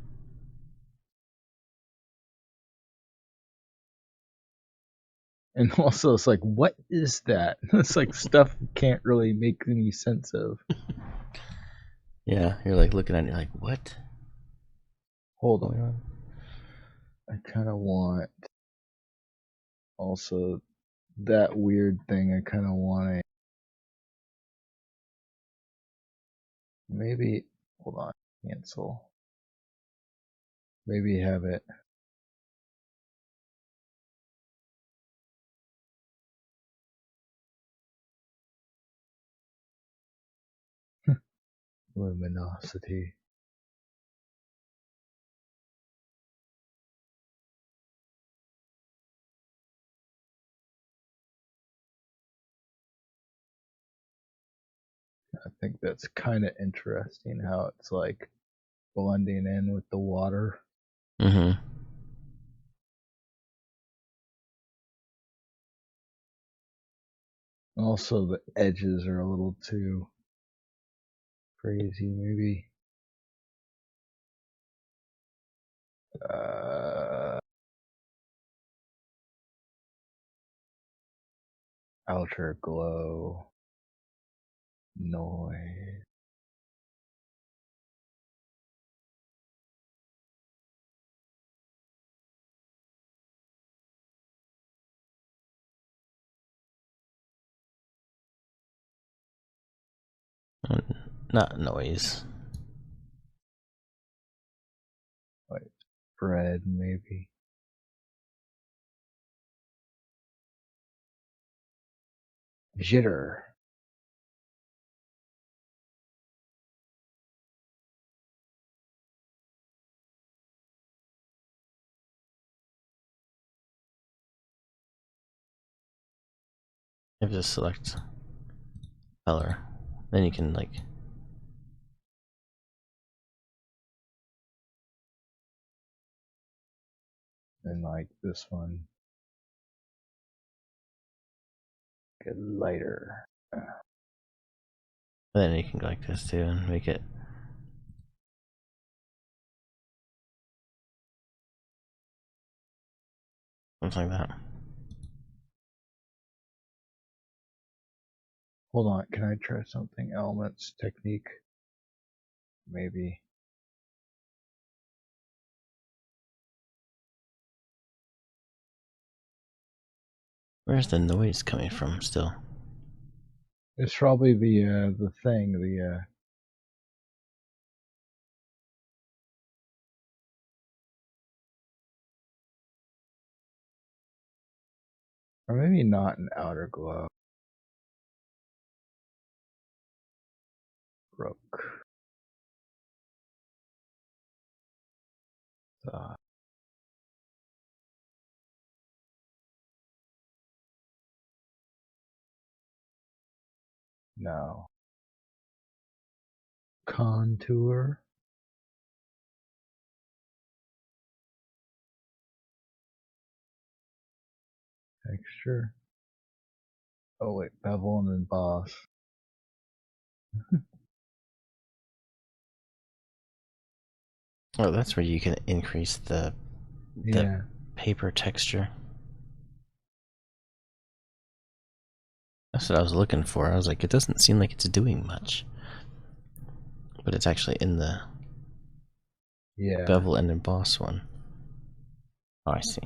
And also, it's like, what is that? It's like stuff you can't really make any sense of. Yeah, you're like looking at it, you're like, what? Hold on. I kind of want also that weird thing. I kind of want it. Maybe, hold on, cancel. Maybe have it. Luminosity. I think that's kind of interesting how it's like blending in with the water. Mm-hmm. Also, the edges are a little too crazy, maybe. Outer glow. Noise. Not noise. Wait, spread, maybe. Jitter. You have to select color. Then you can like And like this one. Get lighter. then you can go like this too and make it something like that. Hold on, can I try something? Elements, technique. Maybe. Where's the noise coming from still? It's probably the thing, or maybe not an outer glow. Broke. No. Contour. Texture. Oh wait, bevel and emboss. Oh, that's where you can increase the Yeah. paper texture. That's what I was looking for. I was like, it doesn't seem like it's doing much. But it's actually in the Yeah. bevel and emboss one. Oh, I see.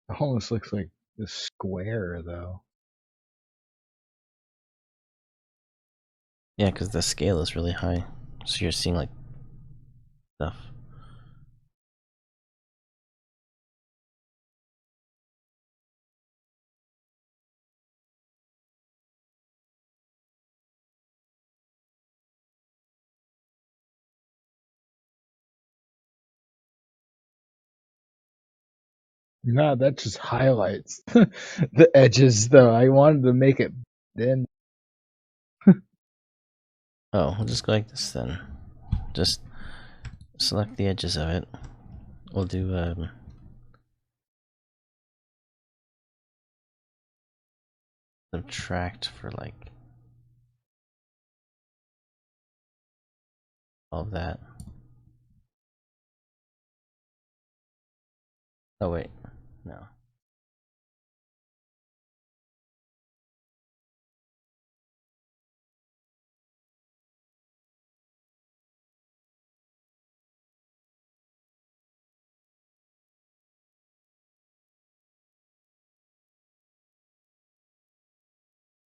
It almost looks like the square though. Yeah, because the scale is really high. So you're seeing like stuff. No, that just highlights the edges though. I wanted to make it thin. Oh, we'll just go like this then. Just select the edges of it. We'll do subtract for like all of that. Oh wait, no.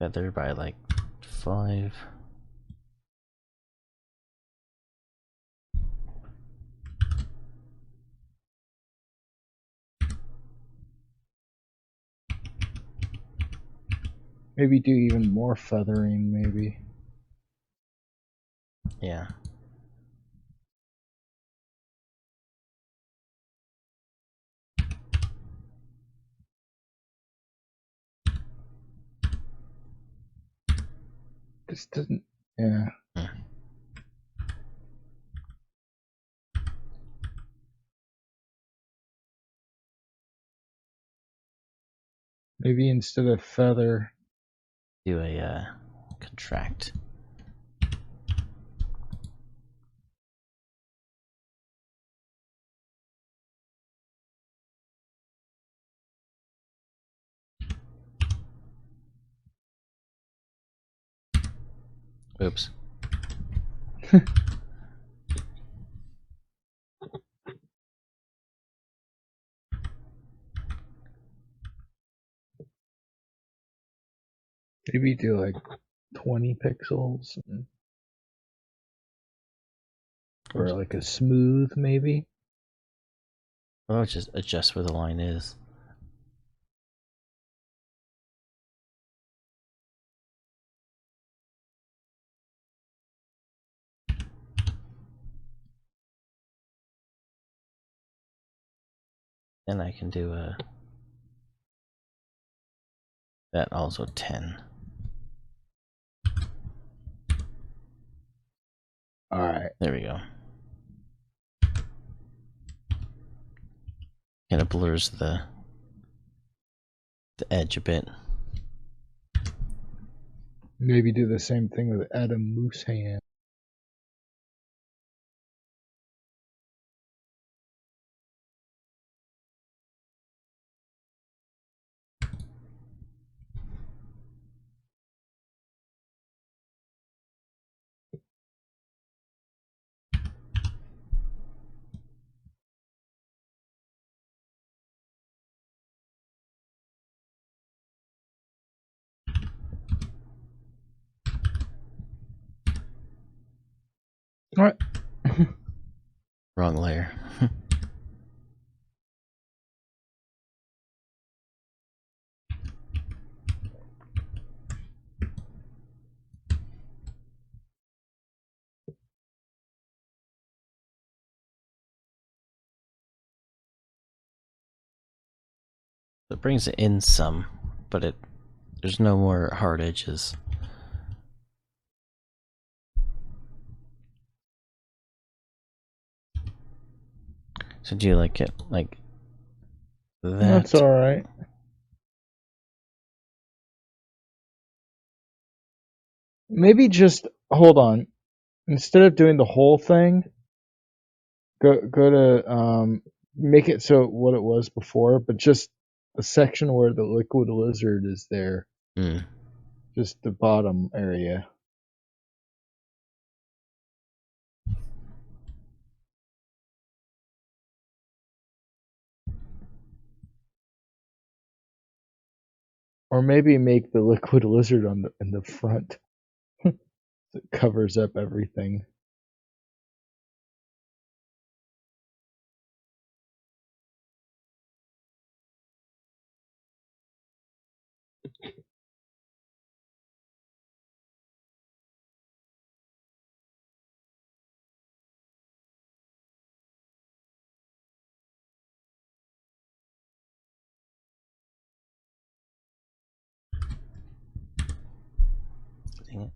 Feather by like 5. Maybe do even more feathering, maybe. Yeah. This doesn't, yeah. Maybe instead of feather, Do a contract. Oops. Maybe do like 20 pixels, or like a smooth, maybe. I'll just adjust where the line is. Then I can do that also 10. Alright. There we go. Kind of blurs the edge a bit. Maybe do the same thing with Adam Moose Hand. What? Wrong layer. It brings it in some, but there's no more hard edges. So do you like it like that? That's alright. Maybe just hold on. Instead of doing the whole thing, go to make it so what it was before, but just the section where the liquid lizard is there. Just the bottom area. Or maybe make the liquid lizard in the front. It covers up everything.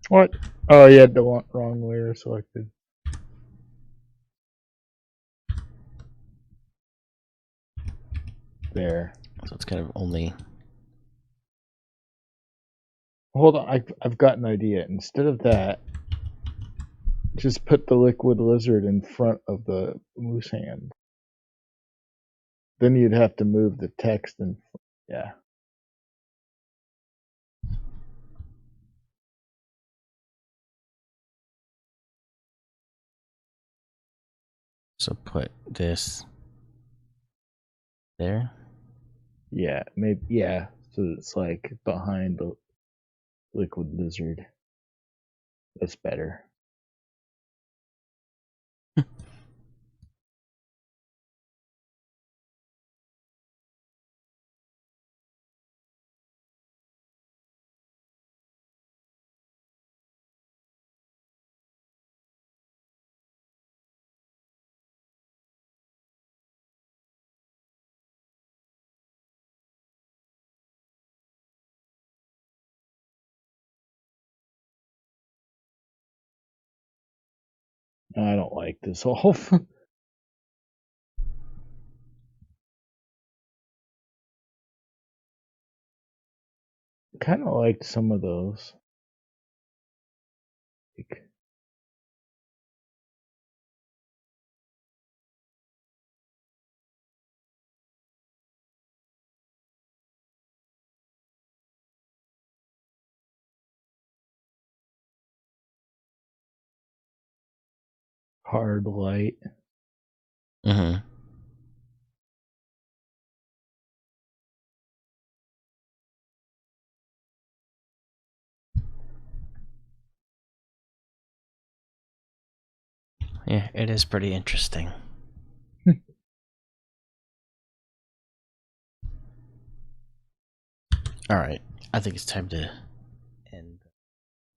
What? Oh, yeah, the wrong layer selected. There. So it's kind of only. Hold on, I've got an idea. Instead of that, just put the liquid lizard in front of the moose hand. Then you'd have to move the text and yeah. So put this there. Yeah, maybe yeah. So it's like behind the liquid lizard. That's better. I don't like this all. Kind of liked some of those. Like, hard light. Yeah, it is pretty interesting. Alright, I think it's time to end.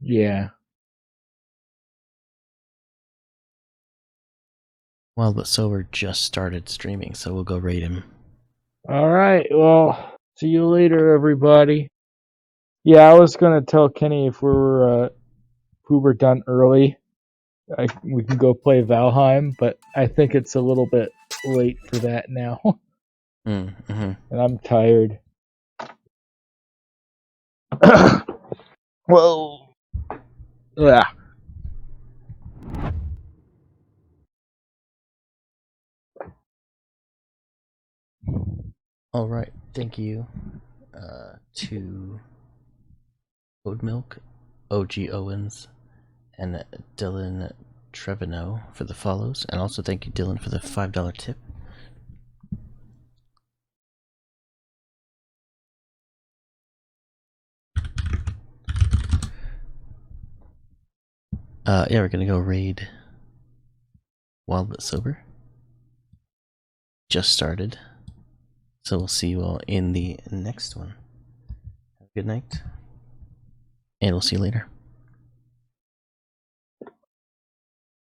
Yeah. Well, but Sober just started streaming, so we'll go raid him. All right. Well, see you later, everybody. Yeah, I was gonna tell Kenny if we were done early, we can go play Valheim, but I think it's a little bit late for that now, Mm-hmm. and I'm tired. Well, yeah. Alright, thank you to Oat Milk, OG Owens, and Dylan Trevino for the follows, and also thank you, Dylan, for the $5 tip. Yeah, we're gonna go raid Wild But Sober. Just started. So we'll see you all in the next one. Have a good night. And we'll see you later.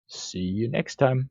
See you next time.